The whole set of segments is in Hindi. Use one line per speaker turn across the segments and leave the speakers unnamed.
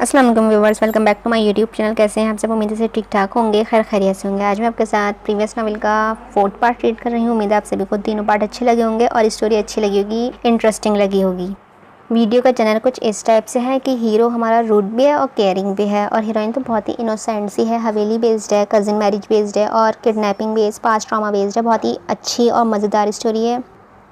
अस्सलाम वालेकुम viewers, welcome back to my YouTube channel. कैसे हैं आप सब? उम्मीद से ठीक ठाक होंगे, खैर खैरियत से होंगे। आज मैं आपके साथ प्रीवियस नॉवेल का 4th पार्ट रीड कर रही हूँ। उम्मीद है आप सभी को तीनों पार्ट अच्छे लगे होंगे और स्टोरी अच्छी लगी होगी, इंटरेस्टिंग लगी होगी। वीडियो का चैनल कुछ इस टाइप से है कि हीरो हमारा रूड भी है और केयरिंग भी है, और हीरोइन तो बहुत ही इनोसेंट सी है। हवेली बेस्ड है, कज़िन मैरिज बेस्ड है और kidnapping based, past trauma based है। बहुत ही अच्छी और मज़ेदार स्टोरी है,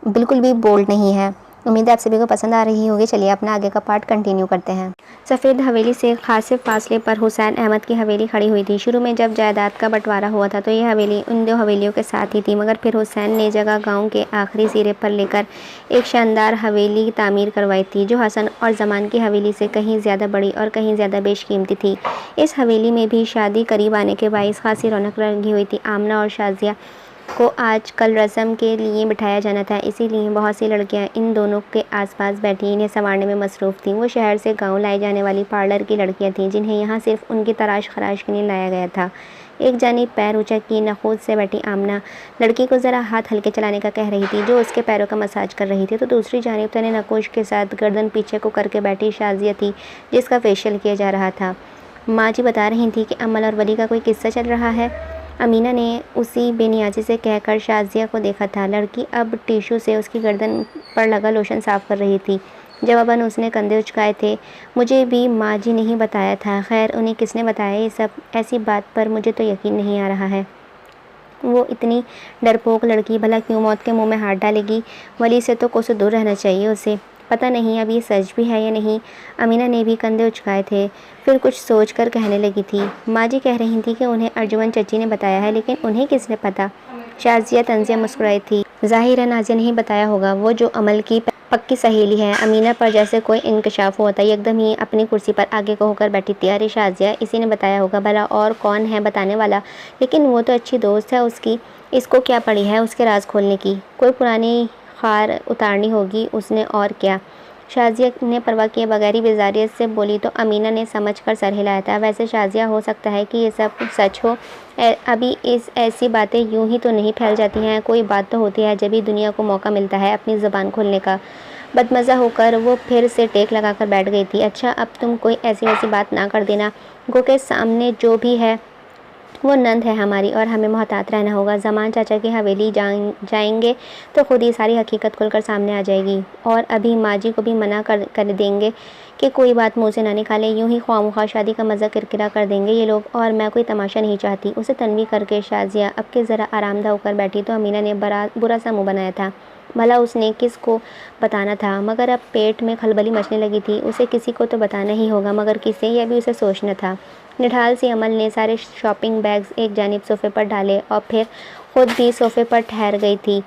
बिल्कुल भी बोल्ड नहीं है। उम्मीद है आप सभी को पसंद आ रही होगी। चलिए अपना आगे का पार्ट कंटिन्यू करते हैं। सफ़ेद हवेली से खासे फासले पर हुसैन अहमद की हवेली खड़ी हुई थी। शुरू में जब जायदाद का बंटवारा हुआ था तो ये हवेली उन दो हवेलियों के साथ ही थी, मगर फिर हुसैन ने जगह गांव के आखिरी सिरे पर लेकर एक शानदार हवेली तामीर करवाई थी, जो हसन और जमान की हवेली से कहीं ज़्यादा बड़ी और कहीं ज़्यादा बेशकीमती थी। इस हवेली में भी शादी करीब आने के बाइस खासी रौनक लगी हुई थी। आमना और शाजिया को आज कल रस्म के लिए बिठाया जाना था, इसीलिए बहुत सी लड़कियां इन दोनों के आसपास बैठी इन्हें संवारने में मसरूफ़ थीं। वो शहर से गांव लाई जाने वाली पार्लर की लड़कियां थीं, जिन्हें यहाँ सिर्फ उनकी तराश खराश के लिए लाया गया था। एक जानिब पैर ऊंचा की नखूद से बैठी आमना लड़की को ज़रा हाथ हल्के चलाने का कह रही थी, जो उसके पैरों का मसाज कर रही थी, तो दूसरी जानिब तने नकोश के साथ गर्दन पीछे को करके बैठी शाजिया थी, जिसका फेशियल किया जा रहा था। माँ जी बता रही थी कि अमल और वली का कोई किस्सा चल रहा है। अमीना ने उसी बेनियाजी से कहकर शाजिया को देखा था। लड़की अब टिश्यू से उसकी गर्दन पर लगा लोशन साफ़ कर रही थी। जवाबन उसने कंधे उचकाए थे। मुझे भी माँ जी ने ही बताया था। खैर उन्हें किसने बताया ये सब? ऐसी बात पर मुझे तो यकीन नहीं आ रहा है। वो इतनी डरपोक लड़की भला क्यों मौत के मुंह में हाथ डालेगी? वली से तो कोसों दूर रहना चाहिए उसे। पता नहीं अब ये सच भी है या नहीं। अमीना ने भी कंधे उचकाए थे, फिर कुछ सोचकर कहने लगी थी। माँ जी कह रही थी कि उन्हें अर्जुमन चची ने बताया है, लेकिन उन्हें किसने पता? शाजिया तंजिया मुस्कुराई थी। जाहिर है नाजिया ने ही बताया होगा, वो जो अमल की पक्की सहेली है। अमीना पर जैसे कोई इंकशाफ हुआ था, एकदम ही अपनी कुर्सी पर आगे को होकर बैठी थी। अरे शाजिया, इसी ने बताया होगा, भला और कौन है बताने वाला? लेकिन वो तो अच्छी दोस्त है उसकी, इसको क्या पड़ी है उसके राज खोलने की? कोई पुरानी खार उतारनी होगी उसने, और क्या? शाजिया ने परवाह किए बगैर ही बेजारियत से बोली तो अमीना ने समझकर सर हिलाया था। वैसे शाजिया, हो सकता है कि ये सब सच हो। अभी ऐसी बातें यूं ही तो नहीं फैल जाती हैं। कोई बात तो होती है जब भी दुनिया को मौका मिलता है अपनी ज़बान खोलने का। बदमज़ा होकर वो फिर से टेक लगाकर बैठ गई थी। अच्छा, अब तुम कोई ऐसी वैसी बात ना कर देना। गो के सामने जो भी है वो नंद है हमारी, और हमें मोहतात रहना होगा। जमान चाचा की हवेली जाएंगे तो खुद ही सारी हकीकत खुलकर सामने आ जाएगी, और अभी माँ जी को भी मना कर देंगे कि कोई बात मुँह से ना निकाले। यूं ही ख्वामुखा शादी का मज़ा किरकिरा कर देंगे ये लोग, और मैं कोई तमाशा नहीं चाहती। उसे तनवी करके शाजिया अब के ज़रा आरामदा होकर बैठी तो अमीना ने बुरा सा मुँह बनाया था। भला उसने किसको बताना था? मगर अब पेट में खलबली मचने लगी थी। उसे किसी को तो बताना ही होगा, मगर किसे, यह भी उसे सोचना था। निढाल सी अमल ने सारे शॉपिंग बैग्स एक जानिब सोफ़े पर डाले और फिर खुद भी सोफ़े पर ठहर गई थी।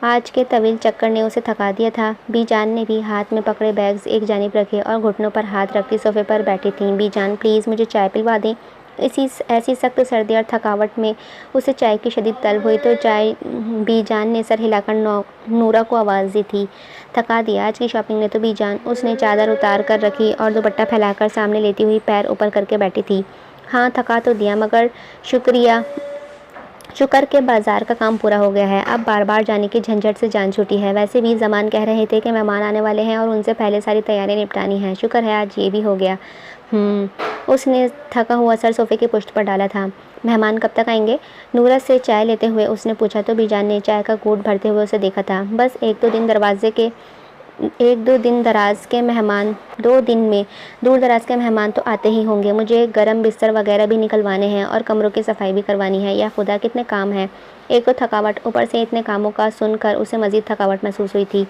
आज के तवील चक्कर ने उसे थका दिया था। बीजान ने भी हाथ में पकड़े बैग्स एक जानिब रखे और घुटनों पर हाथ रखती सोफ़े पर बैठी थी। बीजान, प्लीज़ मुझे चाय पिलवा दें। ऐसी सख्त सर्दी और थकावट में उसे चाय की शदीद तलब हुई तो चाय बीजान ने सर हिलाकर नूरा को आवाज़ दी थी। थका दिया आज की शॉपिंग ने तो बीजान। उसने चादर उतार कर रखी और दुपट्टा फैलाकर सामने लेती हुई पैर ऊपर करके बैठी थी। हाँ, थका तो दिया, मगर शुक्र के बाजार का काम पूरा हो गया है। अब बार बार जाने की झंझट से जान छूटी है। वैसे भी जमान कह रहे थे कि मेहमान आने वाले हैं और उनसे पहले सारी तैयारियां निपटानी हैं। शुक्र है आज ये भी हो गया। उसने थका हुआ सर सोफ़े की पुश्त पर डाला था। मेहमान कब तक आएंगे? नूरा से चाय लेते हुए उसने पूछा तो बीजान ने चाय का घूंट भरते हुए उसे देखा था। बस एक दो दिन दराज के मेहमान 2 दिन में दूर दराज के मेहमान तो आते ही होंगे। मुझे गरम बिस्तर वगैरह भी निकलवाने हैं और कमरों की सफाई भी करवानी है। या खुदा, कितने काम हैं! एक तो थकावट, ऊपर से इतने कामों का सुनकर उसे मज़ीद थकावट महसूस हुई थी।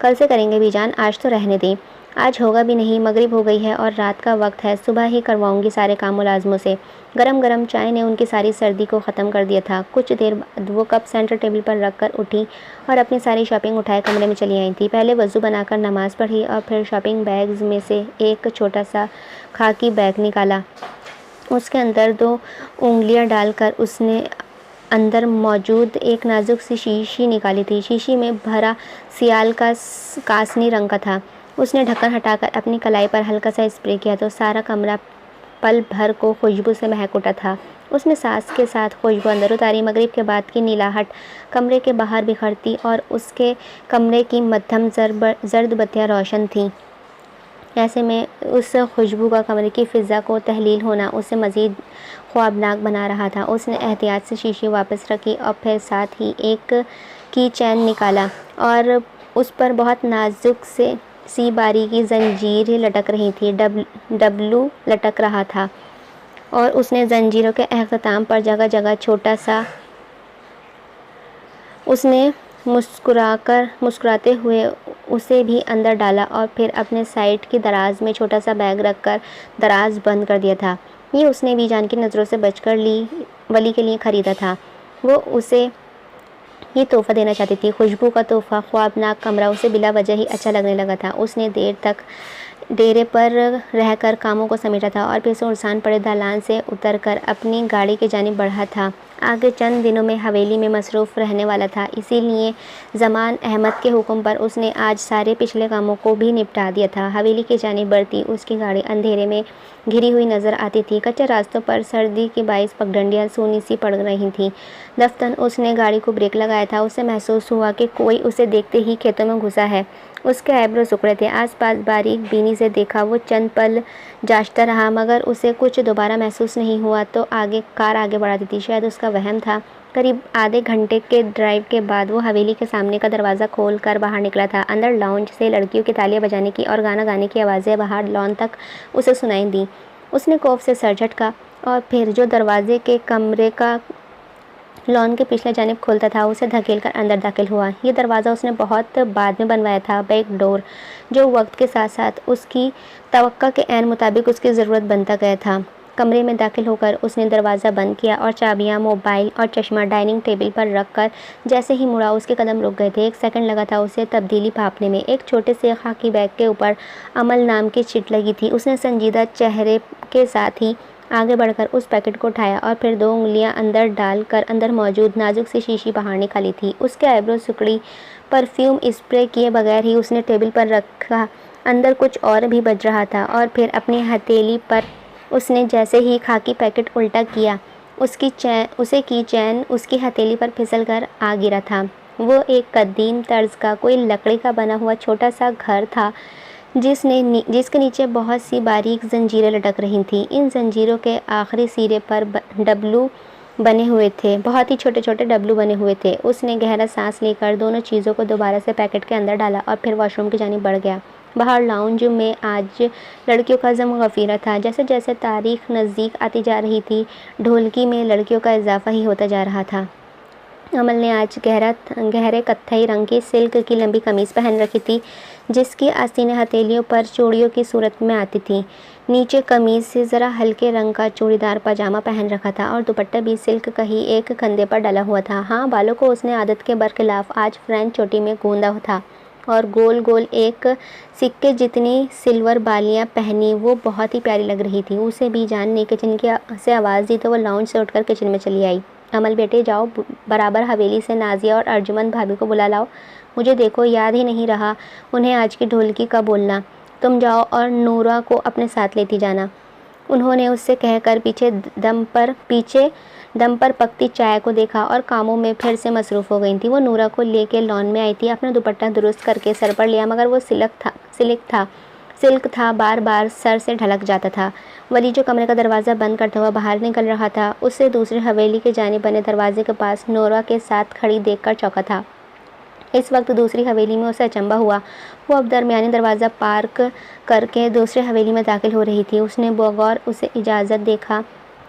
कल से करेंगे बीजान, आज तो रहने दें। आज होगा भी नहीं, मगरिब हो गई है और रात का वक्त है। सुबह ही करवाऊंगी सारे काम मुलाजमों से। गरम गरम चाय ने उनकी सारी सर्दी को ख़त्म कर दिया था। कुछ देर बाद वो कप सेंटर टेबल पर रख कर उठी और अपनी सारी शॉपिंग उठाए कमरे में चली आई थी। पहले वज़ू बनाकर नमाज़ पढ़ी और फिर शॉपिंग बैग्स में से एक छोटा सा खाकी बैग निकाला। उसके अंदर 2 उंगलियां डालकर उसने अंदर मौजूद एक नाजुक सी शीशी निकाली थी। शीशी में भरा सियाल का कासनी रंग का था। उसने ढक्कन हटाकर अपनी कलाई पर हल्का सा स्प्रे किया तो सारा कमरा पल भर को खुशबू से महक उठा था। उसने सांस के साथ खुशबू अंदर उतारी। मगरिब के बाद की नीलाहट कमरे के बाहर बिखरती और उसके कमरे की मध्यम जर्द बत्तियाँ रोशन थीं। ऐसे में उस खुशबू का कमरे की फ़िज़ा को तहलील होना उसे मज़ीद ख्वाबनाक बना रहा था। उसने एहतियात से शीशी वापस रखी और फिर साथ ही एक की चैन निकाला और उस पर बहुत नाजुक से सी बारीकी ज़ंजीरें लटक रही थी। डब्लू लटक रहा था और उसने ज़ंजीरों के अख्ताम पर जगह जगह छोटा सा उसने मुस्कुराते हुए उसे भी अंदर डाला और फिर अपने साइड की दराज में छोटा सा बैग रखकर दराज बंद कर दिया था। ये उसने भी जान की नज़रों से बचकर वली के लिए ख़रीदा था। वो उसे ये तोहफ़ा देना चाहती थी। खुशबू का तोहफ़ा, ख्वाबनाक कमरा उसे बिला वजह ही अच्छा लगने लगा था। उसने देर तक डेरे पर रहकर कामों को समेटा था और फिर सुनसान पड़े दालान से उतरकर अपनी गाड़ी की जानिब बढ़ा था। आगे चंद दिनों में हवेली में मसरूफ़ रहने वाला था, इसीलिए ज़मान अहमद के हुक्म पर उसने आज सारे पिछले कामों को भी निपटा दिया था। हवेली की जानिब बढ़ती उसकी गाड़ी अंधेरे में घिरी हुई नज़र आती थी। कच्चे रास्तों पर सर्दी की बाइस पगडंडियाँ सूनी सी पड़ रही थीं। दफ्तन उसने गाड़ी को ब्रेक लगाया था। उसे महसूस हुआ कि कोई उसे देखते ही खेतों में घुसा है। उसके आईब्रो सुकड़े थे। आसपास बारीक बीनी से देखा। वो चंद पल जांचता रहा मगर उसे कुछ दोबारा महसूस नहीं हुआ तो कार आगे बढ़ा दी थी। शायद उसका वहम था। करीब आधे घंटे के ड्राइव के बाद वो हवेली के सामने का दरवाज़ा खोल कर बाहर निकला था। अंदर लाउंज से लड़कियों की तालियां बजाने की और गाना गाने की आवाज़ें बाहर लॉन तक उसे सुनाई दी। उसने खौफ से सर झटका और फिर जो दरवाजे के कमरे का लॉन के पिछले जानिब खोलता था उसे धकेलकर अंदर दाखिल हुआ। ये दरवाज़ा उसने बहुत बाद में बनवाया था, बैक डोर, जो वक्त के साथ साथ उसकी तवक्का के ऐन मुताबिक उसकी ज़रूरत बनता गया था। कमरे में दाखिल होकर उसने दरवाज़ा बंद किया और चाबियां, मोबाइल और चश्मा डाइनिंग टेबल पर रख कर जैसे ही मुड़ा उसके कदम रुक गए थे। 1 सेकंड लगा था उसे तब्दीली भांपने में। एक छोटे से खाकी बैग के ऊपर अमल नाम की चिट लगी थी। उसने संजीदा चेहरे के साथ ही आगे बढ़कर उस पैकेट को उठाया और फिर 2 उंगलियां अंदर डालकर अंदर मौजूद नाजुक सी शीशी बाहर निकाली थी। उसके आईब्रो सिकुड़ी। परफ्यूम स्प्रे किए बगैर ही उसने टेबल पर रखा। अंदर कुछ और भी बज रहा था और फिर अपनी हथेली पर उसने जैसे ही खाकी पैकेट उल्टा किया उसे की चैन उसकी हथेली पर फिसल कर आ गिरा था। वो एक कदीम तर्ज का कोई लकड़ी का बना हुआ छोटा सा घर था जिसके नीचे बहुत सी बारीक जंजीरें लटक रही थीं। इन जंजीरों के आखिरी सिरे पर डब्लू बने हुए थे, बहुत ही छोटे छोटे डब्लू बने हुए थे। उसने गहरा सांस लेकर दोनों चीज़ों को दोबारा से पैकेट के अंदर डाला और फिर वॉशरूम की जानिब बढ़ गया। बाहर लाउंज में आज लड़कियों का जम गफीरा था। जैसे जैसे तारीख नज़दीक आती जा रही थी, ढोलकी में लड़कियों का इजाफा ही होता जा रहा था। अमल ने आज गहरे कत्थई रंग की सिल्क की लंबी कमीज़ पहन रखी थी जिसकी आस्तीनें हथेलियों पर चूड़ियों की सूरत में आती थी। नीचे कमीज़ से ज़रा हल्के रंग का चूड़ीदार पजामा पहन रखा था और दुपट्टा भी सिल्क का ही एक कंधे पर डला हुआ था। हाँ, बालों को उसने आदत के बरखिलाफ़ आज फ्रेंच चोटी में गूंदा था और गोल गोल एक सिक्के जितनी सिल्वर बालियां पहनी वो बहुत ही प्यारी लग रही थी। उसे भी जान ने किचन से आवाज़ दी तो वह लाउंज से उठकर किचन में चली आई। अमल बेटे जाओ, बराबर हवेली से नाजिया और अर्जुमंद भाभी को बुला लाओ। मुझे देखो याद ही नहीं रहा उन्हें आज की ढोलकी का बोलना। तुम जाओ और नूरा को अपने साथ लेती जाना। उन्होंने उससे कहकर पीछे दम पर पकती चाय को देखा और कामों में फिर से मसरूफ़ हो गई थी। वो नूरा को लेके लॉन में आई थी। अपना दुपट्टा दुरुस्त करके सर पर लिया मगर वो सिल्क था, बार बार सर से ढलक जाता था। वली जो कमरे का दरवाज़ा बंद करता हुआ बाहर निकल रहा था उससे दूसरी हवेली के जानिब बने दरवाजे के पास नोरा के साथ खड़ी देखकर चौंका था। इस वक्त दूसरी हवेली में उसे अचंभा हुआ। वो अब दरमियानी दरवाज़ा पार करके दूसरी हवेली में दाखिल हो रही थी। उसने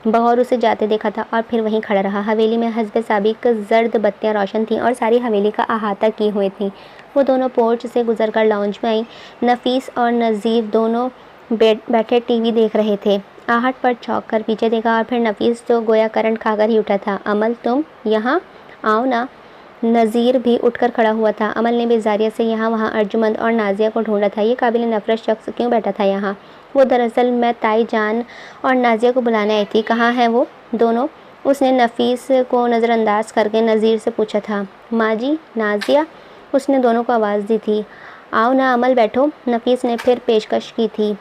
बगौर उसे जाते देखा था और फिर वहीं खड़ा रहा। हवेली में हस्बे साबिक जर्द बत्तियां रोशन थीं और सारी हवेली का अहाता किए हुए थीं। वो दोनों पोर्च से गुजरकर लाउंज में आई। नफीस और नज़ीर दोनों बैठे टीवी देख रहे थे। आहट पर चौंक कर पीछे देखा और फिर नफीस तो गोया करंट खाकर ही उठा था। अमल, तुम यहाँ आओ ना। नज़ीर भी उठकर खड़ा हुआ था। अमल ने बेजारियत से यहाँ वहाँ अर्जुमंद और नाजिया को ढूंढा था। ये काबिल नफरत शख्स क्यों बैठा था यहाँ? वो दरअसल मैं ताई जान और नाजिया को बुलाने आई थी। कहाँ हैं वो दोनों? उसने नफीस को नज़रअंदाज करके नज़ीर से पूछा था। माँ जी, नाजिया, उसने दोनों को आवाज़ दी थी। आओ ना अमल, बैठो। नफीस ने फिर पेशकश की थी।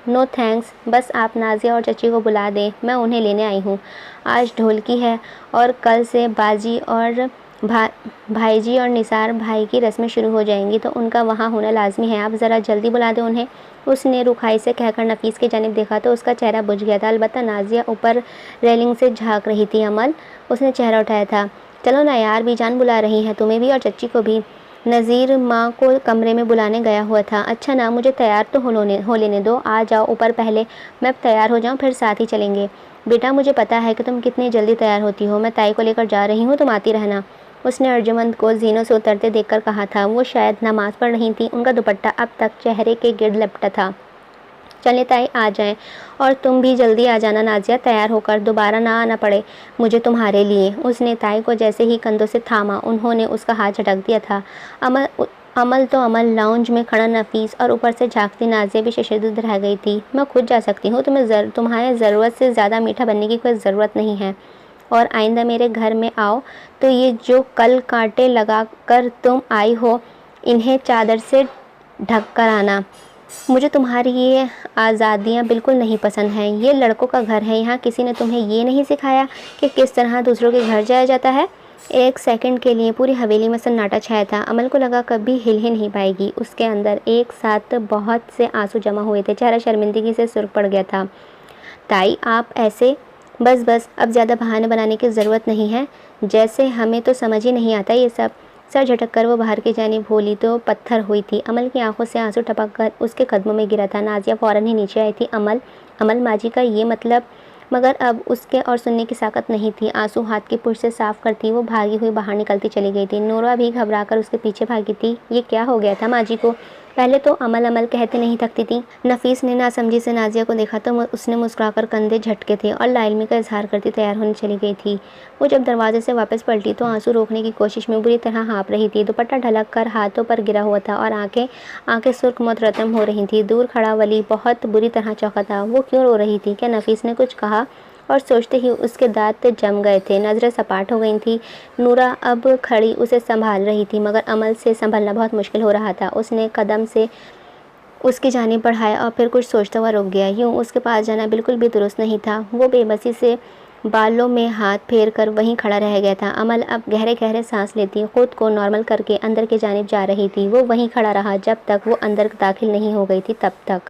नो थैंक्स, बस आप नाजिया और चची को बुला दें, मैं उन्हें लेने आई हूँ। आज ढोलकी है और कल से बाजी और भाईजी और निसार भाई की रस्में शुरू हो जाएंगी तो उनका वहाँ होना लाजमी है, आप ज़रा जल्दी बुला दें उन्हें। उसने रुखाई से कहकर नफीस की जानिब देखा तो उसका चेहरा बुझ गया था। अलबत्ता नाजिया ऊपर रेलिंग से झांक रही थी। अमल, उसने चेहरा उठाया था। चलो ना यार, बीजान बुला रही हैं, तुम्हें भी और चच्ची को भी। नज़ीर माँ को कमरे में बुलाने गया हुआ था। अच्छा ना, मुझे तैयार तो हो लेने दो, आ जाओ ऊपर पहले, मैं तैयार हो जाऊँ फिर साथ ही चलेंगे। बेटा मुझे पता है कि तुम कितनी जल्दी तैयार होती हो, मैं ताई को लेकर जा रही हूँ, तुम आती रहना। उसने अर्जुमंद को जीनों से उतरते देखकर कहा था। वो शायद नमाज पढ़ रही थी, उनका दुपट्टा अब तक चेहरे के गिर्द लपटा था। चले ताई आ जाएं, और तुम भी जल्दी आ जाना नाजिया, तैयार होकर दोबारा ना आना पड़े मुझे तुम्हारे लिए। उसने ताई को जैसे ही कंधों से थामा, उन्होंने उसका हाथ झटक दिया था। अमल लाउंज में खड़ा नफीस और ऊपर से झांकती नाजिया भी शशेद रह गई थी। मैं खुद जा सकती हूँ, तुम्हारे ज़रूरत से ज़्यादा मीठा बनने की कोई ज़रूरत नहीं है, और आइंदा मेरे घर में आओ तो ये जो कल कांटे लगा कर तुम आई हो, इन्हें चादर से ढक कर आना। मुझे तुम्हारी ये आज़ादियाँ बिल्कुल नहीं पसंद हैं। ये लड़कों का घर है, यहाँ किसी ने तुम्हें ये नहीं सिखाया कि किस तरह दूसरों के घर जाया जाता है। एक सेकंड के लिए पूरी हवेली में सन्नाटा छाया था। अमल को लगा कभी हिल ही नहीं पाएगी। उसके अंदर एक साथ बहुत से आंसू जमा हुए थे, चेहरा शर्मिंदगी से सुर्ख पड़ गया था। ताई आप ऐसे, बस अब ज़्यादा बहाने बनाने की ज़रूरत नहीं है, जैसे हमें तो समझ ही नहीं आता ये सब। सर झटक कर वो बाहर की जानिब भोली तो पत्थर हुई थी। अमल की आंखों से आंसू टपक कर उसके कदमों में गिरा था। नाजिया फ़ौरन ही नीचे आई थी। अमल माजी का ये मतलब, मगर अब उसके और सुनने की साकत नहीं थी। आंसू हाथ की पुश से साफ करती वो भागी हुई बाहर निकलती चली गई थी। नूरा भी घबराकर उसके पीछे भागी थी। ये क्या हो गया था माजी को? पहले तो अमल कहते नहीं थकती थी। नफीस ने नासमझी से नाजिया को देखा तो उसने मुस्कुराकर कंधे झटके थे और लाइलमी का इजहार करती तैयार होने चली गई थी। वो जब दरवाजे से वापस पलटी तो आंसू रोकने की कोशिश में बुरी तरह हाँप रही थी। दुपट्टा ढलक कर हाथों पर गिरा हुआ था और आंखें सुर्ख मुतरतम हो रही थी। दूर खड़ा वली बहुत बुरी तरह चौंका था। वो क्यों रो रही थी? क्या नफीस ने कुछ कहा? और सोचते ही उसके दांत जम गए थे, नज़रें सपाट हो गई थी। नूरा अब खड़ी उसे संभाल रही थी, मगर अमल से संभलना बहुत मुश्किल हो रहा था। उसने कदम से उसकी जानिब बढ़ाया और फिर कुछ सोचता हुआ रुक गया। यूँ उसके पास जाना बिल्कुल भी दुरुस्त नहीं था। वो बेबसी से बालों में हाथ फेर कर वहीं खड़ा रह गया था। अमल अब गहरे गहरे सांस लेती खुद को नॉर्मल करके अंदर की जानिब जा रही थी। वो वहीं खड़ा रहा जब तक वो अंदर दाखिल नहीं हो गई थी, तब तक।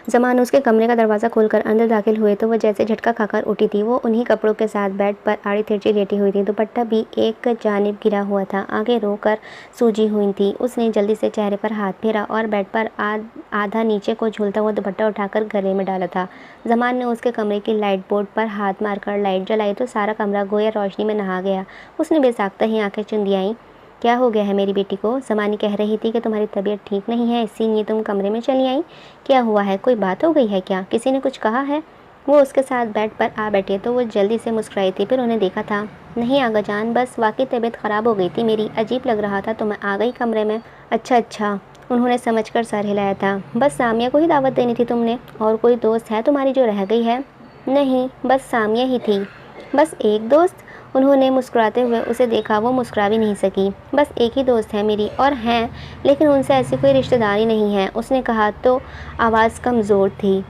ज़मान उसके कमरे का दरवाज़ा खोलकर अंदर दाखिल हुए तो वह जैसे झटका खाकर उठी थी। वो उन्हीं कपड़ों के साथ बेड पर आड़ी तिरछी लेटी हुई थी। दुपट्टा भी एक जानिब गिरा हुआ था, आगे रोकर सूजी हुई थी। उसने जल्दी से चेहरे पर हाथ फेरा और बेड पर आधा नीचे को झूलता हुआ दुपट्टा उठाकर गले में डाला था। ज़मान ने उसके कमरे की लाइट बोर्ड पर हाथ मारकर लाइट जलाई तो सारा कमरा गोया रोशनी में नहा गया। उसने बेसाख्ता ही आंखें चुंधियाईं। क्या हो गया है मेरी बेटी को? ज़मानी कह रही थी कि तुम्हारी तबीयत ठीक नहीं है, इसीलिए तुम कमरे में चली आई। क्या हुआ है? कोई बात हो गई है क्या? किसी ने कुछ कहा है? वो उसके साथ बेड पर आ बैठे तो वो जल्दी से मुस्कुराई थी, फिर उन्हें देखा था। नहीं आगा जान, बस वाकई तबीयत ख़राब हो गई थी मेरी, अजीब लग रहा था तो मैं आ गई कमरे में। अच्छा, उन्होंने समझकर सर हिलाया था। बस सामिया को ही दावत देनी थी तुमने? और कोई दोस्त है तुम्हारी जो रह गई है? नहीं, बस सामिया ही थी। बस एक दोस्त? उन्होंने मुस्कुराते हुए उसे देखा। वो मुस्कुरा भी नहीं सकी। बस एक ही दोस्त है मेरी, और हैं, लेकिन उनसे ऐसी कोई रिश्तेदारी नहीं है, उसने कहा तो आवाज़ कमज़ोर थी।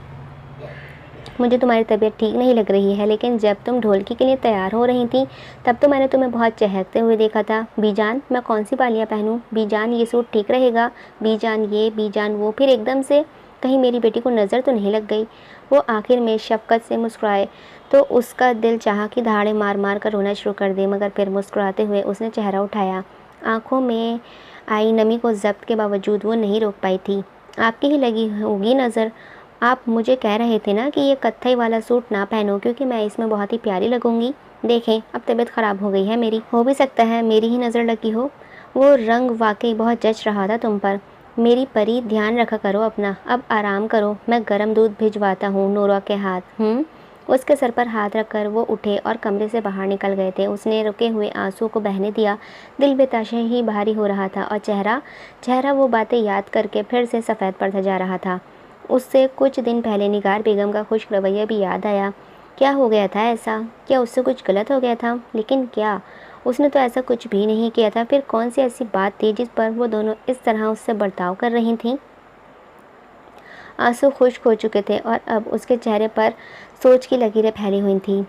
मुझे तुम्हारी तबीयत ठीक नहीं लग रही है, लेकिन जब तुम ढोलकी के लिए तैयार हो रही थी तब तो मैंने तुम्हें बहुत चहकते हुए देखा था। बीजान, मैं कौन सी बालियाँ पहनूं? बीजान, ये सूट ठीक रहेगा? बीजान ये, बीजान वो। फिर एकदम से कहीं मेरी बेटी को नज़र तो नहीं लग गई? वो आखिर में शफ़क़त से मुस्कुराए तो उसका दिल चाहा कि दहाड़े मार मार कर रोना शुरू कर दे, मगर फिर मुस्कुराते हुए उसने चेहरा उठाया। आँखों में आई नमी को ज़ब्त के बावजूद वो नहीं रोक पाई थी। आपकी ही लगी होगी नज़र। आप मुझे कह रहे थे ना कि ये कत्थई वाला सूट ना पहनो, क्योंकि मैं इसमें बहुत ही प्यारी लगूंगी। देखें, अब तबीयत ख़राब हो गई है मेरी। हो भी सकता है मेरी ही नज़र लगी हो। वो रंग वाकई बहुत जच रहा था तुम पर। मेरी परी, ध्यान रखा करो अपना। अब आराम करो, मैं गर्म दूध भिजवाता हूँ नूरा के हाथ। उसके सर पर हाथ रखकर वो उठे और कमरे से बाहर निकल गए थे। उसने रुके हुए आंसुओं को बहने दिया। दिल बेतहाशा ही भारी हो रहा था और चेहरा वो बातें याद करके फिर से सफ़ेद पड़ता जा रहा था। उससे कुछ दिन पहले निगार बेगम का खुश्क रवैया भी याद आया। क्या हो गया था ऐसा? क्या उससे कुछ गलत हो गया था? लेकिन क्या? उसने तो ऐसा कुछ भी नहीं किया था। फिर कौन सी ऐसी बात थी जिस पर वो दोनों इस तरह उससे बर्ताव कर रही थीं? आंसू खुश्क हो चुके थे और अब उसके चेहरे पर सोच की लकीरें फैली हुई थीं।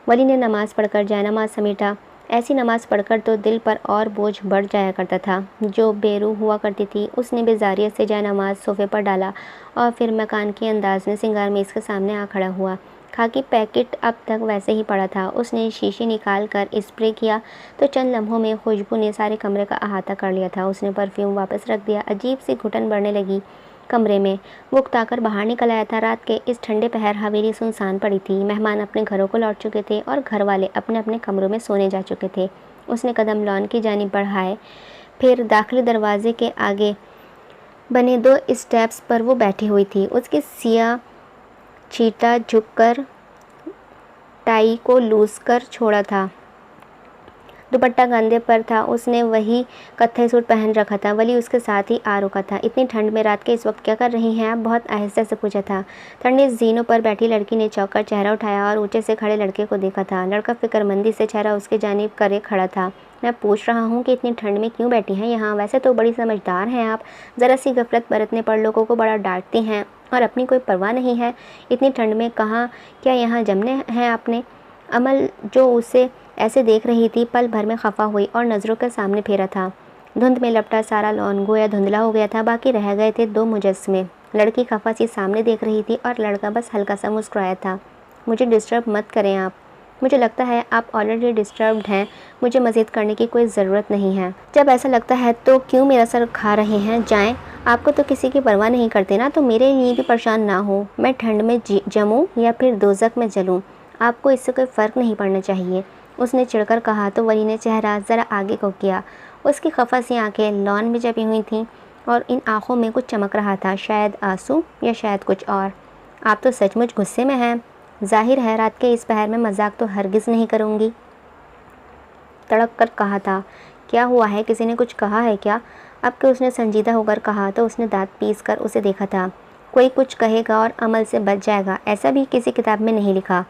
वली ने नमाज़ पढ़कर जयनमाज़ समेटा। ऐसी नमाज़ पढ़कर तो दिल पर और बोझ बढ़ जाया करता था। जो बेरूह हुआ करती थी उसने बेजारियत से जाए नमाज सोफ़े पर डाला और फिर मकान के अंदाज में सिंगार मेज़ के सामने आ खड़ा हुआ। खाकी पैकेट अब तक वैसे ही पड़ा था। उसने शीशी निकाल कर स्प्रे किया तो चंद लम्हों में खुशबू ने सारे कमरे का अहाता कर लिया था। उसने परफ्यूम वापस रख दिया। अजीब सी घुटन बढ़ने लगी कमरे में। वो उकताकर बाहर निकल आया था। रात के इस ठंडे पहर हवेली सुनसान पड़ी थी। मेहमान अपने घरों को लौट चुके थे और घर वाले अपने अपने कमरों में सोने जा चुके थे। उसने कदम लॉन की जानिब बढ़ाए, फिर दाखिली दरवाजे के आगे बने 2 स्टेप्स पर वो बैठी हुई थी। उसकी सिया चीता झुककर टाई को लूज कर छोड़ा था। दुपट्टा कंधे पर था। उसने वही कत्थई सूट पहन रखा था। वली उसके साथ ही आ रुका था। इतनी ठंड में रात के इस वक्त क्या कर रही हैं आप? बहुत आहिस्ता से पूछा था। ठंडी जीनों पर बैठी लड़की ने चौंक कर चेहरा उठाया और ऊंचे से खड़े लड़के को देखा था। लड़का फिक्रमंदी से चेहरा उसके जानिब करे खड़ा था। मैं पूछ रहा हूँ कि इतनी ठंड में क्यों बैठी हैं यहाँ? वैसे तो बड़ी समझदार हैं आप, ज़रा सी गफलत बरतने पर लोगों को बड़ा डांटती हैं और अपनी कोई परवाह नहीं है। इतनी ठंड में कहाँ क्या यहाँ जमने हैं आपने? अमल जो उसे ऐसे देख रही थी पल भर में खफा हुई और नज़रों के सामने फेरा था। धुंध में लपटा सारा लॉन गोया धुंधला हो गया था। बाकी रह गए थे 2 मुजस्समे। लड़की खफा सी सामने देख रही थी और लड़का बस हल्का सा मुस्कुराया था। मुझे डिस्टर्ब मत करें आप। मुझे लगता है आप ऑलरेडी डिस्टर्ब्ड हैं। मुझे मज़ीद करने की कोई ज़रूरत नहीं है। जब ऐसा लगता है तो क्यों मेरा सर खा रहे हैं? जाएं। आपको तो किसी की परवाह नहीं करते ना, तो मेरे लिए भी परेशान ना हो। मैं ठंड में जमूं या फिर दोज़ख में जलूं, आपको इससे कोई फ़र्क नहीं पड़ना चाहिए, उसने चिढ़कर कहा तो वली ने चेहरा ज़रा आगे को किया। उसकी खफा सी आंखें लॉन में जमी हुई थीं और इन आँखों में कुछ चमक रहा था, शायद आंसू या शायद कुछ और। आप तो सचमुच गुस्से में हैं। जाहिर है रात के इस पहर में मजाक तो हरगिज़ नहीं करूँगी, तड़प कर कहा था। क्या हुआ है? किसी ने कुछ कहा है क्या? अब कि उसने संजीदा होकर कहा तो उसने दांत पीस कर उसे देखा था। कोई कुछ कहेगा और अमल से बच जाएगा, ऐसा भी किसी किताब में नहीं लिखा।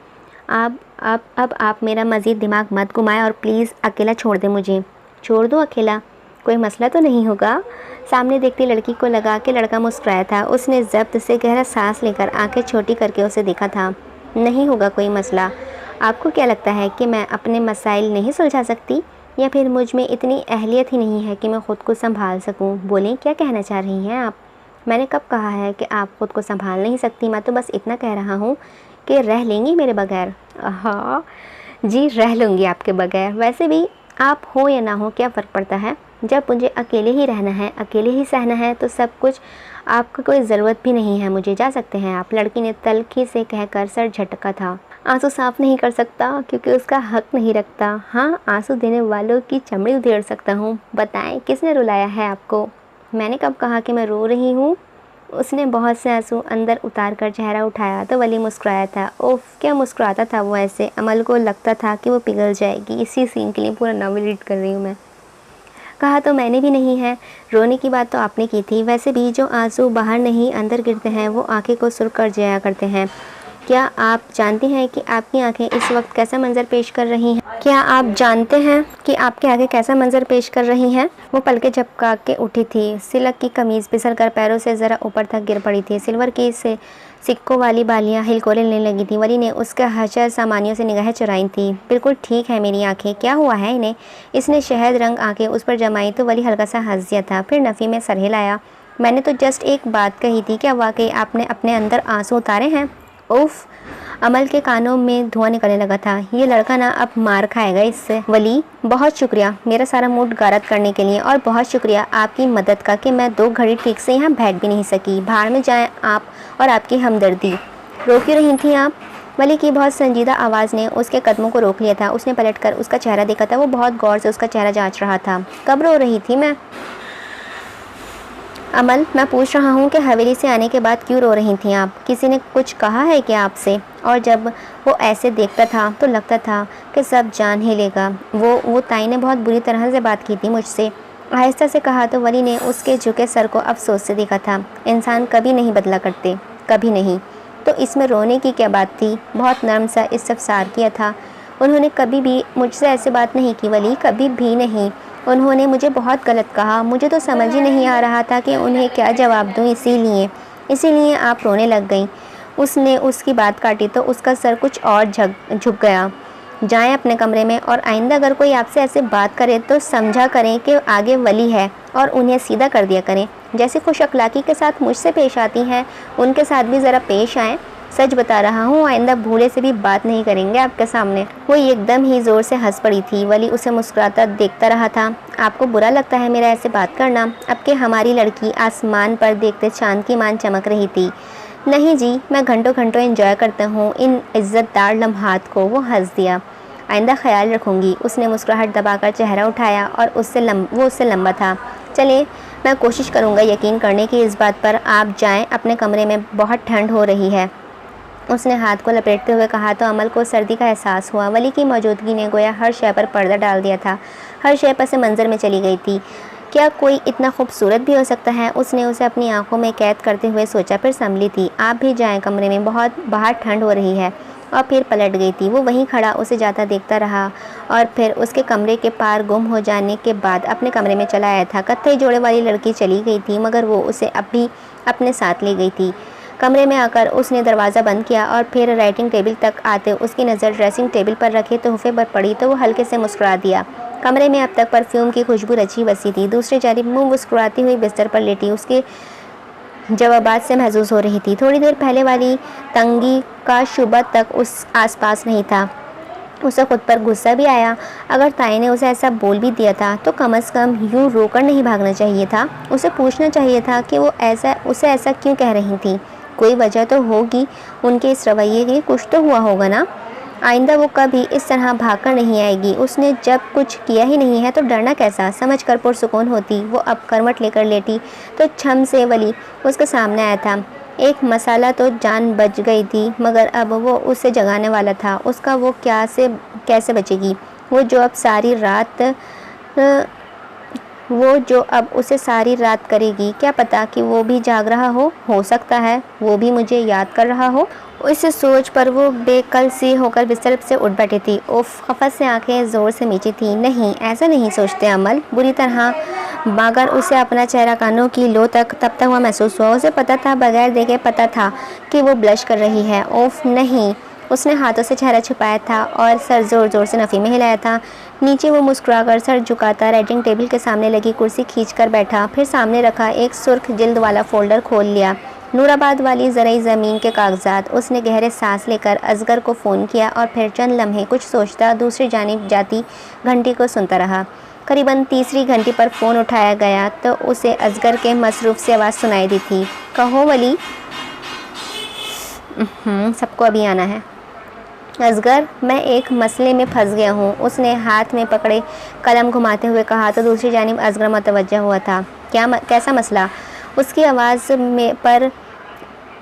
अब आप मेरा मज़ीद दिमाग मत घुमाएं और प्लीज़ अकेला छोड़ दें मुझे। छोड़ दो अकेला? कोई मसला तो नहीं होगा? सामने देखती लड़की को लगा कि लड़का मुस्कुराया था। उसने ज़ब्त से गहरा सांस लेकर आंखें छोटी करके उसे देखा था। नहीं होगा कोई मसला। आपको क्या लगता है कि मैं अपने मसाइल नहीं सुलझा सकती, या फिर मुझ में इतनी अहलियत ही नहीं है कि मैं ख़ुद को संभाल सकूं? बोलें, क्या कहना चाह रही हैं आप? मैंने कब कहा है कि आप ख़ुद को संभाल नहीं सकती? मैं तो बस इतना कह रहा हूँ कि रह लेंगी मेरे बगैर? हाँ जी, रह लूँगी आपके बगैर। वैसे भी आप हो या ना हो क्या फ़र्क पड़ता है? जब मुझे अकेले ही रहना है, अकेले ही सहना है, तो सब कुछ, आपकी कोई ज़रूरत भी नहीं है मुझे। जा सकते हैं आप। लड़की ने तल्खी से कहकर सर झटका था। आंसू साफ नहीं कर सकता क्योंकि उसका हक नहीं रखता। हाँ, आंसू देने वालों की चमड़ी उधेड़ सकता हूँ। बताएं, किसने रुलाया है आपको? मैंने कब कहा कि मैं रो रही हूँ? उसने बहुत से आंसू अंदर उतार कर चेहरा उठाया तो वली मुस्कुराया था। ओफ, क्या मुस्कुराता था वो ऐसे! अमल को लगता था कि वो पिघल जाएगी। इसी सीन के लिए पूरा नावल रीड कर रही हूँ मैं। कहा तो मैंने भी नहीं है, रोने की बात तो आपने की थी। वैसे भी जो आंसू बाहर नहीं अंदर गिरते हैं वो आंखें को सुर्ख कर जाया करते हैं। क्या आप जानती हैं कि आपकी आंखें इस वक्त कैसा मंजर पेश कर रही हैं? क्या आप जानते हैं कि आपकी आंखें कैसा मंजर पेश कर रही हैं? वो पलके झपका के उठी थी। सिल्क की कमीज़ फिसल कर पैरों से ज़रा ऊपर तक गिर पड़ी थी। सिल्वर की से सिक्कों वाली बालियाँ हिलकोले लेने लगी थी। वली ने उसके हशर सामानियों से निगाहें चुराई थी। बिल्कुल ठीक है मेरी आंखें, क्या हुआ है इन्हें? इसने शहद रंग आंखें उस पर जमाई तो वली हल्का सा हंस दिया था। फिर नफ़ी में सर हिलाया। मैंने तो जस्ट एक बात कही थी, क्या वाकई आपने अपने अंदर आंसू उतारे हैं? उफ, अमल के कानों में धुआं निकलने लगा था। ये लड़का ना अब मार खाएगा इससे। वली, बहुत शुक्रिया मेरा सारा मूड गारत करने के लिए, और बहुत शुक्रिया आपकी मदद का कि मैं 2 घड़ी ठीक से यहाँ बैठ भी नहीं सकी। भाड़ में जाएं आप और आपकी हमदर्दी। रो क्यों रही थी आप? वली की बहुत संजीदा आवाज़ ने उसके कदमों को रोक लिया था। उसने पलटकर उसका चेहरा देखा था। वो बहुत गौर से उसका चेहरा जांच रहा था। कब रो रही थी मैं? अमल, मैं पूछ रहा हूँ कि हवेली से आने के बाद क्यों रो रही थी आप? किसी ने कुछ कहा है क्या आपसे? और जब वो ऐसे देखता था तो लगता था कि सब जान ही लेगा। वो ताई ने बहुत बुरी तरह से बात की थी मुझसे, आहिस्ता से कहा तो वली ने उसके झुके सर को अफसोस से देखा था। इंसान कभी नहीं बदला करते, कभी नहीं। तो इसमें रोने की क्या बात थी? बहुत नर्म सा इस्तफसार किया था। उन्होंने कभी भी मुझसे ऐसी बात नहीं की वली, कभी भी नहीं। उन्होंने मुझे बहुत गलत कहा। मुझे तो समझ ही नहीं आ रहा था कि उन्हें क्या जवाब दूं, इसीलिए आप रोने लग गईं। उसने उसकी बात काटी तो उसका सर कुछ और झुक गया। जाएं अपने कमरे में और आइंदा अगर कोई आपसे ऐसे बात करे तो समझा करें कि आगे वली है और उन्हें सीधा कर दिया करें। जैसे खुश अखलाकी के साथ मुझसे पेश आती हैं उनके साथ भी ज़रा पेश आएँ। सच बता रहा हूँ, आइंदा भूले से भी बात नहीं करेंगे आपके सामने। वो एकदम ही ज़ोर से हंस पड़ी थी। वली उसे मुस्कुराता देखता रहा था। आपको बुरा लगता है मेरा ऐसे बात करना? अब के हमारी लड़की आसमान पर देखते चांद की मान चमक रही थी। नहीं जी, मैं घंटों घंटों एंजॉय करता हूँ इन इज़्ज़तदार लम्हात को। वो हंस दिया। आइंदा ख्याल रखूँगी। उसने मुस्कुराहट दबाकर चेहरा उठाया और वो उससे लंबा था। चलिए, मैं कोशिश करूँगा यकीन करने की इस बात पर। आप जाएं अपने कमरे में, बहुत ठंड हो रही है। उसने हाथ को लपेटते हुए कहा तो अमल को सर्दी का एहसास हुआ। वली की मौजूदगी ने गोया हर शय पर पर्दा डाल दिया था। हर शय पस मंज़र में चली गई थी। क्या कोई इतना खूबसूरत भी हो सकता है? उसने उसे अपनी आंखों में कैद करते हुए सोचा, फिर संभली थी। आप भी जाएं कमरे में, बहुत बाहर ठंड हो रही है। और फिर पलट गई थी। वो वहीं खड़ा उसे जाता देखता रहा और फिर उसके कमरे के पार गुम हो जाने के बाद अपने कमरे में चला आया था। कत्थई जोड़े वाली लड़की चली गई थी मगर वो उसे अब भी अपने साथ ले गई थी। कमरे में आकर उसने दरवाज़ा बंद किया और फिर राइटिंग टेबल तक आते उसकी नज़र ड्रेसिंग टेबल पर रखे तोहफे पर पड़ी तो वो हल्के से मुस्कुरा दिया। कमरे में अब तक परफ्यूम की खुशबू रची बसी थी। दूसरी जानिब मुँह मुस्कुराती हुई बिस्तर पर लेटी उसके जवाबात से महसूस हो रही थी। थोड़ी देर पहले वाली तंगी का शुबा तक उस आसपास नहीं था। उसे खुद पर गुस्सा भी आया। अगर ताई ने उसे ऐसा बोल भी दिया था तो कम से कम यूँ रोकर नहीं भागना चाहिए था। उसे पूछना चाहिए था कि वो उसे ऐसा क्यों कह रही थी। कोई वजह तो होगी उनके इस रवैये की, कुछ तो हुआ होगा ना। आइंदा वो कभी इस तरह भागकर नहीं आएगी। उसने जब कुछ किया ही नहीं है तो डरना कैसा, समझ कर पुरसुकून होती। वो अब करवट लेकर लेटी तो छम से वली उसके सामने आया था। एक मसाला तो जान बच गई थी मगर अब वो उसे जगाने वाला था। उसका वो कैसे बचेगी? वो जो अब उसे सारी रात करेगी। क्या पता कि वो भी जाग रहा हो सकता है वो भी मुझे याद कर रहा हो। इस सोच पर वो बेकल सी होकर बिस्तर से उठ बैठी थी। उफ, खफत से आंखें ज़ोर से मींची थी। नहीं, ऐसा नहीं सोचते अमल, बुरी तरह। मगर उसे अपना चेहरा कानों की लो तक तब तक वह महसूस हुआ। उसे पता था, बगैर देखे पता था कि वो ब्लश कर रही है। उफ नहीं। उसने हाथों से चेहरा छुपाया था और सर ज़ोर ज़ोर से नफ़ी में हिलाया था। नीचे वो मुस्कुराकर सर झुकाता राइटिंग टेबल के सामने लगी कुर्सी खींचकर बैठा। फिर सामने रखा एक सुर्ख जिल्द वाला फ़ोल्डर खोल लिया। नूराबाद वाली ज़रई ज़मीन के कागजात। उसने गहरे सांस लेकर असगर को फ़ोन किया और फिर चंद लम्हे कुछ सोचता दूसरी जानिब जाती घंटी को सुनता रहा। करीबन तीसरी घंटी पर फ़ोन उठाया गया तो उसे असगर के मसरूफ़ से आवाज़ सुनाई दी थी। कहो वली। सबको अभी आना है। असगर, मैं एक मसले में फंस गया हूँ। उसने हाथ में पकड़े कलम घुमाते हुए कहा तो दूसरी जानिब असगर मुतवज्जह हुआ था। कैसा मसला? उसकी आवाज़ में पर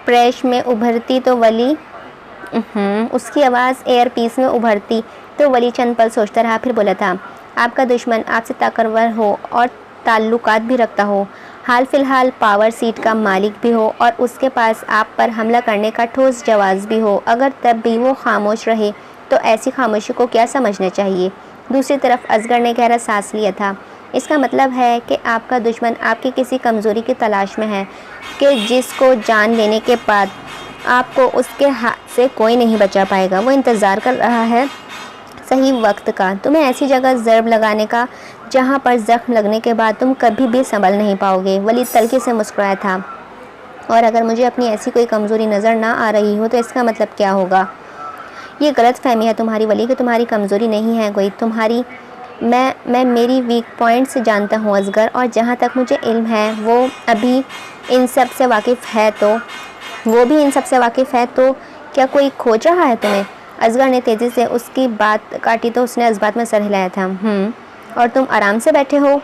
प्रेश में उभरती तो वली उसकी आवाज़ एयर पीस में उभरती तो वली चंद पल सोचता रहा, फिर बोला था, आपका दुश्मन आपसे ताकतवर हो और ताल्लुकात भी रखता हो, हाल फिलहाल पावर सीट का मालिक भी हो और उसके पास आप पर हमला करने का ठोस जवाज़ भी हो, अगर तब भी वो खामोश रहे तो ऐसी खामोशी को क्या समझना चाहिए? दूसरी तरफ असगर ने गहरा सांस लिया था। इसका मतलब है कि आपका दुश्मन आपकी किसी कमज़ोरी की तलाश में है कि जिसको जान लेने के बाद आपको उसके हाथ से कोई नहीं बचा पाएगा। वो इंतज़ार कर रहा है सही वक्त का, तुम्हें ऐसी जगह ज़रब लगाने का जहाँ पर ज़ख्म लगने के बाद तुम कभी भी संभल नहीं पाओगे। वली तल्ख़ी से मुस्कुराया था। और अगर मुझे अपनी ऐसी कोई कमज़ोरी नज़र ना आ रही हो तो इसका मतलब क्या होगा? ये गलत फहमी है तुम्हारी वली कि तुम्हारी कमज़ोरी नहीं है कोई तुम्हारी। मैं मेरी वीक पॉइंट्स जानता हूँ असगर, और जहाँ तक मुझे इल्म है वो भी इन सब से वाकिफ़ है तो क्या कोई खोज रहा है तुम्हें? असगर ने तेज़ी से उसकी बात काटी तो उसने इस बात में सर हिलाया था। और तुम आराम से बैठे हो?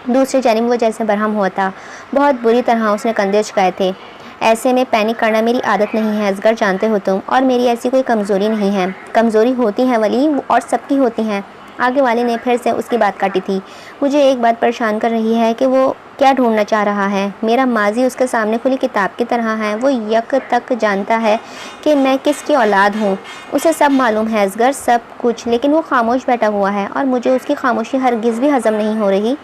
दूसरी जानिब वो जैसे बरहम हुआ था। बहुत बुरी तरह उसने कंधे झुकाए थे। ऐसे में पैनिक करना मेरी आदत नहीं है असगर, जानते हो तुम, और मेरी ऐसी कोई कमज़ोरी नहीं है। कमज़ोरी होती हैं वली, और सबकी होती हैं। आगे वाले ने फिर से उसकी बात काटी थी। मुझे एक बात परेशान कर रही है कि वो क्या ढूंढना चाह रहा है। मेरा माजी उसके सामने खुली किताब की तरह है। वो यक तक जानता है कि मैं किसकी औलाद हूँ। उसे सब मालूम है असगर, सब कुछ, लेकिन वो खामोश बैठा हुआ है और मुझे उसकी खामोशी हरगिज़ भी हज़म नहीं हो रही।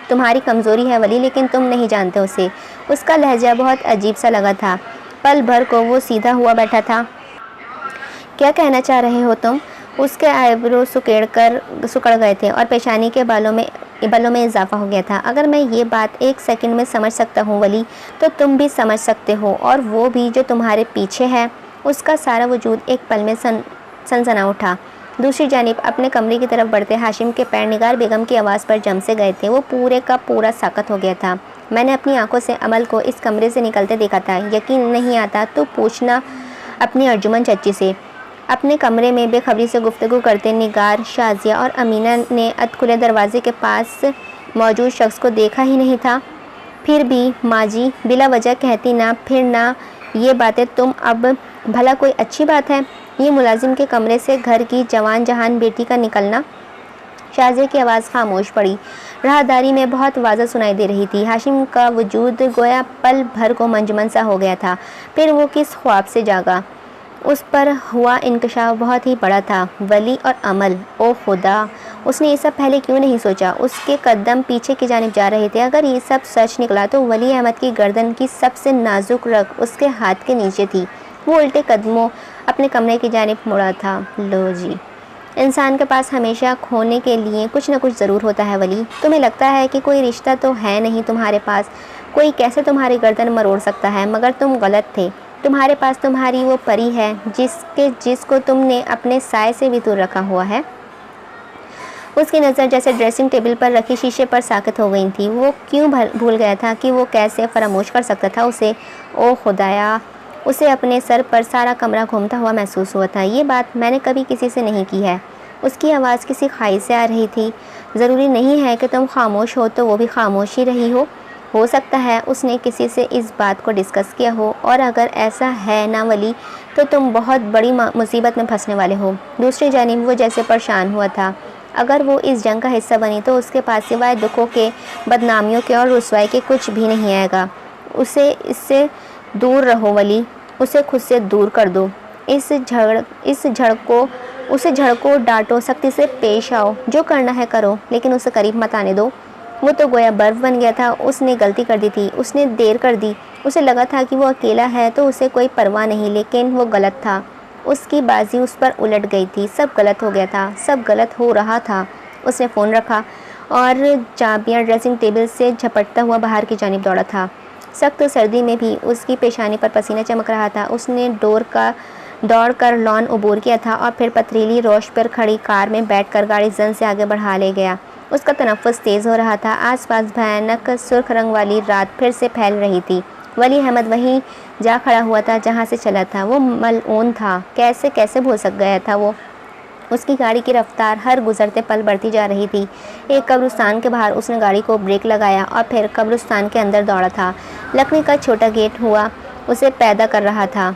तुम्हारी कमज़ोरी है वली, लेकिन तुम नहीं जानते उसे। उसका लहजा बहुत अजीब सा लगा था। पल भर को वो सीधा हुआ बैठा था। क्या कहना चाह रहे हो तुम? उसके आईब्रो सुकड़ गए थे और पेशानी के बालों में इजाफा हो गया था। अगर मैं ये बात 1 सेकंड में समझ सकता हूँ वली, तो तुम भी समझ सकते हो, और वो भी जो तुम्हारे पीछे है। उसका सारा वजूद एक पल में सनसना उठा। दूसरी जानिब अपने कमरे की तरफ बढ़ते हाशिम के पैर निगार बेगम की आवाज़ पर जम से गए थे। वो पूरे का पूरा साकत हो गया था। मैंने अपनी आंखों से अमल को इस कमरे से निकलते देखा था। यकीन नहीं आता तो पूछना अपनी अर्जुमन चच्ची से। अपने कमरे में बेखबरी से गुफ्तगू करते निगार, शाजिया और अमीना ने अधखुले दरवाजे के पास मौजूद शख्स को देखा ही नहीं था। फिर भी माँ जी बिला वजह कहती ना फिर ना ये बातें तुम, अब भला कोई अच्छी बात है ये मुलाजिम के कमरे से घर की जवान जहान बेटी का निकलना? शाजिया की आवाज़ खामोश पड़ी। राहदारी में बहुत वाज़ह सुनाई दे रही थी। हाशिम का वजूद गोया पल भर को मंजमन सा हो गया था। फिर वो किस ख्वाब से जागा। उस पर हुआ इंकशाफ बहुत ही बड़ा था। वली और अमल, ओ खुदा, उसने ये सब पहले क्यों नहीं सोचा? उसके कदम पीछे की जानिब जा रहे थे। अगर ये सब सच निकला तो वली अहमद की गर्दन की सबसे नाजुक रग उसके हाथ के नीचे थी। वो उल्टे कदमों अपने कमरे की जानिब मुड़ा था। लो जी, इंसान के पास हमेशा खोने के लिए कुछ न कुछ ज़रूर होता है वली। तुम्हें लगता है कि कोई रिश्ता तो है नहीं तुम्हारे पास, कोई कैसे तुम्हारी गर्दन मरोड़ सकता है, मगर तुम गलत थे। तुम्हारे पास तुम्हारी वो परी है जिसको तुमने अपने साए से भी दूर रखा हुआ है। उसकी नज़र जैसे ड्रेसिंग टेबल पर रखी शीशे पर साकत हो गई थी। वो क्यों भूल गया था कि वो कैसे फरामोश कर सकता था उसे? ओ खुदाया, उसे अपने सर पर सारा कमरा घूमता हुआ महसूस हुआ था। ये बात मैंने कभी किसी से नहीं की है। उसकी आवाज़ किसी ख्वाहिश से आ रही थी। ज़रूरी नहीं है कि तुम खामोश हो तो वो भी खामोश ही रही हो सकता है उसने किसी से इस बात को डिस्कस किया हो, और अगर ऐसा है ना वली, तो तुम बहुत बड़ी मुसीबत में फंसने वाले हो। दूसरी जानिब वो जैसे परेशान हुआ था। अगर वो इस जंग का हिस्सा बनी तो उसके पास सिवाय दुखों के, बदनामियों के और रुसवाई के कुछ भी नहीं आएगा। इससे दूर रहो वली, उसे खुद से दूर कर दो। उसे झड़को, डांटो, सख्ती से पेश आओ, जो करना है करो, लेकिन उसे करीब मत आने दो। वो तो गोया बर्फ बन गया था। उसने गलती कर दी थी, उसने देर कर दी। उसे लगा था कि वो अकेला है तो उसे कोई परवाह नहीं, लेकिन वो गलत था। उसकी बाजी उस पर उलट गई थी। सब गलत हो गया था, सब गलत हो रहा था। उसने फ़ोन रखा और चाबियाँ ड्रेसिंग टेबल से झपटता हुआ बाहर की जानिब दौड़ा था। सख्त सर्दी में भी उसकी पेशानी पर पसीना चमक रहा था। उसने दौड़ कर लॉन अबूर किया था और फिर पथरीली रोश पर खड़ी कार में बैठकर गाड़ी जन से आगे बढ़ा ले गया। उसका तनफ़्फ़ुस तेज़ हो रहा था। आसपास भयानक सुर्ख रंग वाली रात फिर से फैल रही थी। वली अहमद वहीं जा खड़ा हुआ था जहाँ से चला था। वो मलऊन था। कैसे भूल सक गया था वो? उसकी गाड़ी की रफ्तार हर गुजरते पल बढ़ती जा रही थी। एक कब्रिस्तान के बाहर उसने गाड़ी को ब्रेक लगाया और फिर कब्रिस्तान के अंदर दौड़ा था। लकड़ी का छोटा गेट हुआ उसे पैदा कर रहा था।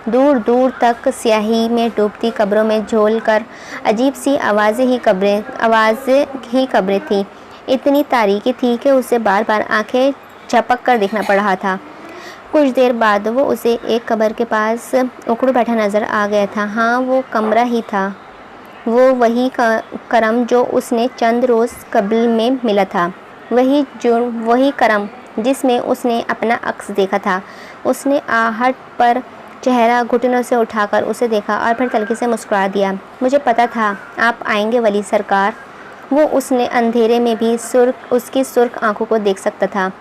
दूर दूर तक स्याही में डूबती कब्रों में झोल कर अजीब सी आवाज़ें ही कब्रें थीं। इतनी तारीकी थी कि उसे बार बार आंखें झपक कर देखना पड़ रहा था। कुछ देर बाद वो उसे एक कब्र के पास उखड़ बैठा नज़र आ गया था। हाँ, वो कमरा ही था। वो वही करम जो उसने चंद रोज़ कबल में मिला था। वही करम जिसमें उसने अपना अक्स देखा था। उसने आहट पर चेहरा घुटनों से उठाकर उसे देखा और फिर तल्खी से मुस्कुरा दिया। मुझे पता था आप आएंगे वली सरकार। वो उसने अंधेरे में भी उसकी सुर्ख आंखों को देख सकता था।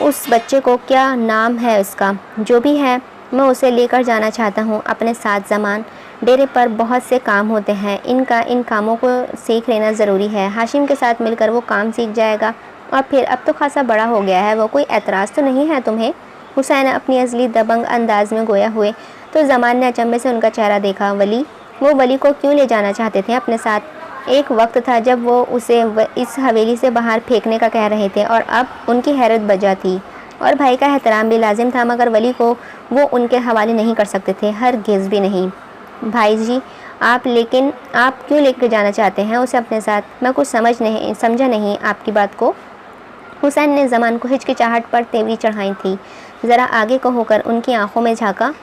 उस बच्चे को क्या नाम है उसका? जो भी है, मैं उसे लेकर जाना चाहता हूँ अपने साथ। ज़मान डेरे पर बहुत से काम होते हैं, इन कामों को सीख लेना ज़रूरी है। हाशिम के साथ मिलकर वो काम सीख जाएगा और फिर अब तो खासा बड़ा हो गया है वो। कोई एतराज़ तो नहीं है तुम्हें? हुसैन अपनी असली दबंग अंदाज में गोया हुए तो ज़मान ने अचंभे से उनका चेहरा देखा। वो वली को क्यों ले जाना चाहते थे अपने साथ? एक वक्त था जब वो उसे इस हवेली से बाहर फेंकने का कह रहे थे और अब उनकी हैरत बजा थी। और भाई का एहतराम भी लाजिम था, मगर वली को वो उनके हवाले नहीं कर सकते थे, हरगिज़ भी नहीं। भाई जी, लेकिन आप क्यों लेकर जाना चाहते हैं उसे अपने साथ? मैं कुछ समझा नहीं आपकी बात को। हुसैन ने ज़मान को हिचकिचाहट पर तेवरी चढ़ाई थी। ज़रा आगे को होकर उनकी आंखों में झांका।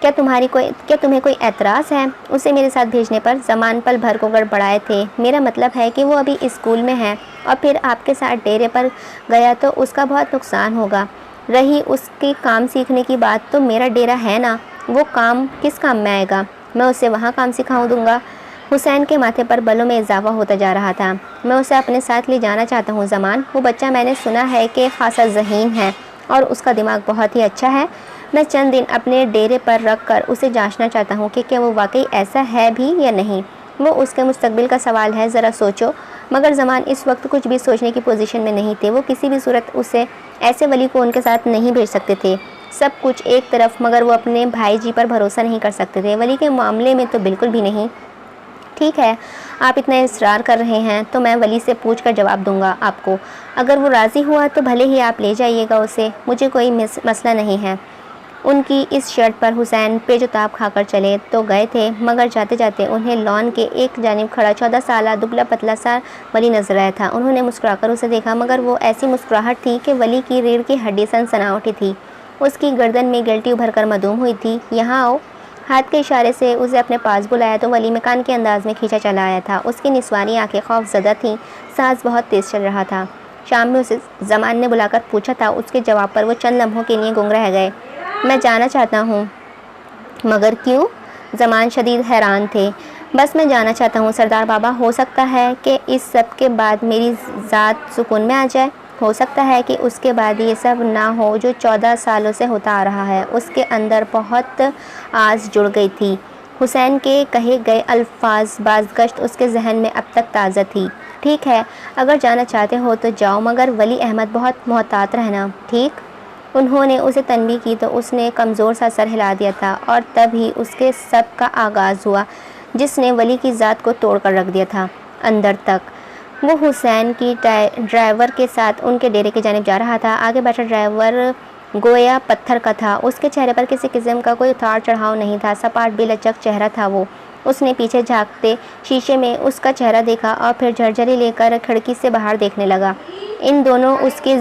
क्या तुम्हें कोई एतराज़ है उसे मेरे साथ भेजने पर? ज़मान पल भर को गड़बड़ाए थे। मेरा मतलब है कि वो अभी स्कूल में है और फिर आपके साथ डेरे पर गया तो उसका बहुत नुकसान होगा। रही उसके काम सीखने की बात, तो मेरा डेरा है ना, वो काम किस काम में आएगा? मैं उसे वहाँ काम सिखा दूँगा। हुसैन के माथे पर बलों में इजाफा होता जा रहा था। मैं उसे अपने साथ ले जाना चाहता हूँ ज़मान। वो बच्चा मैंने सुना है कि खासा ज़हीन है और उसका दिमाग बहुत ही अच्छा है। मैं चंद दिन अपने डेरे पर रख कर उसे जांचना चाहता हूँ कि क्या वो वाकई ऐसा है भी या नहीं। वो उसके मुस्तकबिल का सवाल है, ज़रा सोचो। मगर ज़मान इस वक्त कुछ भी सोचने की पोजीशन में नहीं थे। वो किसी भी सूरत उसे ऐसे वली को उनके साथ नहीं भेज सकते थे। सब कुछ एक तरफ, मगर वो अपने भाई जी पर भरोसा नहीं कर सकते थे। वली के मामले में तो बिल्कुल भी नहीं। ठीक है, आप इतना इसरार कर रहे हैं तो मैं वली से पूछ कर जवाब दूंगा आपको। अगर वो राज़ी हुआ तो भले ही आप ले जाइएगा उसे, मुझे कोई मसला नहीं है। उनकी इस शर्त पर हुसैन पेचताब खाकर चले तो गए थे, मगर जाते जाते उन्हें लॉन के एक जानिब खड़ा 14 साल दुबला पतला सा वली नजर आया था। उन्होंने मुस्कुराकर उसे देखा, मगर वो ऐसी मुस्कुराहट थी कि वली की रीढ़ की हड्डी सनसना उठी थी। उसकी गर्दन में गिल्टी उभर कर मधूम हुई थी। यहाँ आओ। हाथ के इशारे से उसे अपने पास बुलाया तो वली मकान के अंदाज में खींचा चला आया था। उसकी निस्वानी आंखें खौफज़दा थीं, सांस बहुत तेज़ चल रहा था। शाम में उसे ज़मान ने बुलाकर पूछा था। उसके जवाब पर वो चंद लम्हों के लिए गुंग रह गए। मैं जाना चाहता हूँ। मगर क्यों? ज़मान शदीद हैरान थे। बस मैं जाना चाहता हूँ सरदार बाबा। हो सकता है कि इस सब के बाद मेरी ज़ात सुकून में आ जाए। हो सकता है कि उसके बाद ये सब ना हो जो 14 सालों से होता आ रहा है। उसके अंदर बहुत आस जुड़ गई थी। हुसैन के कहे गए अल्फाज बाज़गश्त उसके जहन में अब तक ताज़ा थी। ठीक है, अगर जाना चाहते हो तो जाओ, मगर वली अहमद बहुत मोहतात रहना, ठीक? उन्होंने उसे तनबीह की तो उसने कमज़ोर सा सर हिला दिया था और तब ही उसके सब का आगाज़ हुआ जिसने वली की ज़ात को तोड़ कर रख दिया था अंदर तक। वो हुसैन की ड्राइवर के साथ उनके डेरे की जानिब जा रहा था। आगे बैठा ड्राइवर गोया पत्थर का था। उसके चेहरे पर किसी किस्म का कोई उतार चढ़ाव नहीं था। सपाट बेलचक चेहरा था वो। उसने पीछे झांकते शीशे में उसका चेहरा देखा और फिर झरझरी लेकर खिड़की से बाहर देखने लगा। इन दिनों उसकी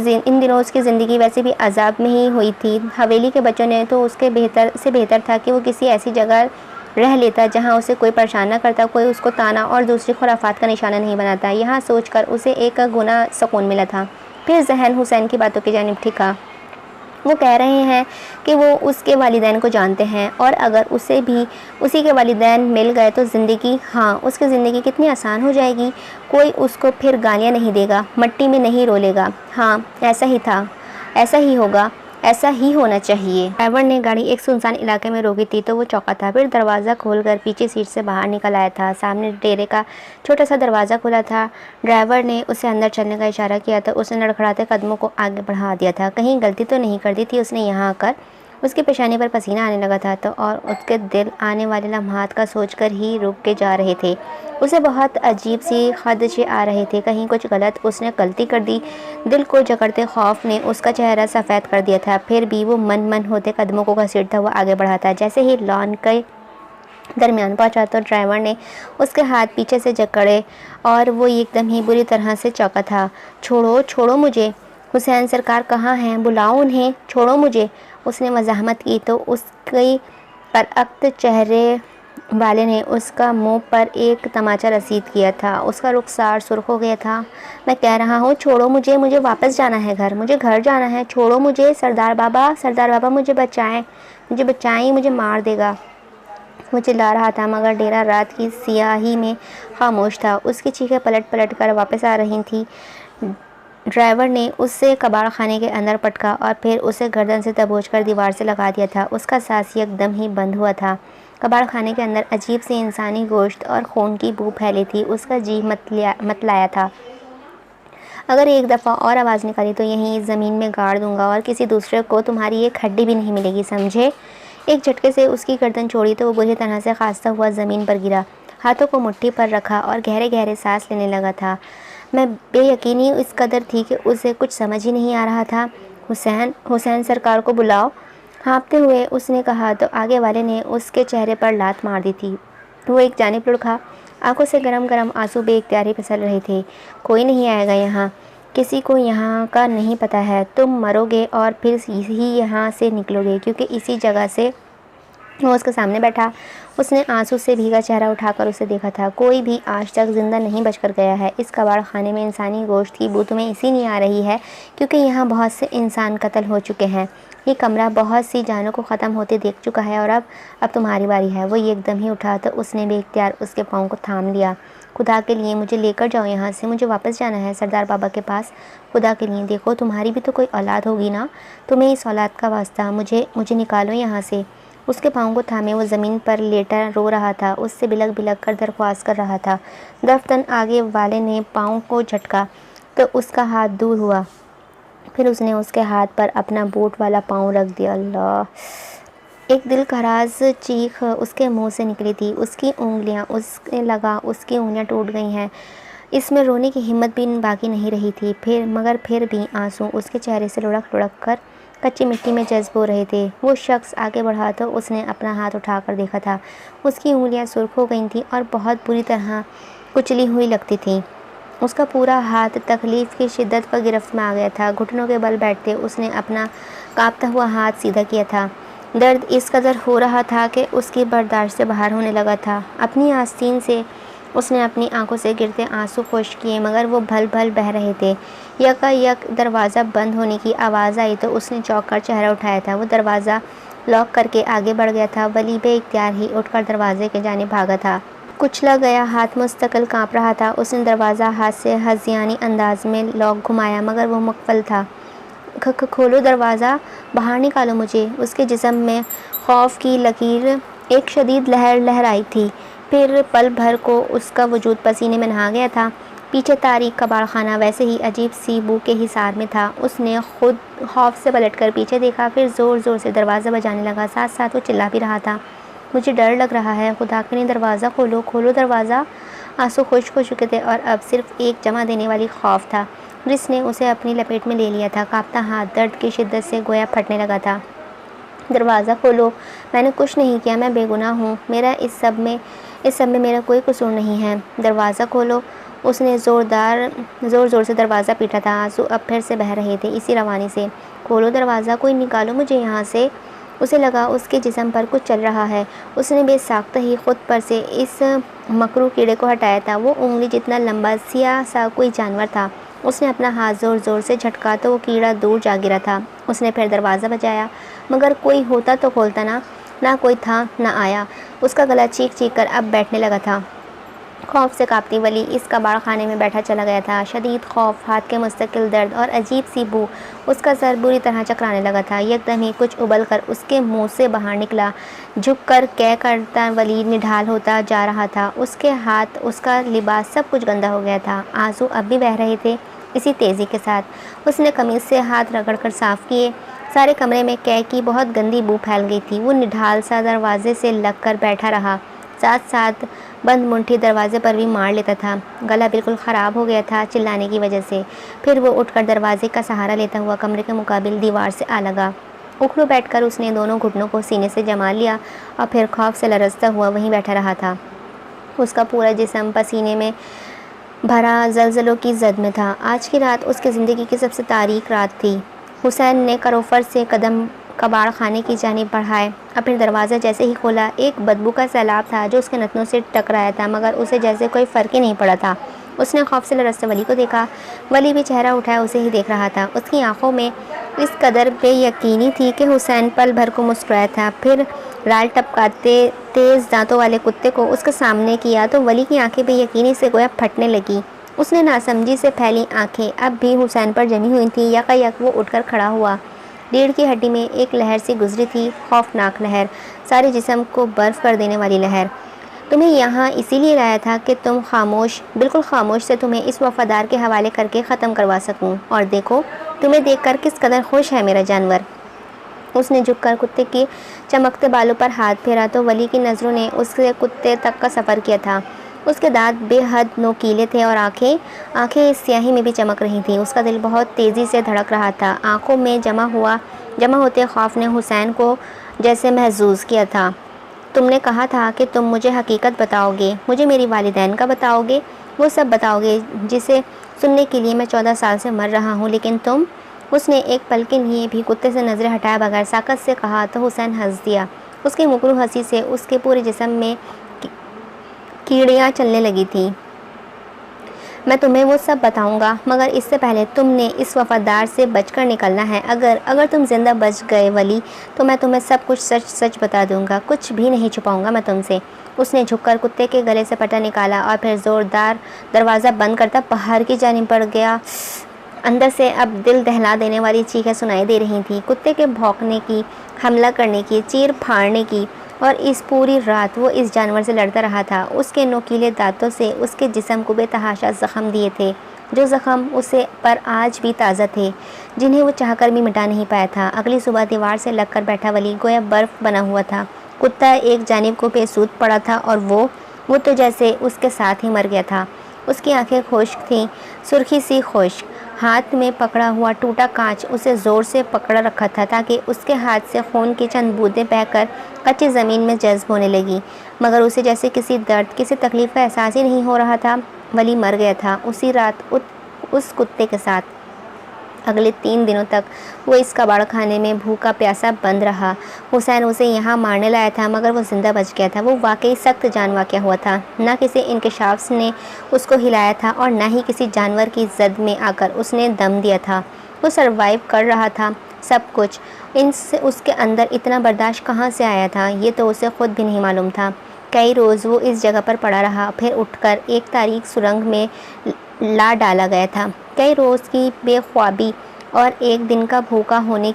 ज़िंदगी वैसे भी अजाब में ही हुई थी। हवेली के बच्चों ने तो उसके बेहतर था कि वो किसी ऐसी जगह रह लेता जहाँ उसे कोई परेशान न करता, कोई उसको ताना और दूसरी खुराफात का निशाना नहीं बनाता। यहाँ सोचकर उसे एक गुना सुकून मिला था। फिर जहन हुसैन की बातों की जानिब ठिका। वो कह रहे हैं कि वो उसके वालिदैन को जानते हैं और अगर उसे भी उसी के वालिदैन मिल गए तो ज़िंदगी, हाँ, उसकी ज़िंदगी कितनी आसान हो जाएगी। कोई उसको फिर गालियाँ नहीं देगा, मट्टी में नहीं रोलेगा। हाँ, ऐसा ही था, ऐसा ही होगा, ऐसा ही होना चाहिए। ड्राइवर ने गाड़ी एक सुनसान इलाके में रोकी थी तो वो चौंका था। फिर दरवाज़ा खोलकर पीछे सीट से बाहर निकल आया था। सामने डेरे का छोटा सा दरवाज़ा खुला था। ड्राइवर ने उसे अंदर चलने का इशारा किया तो उसने लड़खड़ाते कदमों को आगे बढ़ा दिया था। कहीं गलती तो नहीं कर दी थी उसने यहाँ आकर? उसकी पेशानी पर पसीना आने लगा था तो और उसके दिल आने वाले लम्हात का सोचकर ही रुक के जा रहे थे। उसे बहुत अजीब सी खदशे आ रहे थे, कहीं कुछ गलत उसने गलती कर दी। दिल को जकड़ते खौफ ने उसका चेहरा सफ़ेद कर दिया था। फिर भी वो मन होते कदमों को घसीटता हुआ आगे बढ़ा था। जैसे ही लॉन के दरमियान पहुंचा तो ड्राइवर ने उसके हाथ पीछे से जकड़े और वो एकदम ही बुरी तरह से चौंका था। छोड़ो, छोड़ो मुझे। हुसैन सरकार कहाँ हैं? बुलाओ उन्हें, छोड़ो मुझे। उसने मज़ाहमत की तो उसके बरअक्त चेहरे वाले ने उसका मुंह पर एक तमाचा रसीद किया था। उसका रुखसार सुर्ख हो गया था। मैं कह रहा हूँ, छोड़ो मुझे, मुझे वापस जाना है घर, मुझे घर जाना है, छोड़ो मुझे। सरदार बाबा मुझे बचाएं, मुझे बचाएं, मुझे मार देगा। वो चिल्ला रहा था मगर डेरा रात की सियाही में खामोश था। उसकी चीखें पलट पलट कर वापस आ रही थी। ड्राइवर ने उससे कबाड़ खाने के अंदर पटका और फिर उसे गर्दन से दबोच कर दीवार से लगा दिया था। उसका सांस एकदम ही बंद हुआ था। कबाड़ खाने के अंदर अजीब सी इंसानी गोश्त और खून की बू फैली थी। उसका जी मतलाया था। अगर एक दफ़ा और आवाज़ निकाली तो यहीं ज़मीन में गाड़ दूंगा और किसी दूसरे को तुम्हारी एक हड्डी भी नहीं मिलेगी, समझे? एक झटके से उसकी गर्दन छोड़ी तो वो बुरी तरह से खांसता हुआ ज़मीन पर गिरा। हाथों को मुट्ठी पर रखा और गहरे गहरे सांस लेने लगा था। मैं बेयकीनी इस कदर थी कि उसे कुछ समझ ही नहीं आ रहा था। हुसैन सरकार को बुलाओ, हाँफते हुए उसने कहा तो आगे वाले ने उसके चेहरे पर लात मार दी थी। वो एक जानिब लुढ़का। आंखों से गरम गरम आंसू बेइख्तियारी फिसल रहे थे। कोई नहीं आएगा यहाँ, किसी को यहाँ का नहीं पता है। तुम मरोगे और फिर ही यहाँ से निकलोगे, क्योंकि इसी जगह से वो उसके सामने बैठा। उसने आंसू से भीगा चेहरा उठाकर उसे देखा था। कोई भी आज तक जिंदा नहीं बचकर गया है। इस कबाड़ खाने में इंसानी गोश्त की बू तुम्हें इसी नहीं आ रही है क्योंकि यहाँ बहुत से इंसान कत्ल हो चुके हैं। ये कमरा बहुत सी जानों को ख़त्म होते देख चुका है और अब तुम्हारी बारी है। वो एकदम ही उठा तो उसने बेइख्तियार उसके पाँव को थाम लिया। खुदा के लिए मुझे लेकर जाओ यहाँ से, मुझे वापस जाना है सरदार बाबा के पास। खुदा के लिए देखो, तुम्हारी भी तो कोई औलाद होगी ना, तुम्हें इस औलाद का वास्ता, मुझे निकालो यहाँ से। उसके पाँव को थामे वो ज़मीन पर लेटा रो रहा था। उससे बिलख बिलख कर दरख्वास्त कर रहा था। दफ्तन आगे वाले ने पाँव को झटका तो उसका हाथ दूर हुआ। फिर उसने उसके हाथ पर अपना बूट वाला पाँव रख दिया। अल्लाह! एक दिलखराज चीख उसके मुंह से निकली थी। उसकी उंगलियां टूट गई हैं। इसमें रोने की हिम्मत भी बाकी नहीं रही थी। फिर भी आंसू उसके चेहरे से लुढ़क लुढ़क कर कच्ची मिट्टी में जज्ब हो रहे थे। वो शख्स आगे बढ़ा तो उसने अपना हाथ उठाकर देखा था। उसकी उंगलियां सुर्ख हो गई थीं और बहुत बुरी तरह कुचली हुई लगती थीं। उसका पूरा हाथ तकलीफ़ की शिद्दत पर गिरफ्त में आ गया था। घुटनों के बल बैठते उसने अपना कांपता हुआ हाथ सीधा किया था। दर्द इस कदर हो रहा था कि उसकी बर्दाश्त से बाहर होने लगा था। अपनी आस्तीन से उसने अपनी आंखों से गिरते आंसू खुश्क किए मगर वो भल भल बह रहे थे। यकायक दरवाज़ा बंद होने की आवाज़ आई तो उसने चौंक कर चेहरा उठाया था। वो दरवाज़ा लॉक करके आगे बढ़ गया था। वली बेइख्तियार ही उठकर दरवाजे के जाने भागा था। कुचला गया हाथ मुस्तकिल काँप रहा था। उसने दरवाज़ा हाथ से हज़ियानी अंदाज में लॉक घुमाया मगर वो मुकफ़ल था। खोलो दरवाज़ा, बाहर निकालो मुझे। उसके जिस्म में खौफ की लकीर एक शदीद लहर लहराई थी। फिर पल भर को उसका वजूद पसीने में नहा गया था। पीछे तारीक कबाड़ खाना वैसे ही अजीब सी बू के हिसार में था। उसने खुद खौफ से पलटकर पीछे देखा। फिर ज़ोर ज़ोर से दरवाज़ा बजाने लगा। साथ साथ वो चिल्ला भी रहा था, मुझे डर लग रहा है, खुदा के लिए दरवाज़ा खोलो, खोलो दरवाज़ा। आंसू खुश्क हो चुके थे और अब सिर्फ एक जमा देने वाली खौफ था जिसने उसे अपनी लपेट में ले लिया था। कांपता हाथ दर्द की शिद्दत से गोया फटने लगा था। दरवाज़ा खोलो, मैंने कुछ नहीं किया, मैं बेगुनाह हूँ, मेरा इस सब में मेरा कोई कसूर नहीं है। दरवाज़ा खोलो। उसने ज़ोर ज़ोर से दरवाज़ा पीटा था। आंसू अब फिर से बह रहे थे इसी रवानी से। खोलो दरवाज़ा, कोई निकालो मुझे यहाँ से। उसे लगा उसके जिस्म पर कुछ चल रहा है। उसने बेसाख्ता ही खुद पर से इस मकरू कीड़े को हटाया था। वो उंगली जितना लंबा सियाह सा कोई जानवर था। उसने अपना हाथ ज़ोर ज़ोर से झटका तो वो कीड़ा दूर जा गिरा था। उसने फिर दरवाज़ा बजाया मगर कोई होता तो खोलता ना कोई था ना आया। उसका गला चीख चीख कर अब बैठने लगा था। खौफ से कांपती वली इस कबाड़ खाने में बैठा चला गया था। शदीद खौफ, हाथ के मुस्तकिल दर्द और अजीब सी बू। उसका सर बुरी तरह चकराने लगा था। एकदम ही कुछ उबल कर उसके मुंह से बाहर निकला। झुक कर कै करता वली निढाल होता जा रहा था। उसके हाथ, उसका लिबास, सब कुछ गंदा हो गया था। आंसू अब भी बह रहे थे इसी तेज़ी के साथ। उसने कमीज़ से हाथ रगड़ कर साफ़ किए। सारे कमरे में कै की बहुत गंदी बू फैल गई थी। वो निढाल सा दरवाजे से लग कर बैठा रहा। साथ साथ बंद मुट्ठी दरवाजे पर भी मार लेता था। गला बिल्कुल ख़राब हो गया था चिल्लाने की वजह से। फिर वो उठकर दरवाजे का सहारा लेता हुआ कमरे के मुकाबिल दीवार से आ लगा। उखड़ू बैठकर उसने दोनों घुटनों को सीने से जमा लिया और फिर खौफ से लरजता हुआ वहीं बैठा रहा था। उसका पूरा जिस्म पसीने में भरा ज़लज़लों की जद में था। आज की रात उसकी ज़िंदगी की सबसे तारीक रात थी। हुसैन ने करोफर से कदम कबाड़ खाने की जानिब बढ़ाए और फिर दरवाज़ा जैसे ही खोला, एक बदबू का सैलाब था जो उसके नथनों से टकराया था मगर उसे जैसे कोई फ़र्क ही नहीं पड़ा था। उसने खौफ से लरजते वली को देखा। वली भी चेहरा उठाए उसे ही देख रहा था। उसकी आंखों में इस कदर बेयकीनी थी कि हुसैन पल भर को मुस्कुराया था। फिर राल टपकाते तेज़ दांतों वाले कुत्ते को उसके सामने किया तो वली की आंखें बेयकीनी से गोया फटने लगी। उसने नासमझी से फैली आंखें अब भी हुसैन पर जमी हुई थीं। यकायक वो उठकर खड़ा हुआ। रीढ़ की हड्डी में एक लहर सी गुजरी थी, खौफनाक लहर, सारे जिस्म को बर्फ़ कर देने वाली लहर। तुम्हें यहाँ इसीलिए लाया था कि तुम खामोश, बिल्कुल खामोश से तुम्हें इस वफ़ादार के हवाले करके ख़त्म करवा सकूँ। और देखो, तुम्हें देखकर किस कदर खुश है मेरा जानवर। उसने झुककर कुत्ते की चमकते बालों पर हाथ फेरा तो वली की नज़रों ने उसके कुत्ते तक का सफ़र किया था। उसके दांत बेहद नोकीले थे और आंखें इस स्याही में भी चमक रही थीं। उसका दिल बहुत तेज़ी से धड़क रहा था। आंखों में जमा होते खौफ ने हुसैन को जैसे महसूस किया था। तुमने कहा था कि तुम मुझे हकीकत बताओगे, मुझे मेरी वालिदैन का बताओगे, वो सब बताओगे जिसे सुनने के लिए मैं 14 साल से मर रहा हूँ, लेकिन तुम। उसने एक पल के लिए भी कुत्ते से नज़रें हटाए बगैर साकत से कहा तो हुसैन हंस दिया। उसकी मुकरू हंसी से उसके पूरे जिस्म में कीड़ियाँ चलने लगी थीं। मैं तुम्हें वो सब बताऊंगा, मगर इससे पहले तुमने इस वफादार से बचकर निकलना है। अगर तुम जिंदा बच गए वली, तो मैं तुम्हें सब कुछ सच सच बता दूंगा, कुछ भी नहीं छुपाऊंगा मैं तुमसे। उसने झुककर कुत्ते के गले से पट्टा निकाला और फिर ज़ोरदार दरवाज़ा बंद करता बाहर की जानिब बढ़ गया। अंदर से अब दिल दहला देने वाली चीखें सुनाई दे रही थीं, कुत्ते के भौंकने की, हमला करने की, चीर फाड़ने की। और इस पूरी रात वो इस जानवर से लड़ता रहा था। उसके नोकीले दांतों से उसके जिस्म को बेतहाशा ज़ख्म दिए थे, जो ज़ख्म उसे पर आज भी ताज़ा थे, जिन्हें वो चाहकर भी मिटा नहीं पाया था। अगली सुबह दीवार से लगकर बैठा वली गोया बर्फ़ बना हुआ था। कुत्ता एक जानिब को बेसूद पड़ा था और वो तो जैसे उसके साथ ही मर गया था। उसकी आंखें खुश्क थीं, सुर्खी सी खुश्क। हाथ में पकड़ा हुआ टूटा कांच उसे ज़ोर से पकड़ रखा था ताकि उसके हाथ से खून की चंद बूंदें बहकर कच्ची ज़मीन में जज्ब होने लगी, मगर उसे जैसे किसी दर्द, किसी तकलीफ़ का एहसास ही नहीं हो रहा था। वली मर गया था उसी रात उस कुत्ते के साथ। अगले 3 दिनों तक वो इस कबाड़ खाने में भूखा प्यासा बंद रहा। हुसैन उसे यहाँ मारने लाया था, मगर वो ज़िंदा बच गया था। वो वाकई सख्त जान वाक़या हुआ था। न किसी इंकशाफ ने उसको हिलाया था और न ही किसी जानवर की जद में आकर उसने दम दिया था। वो सरवाइव कर रहा था सब कुछ। इनसे उसके अंदर इतना बर्दाश्त कहाँ से आया था, ये तो उसे ख़ुद भी नहीं मालूम था। कई रोज़ वो इस जगह पर पड़ा रहा, फिर उठकर एक तारीक सुरंग में ला डाला गया था। कई रोज़ की बेख्वाबी और कई दिन का भूखा होने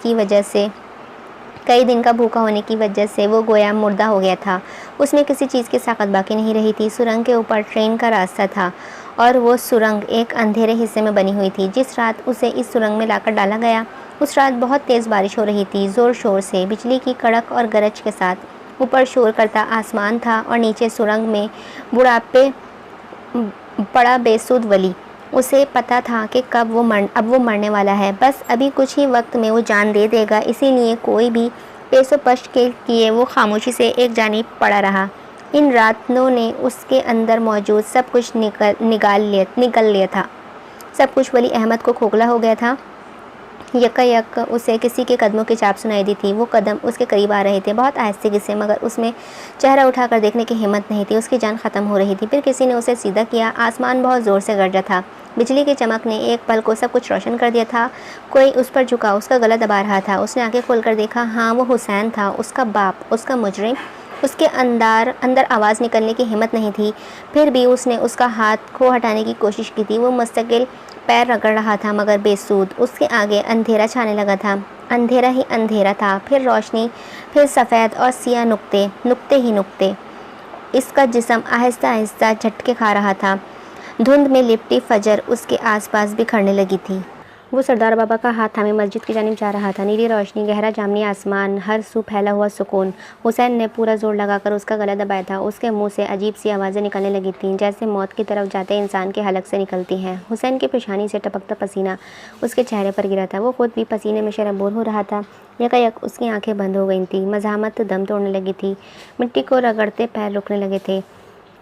की वजह से वो गोया मुर्दा हो गया था। उसमें किसी चीज़ की ताकत बाकी नहीं रही थी। सुरंग के ऊपर ट्रेन का रास्ता था और वो सुरंग एक अंधेरे हिस्से में बनी हुई थी। जिस रात उसे इस सुरंग में लाकर डाला गया, उस रात बहुत तेज़ बारिश हो रही थी, ज़ोर शोर से, बिजली की कड़क और गरज के साथ। ऊपर शोर करता आसमान था और नीचे सुरंग में बुढ़ापे बड़ा बेसुध वली। उसे पता था कि अब वो मरने वाला है। बस अभी कुछ ही वक्त में वो जान दे देगा। इसीलिए कोई भी पेशोपश के किए वो खामोशी से एक जानिब पड़ा रहा। इन रातों ने उसके अंदर मौजूद सब कुछ निगल लिया था। सब कुछ वली अहमद को खोखला हो गया था। यकायक उसे किसी के कदमों की चाप सुनाई दी थी। वो कदम उसके करीब आ रहे थे, बहुत आहिस्ते से, मगर उसमें चेहरा उठाकर देखने की हिम्मत नहीं थी। उसकी जान ख़त्म हो रही थी। फिर किसी ने उसे सीधा किया। आसमान बहुत ज़ोर से गरजा था। बिजली की चमक ने एक पल को सब कुछ रोशन कर दिया था। कोई उस पर झुका, उसका गला दबा रहा था। उसने आंखें खोलकर देखा। हाँ, वो हुसैन था, उसका बाप, उसका मुजरिम। उसके अंदर आवाज़ निकलने की हिम्मत नहीं थी। फिर भी उसने उसका हाथ को हटाने की कोशिश की थी। वो मुस्तकिल पैर रगड़ रहा था, मगर बेसूद। उसके आगे अंधेरा छाने लगा था। अंधेरा ही अंधेरा था, फिर रोशनी, फिर सफ़ेद और सियाह नुक्ते ही नुक्ते। इसका जिस्म आहिस्ता आहिस्ता झटके खा रहा था। धुंध में लिपटी फजर उसके आसपास बिखरने लगी थी। वो सरदार बाबा का हाथ थामे मस्जिद की जानिब जा रहा था। नीली रोशनी, गहरा जामनी आसमान, हर सू फैला हुआ सुकून। हुसैन ने पूरा जोर लगाकर उसका गला दबाया था। उसके मुंह से अजीब सी आवाज़ें निकलने लगी थीं, जैसे मौत की तरफ जाते इंसान के हलक से निकलती हैं। हुसैन की पेशानी से टपकता पसीना उसके चेहरे पर गिरा था। वो खुद भी पसीने में शरबोर हो रहा था। यकायक उसकी आंखें बंद हो गई थीं। मज़ाहमत दम तोड़ने लगी थी। मिट्टी को रगड़ते पैर रुकने लगे थे।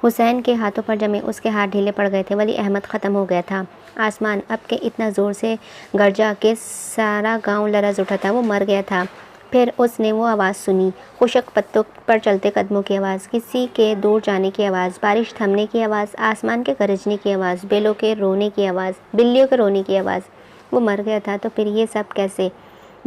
हुसैन के हाथों पर जमे उसके हाथ ढीले पड़ गए थे। वली अहमद ख़त्म हो गया था। आसमान अब के इतना ज़ोर से गरजा के सारा गांव लरज़ उठा था। वो मर गया था। फिर उसने वो आवाज़ सुनी, खुशक पत्तों पर चलते कदमों की आवाज़, किसी के दूर जाने की आवाज़, बारिश थमने की आवाज़, आसमान के गरजने की आवाज़, बेलों के रोने की आवाज़, बिल्लियों के रोने की आवाज़। वो मर गया था, तो फिर ये सब कैसे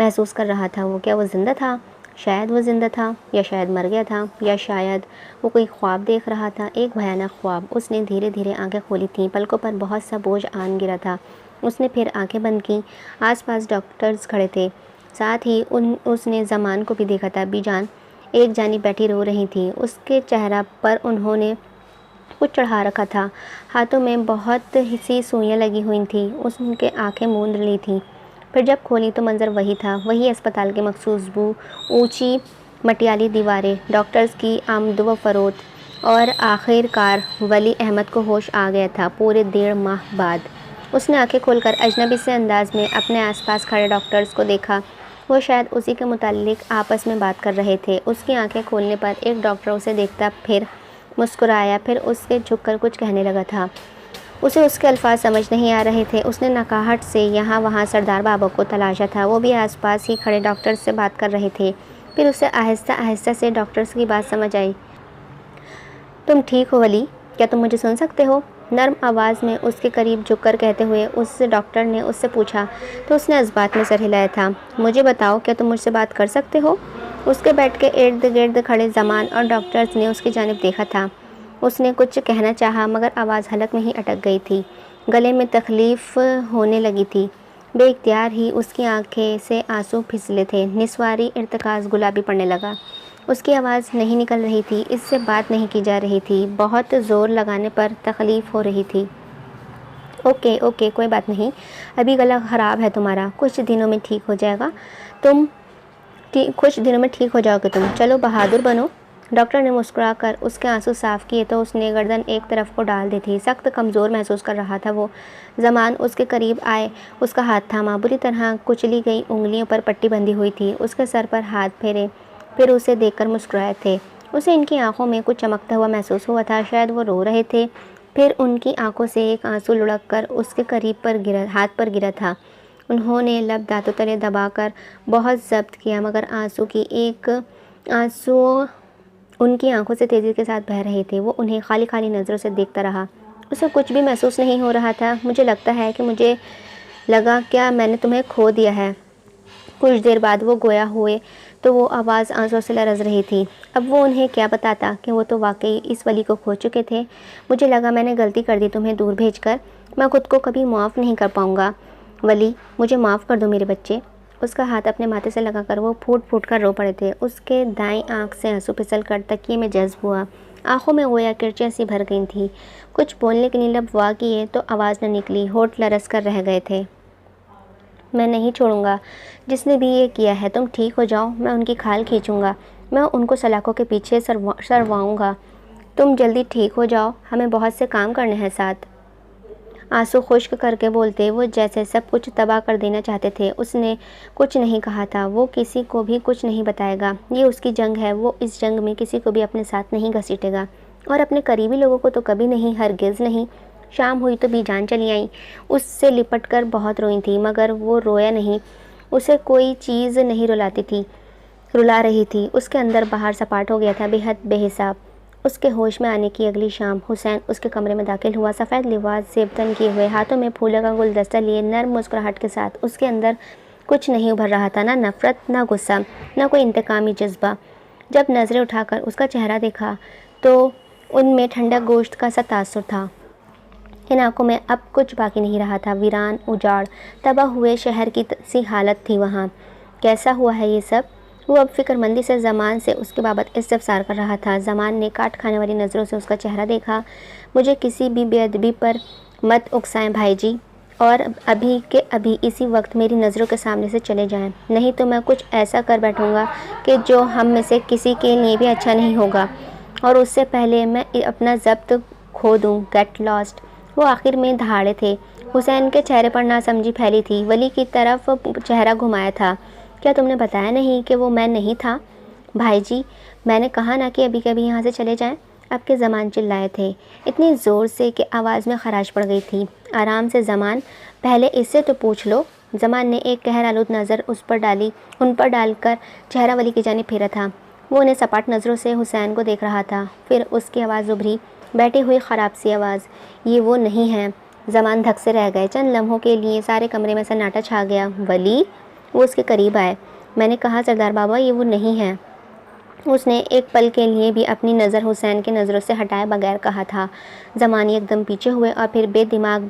महसूस कर रहा था? वो क्या वो ज़िंदा था? शायद वो ज़िंदा था, या शायद मर गया था, या शायद वो कोई ख्वाब देख रहा था, एक भयानक ख्वाब। उसने धीरे धीरे आंखें खोली थीं। पलकों पर बहुत सा बोझ आन गिरा था। उसने फिर आंखें बंद की। आसपास डॉक्टर्स खड़े थे। साथ ही उसने ज़मान को भी देखा था। बीजान एक जानिब बैठी रो रही थी। उसके चेहरा पर उन्होंने कुछ चढ़ा रखा था। हाथों में बहुत सी सुइयाँ लगी हुई थीं। उसके आँखें मूंद ली थीं। फिर जब खोली तो मंजर वही था, वही अस्पताल के मखसूस बू, ऊंची मटियाली दीवारें, डॉक्टर्स की आमद व फरोत। और आखिरकार वली अहमद को होश आ गया था। पूरे 1.5 माह बाद उसने आंखें खोलकर अजनबी से अंदाज में अपने आसपास खड़े डॉक्टर्स को देखा। वो शायद उसी के मुताल्लिक आपस में बात कर रहे थे। उसकी आंखें खोलने पर एक डॉक्टर उसे देखता, फिर मुस्कुराया, फिर उससे झुककर कुछ कहने लगा था। उसे उसके अल्फाज समझ नहीं आ रहे थे। उसने नकाहट से यहाँ वहाँ सरदार बाबा को तलाशा था। वो भी आसपास ही खड़े डॉक्टर से बात कर रहे थे। फिर उसे आहिस्ता आहिस्ता से डॉक्टर्स की बात समझ आई। तुम ठीक हो वली? क्या तुम मुझे सुन सकते हो? नर्म आवाज़ में उसके करीब झुककर कहते हुए उस डॉक्टर ने उससे पूछा तो उसने इस बात में सर हिलाया था। मुझे बताओ, क्या तुम मुझसे बात कर सकते हो? उसके बेड के इर्द गिर्द खड़े जमान और डॉक्टर्स ने उसकी जानिब देखा था। उसने कुछ कहना चाहा मगर आवाज़ हलक में ही अटक गई थी। गले में तकलीफ़ होने लगी थी। बेइख्तियार ही उसकी आंखें से आंसू फिसले थे। निस्वारी इर्तिकाज़ गुलाबी पड़ने लगा। उसकी आवाज़ नहीं निकल रही थी, इससे बात नहीं की जा रही थी। बहुत ज़ोर लगाने पर तकलीफ़ हो रही थी। ओके ओके, कोई बात नहीं, अभी गला ख़राब है तुम्हारा, कुछ दिनों में ठीक हो जाएगा। कुछ दिनों में ठीक हो जाओगे तुम। चलो बहादुर बनो। डॉक्टर ने मुस्कुराकर उसके आंसू साफ़ किए तो उसने गर्दन एक तरफ को डाल दी थी। सख्त कमज़ोर महसूस कर रहा था वो। ज़मान उसके करीब आए, उसका हाथ थामा। बुरी तरह कुचली गई उंगलियों पर पट्टी बंधी हुई थी। उसके सर पर हाथ फेरे, फिर उसे देखकर मुस्कुराए थे। उसे इनकी आंखों में कुछ चमकता हुआ महसूस हुआ था। शायद वो रो रहे थे। फिर उनकी आंखों से एक आंसू लुढ़क कर उसके हाथ पर गिरा था। उन्होंने लब दांतों तले दबाकर बहुत ज़ब्त किया मगर आंसू उनकी आंखों से तेज़ी के साथ बह रहे थे। वो उन्हें खाली खाली नज़रों से देखता रहा। उसे कुछ भी महसूस नहीं हो रहा था। मुझे लगा क्या मैंने तुम्हें खो दिया है? कुछ देर बाद वो गोया हुए तो वो आवाज़ आंसुओं से लरज़ रही थी। अब वो उन्हें क्या बताता कि वो तो वाकई इस वली को खो चुके थे। मुझे लगा मैंने गलती कर दी तुम्हें दूर भेजकर। मैं खुद को कभी माफ़ नहीं कर पाऊँगा। वली, मुझे माफ़ कर दो मेरे बच्चे। उसका हाथ अपने माथे से लगाकर वो फूट फूट कर रो पड़े थे। उसके दाईं आंख से आंसू फिसल कर तकिए में जज्ब हुआ। आंखों में गोया किरचियाँ सी भर गई थी। कुछ बोलने के लिए लब वाह किए तो आवाज़ न निकली। होठ लरस कर रह गए थे। मैं नहीं छोड़ूंगा जिसने भी ये किया है। तुम ठीक हो जाओ, मैं उनकी खाल खींचूंगा, मैं उनको सलाखों के पीछे सरवाऊंगा। तुम जल्दी ठीक हो जाओ, हमें बहुत से काम करने हैं साथ। आंसू खुश्क करके बोलते वो जैसे सब कुछ तबाह कर देना चाहते थे। उसने कुछ नहीं कहा था। वो किसी को भी कुछ नहीं बताएगा। ये उसकी जंग है। वो इस जंग में किसी को भी अपने साथ नहीं घसीटेगा और अपने करीबी लोगों को तो कभी नहीं, हरगिज़ नहीं। शाम हुई तो बेजान चली आई। उससे लिपट कर बहुत रोई थी मगर वो रोया नहीं। उसे कोई चीज़ नहीं रुला रही थी। उसके अंदर बाहर सपाट हो गया था, बेहद बेहिसाब। उसके होश में आने की अगली शाम हुसैन उसके कमरे में दाखिल हुआ। सफ़ेद लिबास ज़ेबतन किए हुए, हाथों में फूलों का गुलदस्ता लिए, नर्म मुस्कुराहट के साथ। उसके अंदर कुछ नहीं उभर रहा था, ना नफ़रत, ना गुस्सा, ना कोई इंतकामी जज्बा। जब नज़रें उठाकर उसका चेहरा देखा तो उनमें ठंडा गोश्त का सा तासुर था। इन आँखों में अब कुछ बाकी नहीं रहा था। वीरान, उजाड़, तबाह हुए शहर की सी हालत थी वहाँ। कैसा हुआ है ये सब? वो अब फिक्रमंदी से ज़मान से उसके बाबत इस्तफसार कर रहा था। ज़मान ने काट खाने वाली नज़रों से उसका चेहरा देखा। मुझे किसी भी बेअदबी पर मत उकसाएं भाईजी, और अभी के अभी इसी वक्त मेरी नज़रों के सामने से चले जाएं, नहीं तो मैं कुछ ऐसा कर बैठूँगा कि जो हम में से किसी के लिए भी अच्छा नहीं होगा, और उससे पहले मैं अपना ज़ब्त खो दूँ। Get lost. वो आखिर में दहाड़े थे। हुसैन के चेहरे पर नासमझी फैली थी। वली की तरफ चेहरा घुमाया था। क्या तुमने बताया नहीं कि वो मैं नहीं था? भाईजी, मैंने कहा ना कि अभी कभी यहाँ से चले जाएं। अब के ज़मान चिल्लाए थे इतनी ज़ोर से कि आवाज़ में खराश पड़ गई थी। आराम से ज़मान, पहले इससे तो पूछ लो। ज़मान ने एक कहरालूद नज़र उन पर डालकर चेहरा वली की जानिब फेरा था। वो उन्हें सपाट नज़रों से हुसैन को देख रहा था। फिर उसकी आवाज़ उभरी, बैठी हुई ख़राब सी आवाज़, ये वो नहीं है। ज़मान धक से रह गए। चंद लम्हों के लिए सारे कमरे में सन्नाटा छा गया। वली? वो उसके करीब आए। मैंने कहा सरदार बाबा, ये वो नहीं है। उसने एक पल के लिए भी अपनी नज़र हुसैन की नज़रों से हटाए बगैर कहा था। ज़मानी एकदम पीछे हुए और फिर बेदाग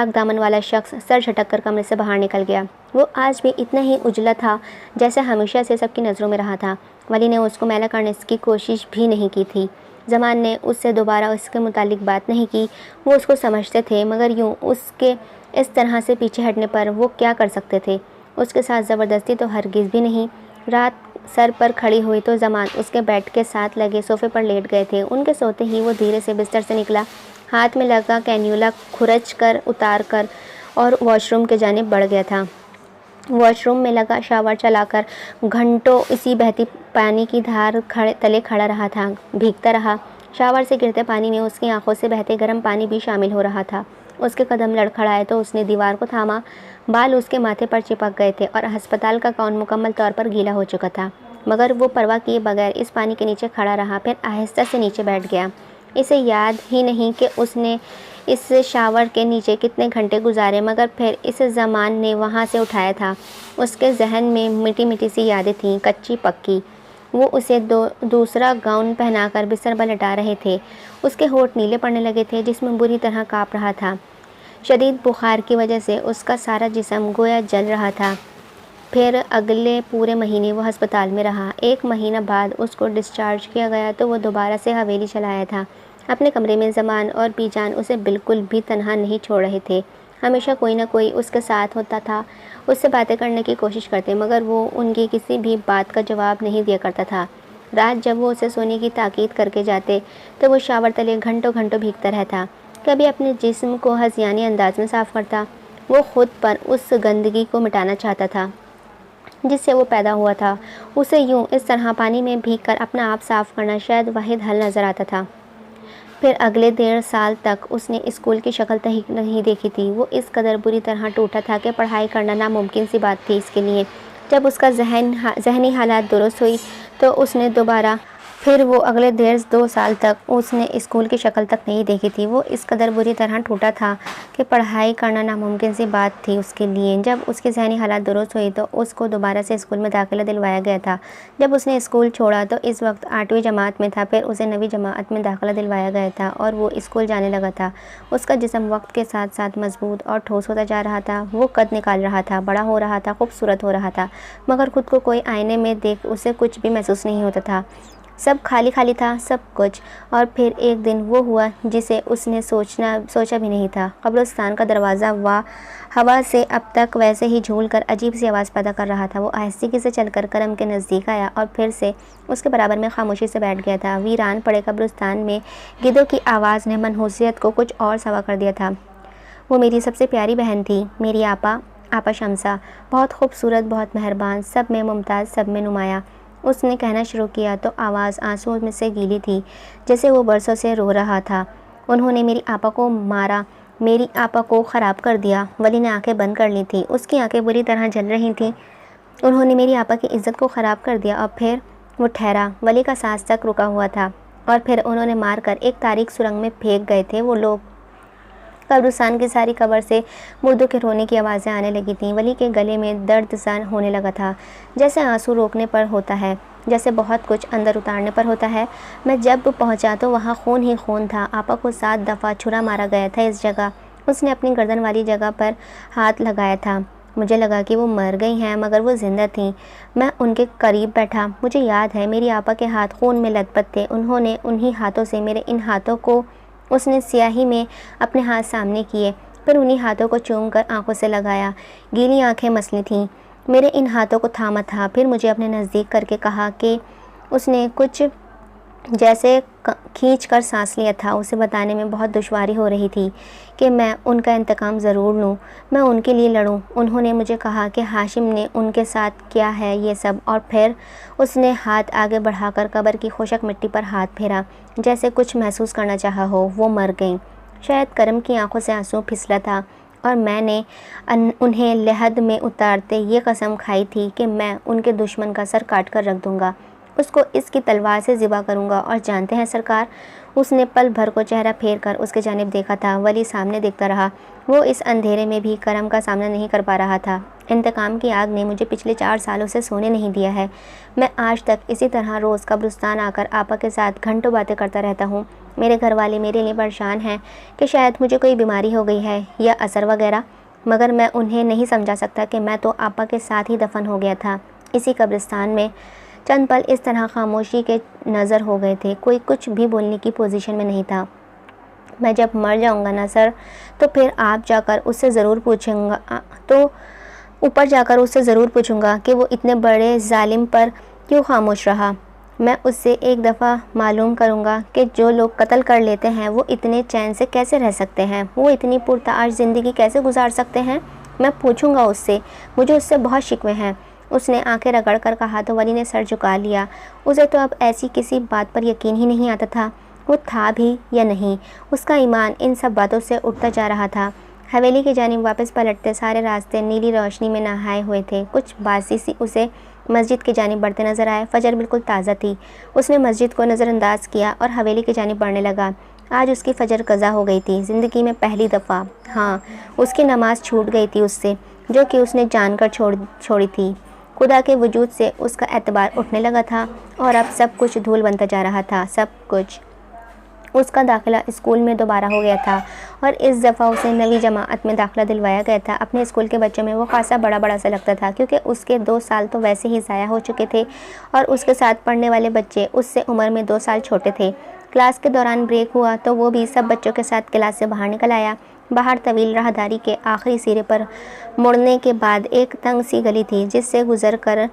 दामन वाला शख्स सर झटक कर कमरे से बाहर निकल गया। वो आज भी इतना ही उजला था जैसे हमेशा से सबकी नज़रों में रहा था। वली ने उसको मैला करने की कोशिश भी नहीं की थी। ज़मान ने उससे दोबारा उसके मुतालिक बात नहीं की। वो उसको समझते थे मगर यूँ उसके इस तरह से पीछे हटने पर वो क्या कर सकते थे? उसके साथ ज़बरदस्ती तो हरगिज़ भी नहीं। रात सर पर खड़ी हुई तो ज़मान उसके बेड के साथ लगे सोफ़े पर लेट गए थे। उनके सोते ही वो धीरे से बिस्तर से निकला। हाथ में लगा कैन्यूला खुरच कर उतार कर और वॉशरूम के जानिब बढ़ गया था। वॉशरूम में लगा शावर चलाकर घंटों इसी बहती पानी की धार तले खड़ा रहा था, भीगता रहा। शावर से गिरते पानी में उसकी आंखों से बहते गर्म पानी भी शामिल हो रहा था। उसके कदम लड़खड़ाए तो उसने दीवार को थामा। बाल उसके माथे पर चिपक गए थे और अस्पताल का गाउन मुकम्मल तौर पर गीला हो चुका था, मगर वो परवाह किए बगैर इस पानी के नीचे खड़ा रहा। फिर आहिस्ता से नीचे बैठ गया। इसे याद ही नहीं कि उसने इस शावर के नीचे कितने घंटे गुजारे, मगर फिर इस ज़मान ने वहाँ से उठाया था। उसके जहन में मिटी मिटी सी यादें थीं, कच्ची पक्की। वो उसे दूसरा गाउन पहनाकर बिस्तर पर लटा रहे थे। उसके होंठ नीले पड़ने लगे थे, जिसमें बुरी तरह काँप रहा था। शदीद बुखार की वजह से उसका सारा जिस्म गोया जल रहा था। फिर अगले पूरे महीने वो अस्पताल में रहा। 1 महीना बाद उसको डिस्चार्ज किया गया तो वो दोबारा से हवेली चलाया था। अपने कमरे में ज़मान और बीजान उसे बिल्कुल भी तन्हा नहीं छोड़ रहे थे। हमेशा कोई ना कोई उसके साथ होता था। उससे बातें करने की कोशिश करते, मगर वो उनकी किसी भी बात का जवाब नहीं दिया करता था। रात जब वो उसे सोने की ताकीद करके जाते तो वो शावर तले घंटों घंटों भीगता रहता। कभी अपने जिस्म को हज़ियानी अंदाज में साफ़ करता। वो ख़ुद पर उस गंदगी को मिटाना चाहता था जिससे वो पैदा हुआ था। उसे यूं इस तरह पानी में भीगकर अपना आप साफ़ करना शायद वाहिद हल नज़र आता था। फिर अगले 1.5 साल तक उसने स्कूल की शक्ल तक नहीं देखी थी। वो इस कदर बुरी तरह टूटा था कि पढ़ाई करना नामुमकिन सी बात थी इसके लिए। जब उसका जहनी हालात दुरुस्त हुई तो उसने दोबारा फिर वो अगले 1.5-2 साल तक उसने स्कूल की शक्ल तक नहीं देखी थी। वो इस कदर बुरी तरह टूटा था कि पढ़ाई करना नामुमकिन सी बात थी उसके लिए। जब उसके जहनी हालात दुरुस्त हुई तो उसको दोबारा से स्कूल में दाखिला दिलवाया गया था। जब उसने स्कूल छोड़ा तो इस वक्त 8वीं जमात में था। फिर उसे 9वीं जमात में दाखिला दिलवाया गया था और वो स्कूल जाने लगा था। उसका जिस्म वक्त के साथ साथ मजबूत और ठोस होता जा रहा था। वो कद निकाल रहा था, बड़ा हो रहा था, खूबसूरत हो रहा था, मगर ख़ुद को कोई आईने में देख उसे कुछ भी महसूस नहीं होता था। सब खाली खाली था, सब कुछ। और फिर एक दिन वो हुआ जिसे उसने सोचा भी नहीं था। कब्रिस्तान का दरवाज़ा हवा से अब तक वैसे ही झूल कर अजीब सी आवाज़ पैदा कर रहा था। वो आहिस्ती से चलकर करम के नज़दीक आया और फिर से उसके बराबर में खामोशी से बैठ गया था। वीरान पड़े कब्रिस्तान में गिद्धों की आवाज़ ने मनहूसियत को कुछ और सवा कर दिया था। वो मेरी सबसे प्यारी बहन थी, मेरी आपा शमसा, बहुत खूबसूरत, बहुत मेहरबान, सब में मुमताज़, सब में नुमाया। उसने कहना शुरू किया तो आवाज़ आंसुओं में से गीली थी, जैसे वो बरसों से रो रहा था। उन्होंने मेरी आपा को मारा, मेरी आपा को ख़राब कर दिया। वली ने आंखें बंद कर ली थी, उसकी आंखें बुरी तरह जल रही थीं। उन्होंने मेरी आपा की इज़्ज़त को ख़राब कर दिया। और फिर वो ठहरा। वली का सांस तक रुका हुआ था और फिर उन्होंने मार कर एक तारीक सुरंग में फेंक गए थे वो लोग। कब्रिस्तान की सारी कब्र से मुर्दों के रोने की आवाज़ें आने लगी थीं। वली के गले में दर्द सा होने लगा था, जैसे आंसू रोकने पर होता है, जैसे बहुत कुछ अंदर उतारने पर होता है। मैं जब पहुंचा तो वहाँ खून ही खून था। आपा को 7 दफ़ा छुरा मारा गया था इस जगह। उसने अपनी गर्दन वाली जगह पर हाथ लगाया था। मुझे लगा कि वो मर गई हैं, मगर वो ज़िंदा थीं। मैं उनके करीब बैठा। मुझे याद है मेरी आपा के हाथ खून में लथपथ थे। उन्होंने उन्हीं हाथों से मेरे इन हाथों को, उसने स्याही में अपने हाथ सामने किए, फिर उन्हीं हाथों को चूम कर आंखों से लगाया। गीली आंखें मसली थीं। मेरे इन हाथों को थामा था। फिर मुझे अपने नज़दीक करके कहा कि उसने कुछ जैसे खींच कर सांस लिया था। उसे बताने में बहुत दुश्वारी हो रही थी कि मैं उनका इंतकाम ज़रूर लूँ, मैं उनके लिए लड़ूँ। उन्होंने मुझे कहा कि हाशिम ने उनके साथ किया है ये सब। और फिर उसने हाथ आगे बढ़ाकर कब्र की खुशक मिट्टी पर हाथ फेरा, जैसे कुछ महसूस करना चाहा हो। वो मर गई। शायद करम की आंखों से आंसू फिसला था और मैंने उन्हें लहद में उतारते ये कसम खाई थी कि मैं उनके दुश्मन का सर काट कर रख दूँगा, उसको इसकी तलवार से ज़िबा करूँगा। और जानते हैं सरकार, उसने पल भर को चेहरा फेर कर उसके जानिब देखा था। वली सामने देखता रहा। वो इस अंधेरे में भी करम का सामना नहीं कर पा रहा था। इंतकाम की आग ने मुझे पिछले 4 सालों से सोने नहीं दिया है। मैं आज तक इसी तरह रोज़ कब्रिस्तान आकर आपा के साथ घंटों बातें करता रहता हूँ। मेरे घर वाले मेरे लिए परेशान हैं कि शायद मुझे कोई बीमारी हो गई है या असर वगैरह, मगर मैं उन्हें नहीं समझा सकता कि मैं तो आपा के साथ ही दफन हो गया था इसी कब्रिस्तान में। चंद पल इस तरह खामोशी के नज़र हो गए थे। कोई कुछ भी बोलने की पोजीशन में नहीं था। मैं जब मर जाऊंगा ना सर, तो फिर आप जाकर उससे ज़रूर पूछूंगा ऊपर जाकर उससे ज़रूर पूछूंगा कि वो इतने बड़े जालिम पर क्यों खामोश रहा। मैं उससे एक दफ़ा मालूम करूंगा कि जो लोग कत्ल कर लेते हैं वो इतने चैन से कैसे रह सकते हैं, वो इतनी पुरताश ज़िंदगी कैसे गुजार सकते हैं। मैं पूछूंगा उससे, मुझे उससे बहुत शिकवे हैं। उसने आंखें रगड़ कर कहा तो वली ने सर झुका लिया। उसे तो अब ऐसी किसी बात पर यकीन ही नहीं आता था। वो था भी या नहीं, उसका ईमान इन सब बातों से उठता जा रहा था। हवेली की जानिब वापस पलटते सारे रास्ते नीली रोशनी में नहाए हुए थे। कुछ बासी सी उसे मस्जिद की जानिब बढ़ते नजर आए। फजर बिल्कुल ताज़ा थी। उसने मस्जिद को नज़रअंदाज किया और हवेली की जानिब बढ़ने लगा। आज उसकी फजर कज़ा हो गई थी, ज़िंदगी में पहली दफ़ा। हाँ, उसकी नमाज छूट गई थी उससे, जो कि उसने जानकर छोड़ी थी। खुदा के वजूद से उसका एतबार उठने लगा था और अब सब कुछ धूल बनता जा रहा था। सब कुछ। उसका दाखिला स्कूल में दोबारा हो गया था और इस दफ़ा उसे नवी जमाअत में दाखिला दिलवाया गया था। अपने स्कूल के बच्चों में वो खासा बड़ा सा लगता था, क्योंकि उसके 2 साल तो वैसे ही ज़ाया हो चुके थे और उसके साथ पढ़ने वाले बच्चे उससे उम्र में 2 साल छोटे थे। क्लास के दौरान ब्रेक हुआ तो वो भी सब बच्चों के साथ क्लास से बाहर निकल आया। बाहर तवील राहदारी के आखिरी सिरे पर मुड़ने के बाद एक तंग सी गली थी, जिससे गुजर कर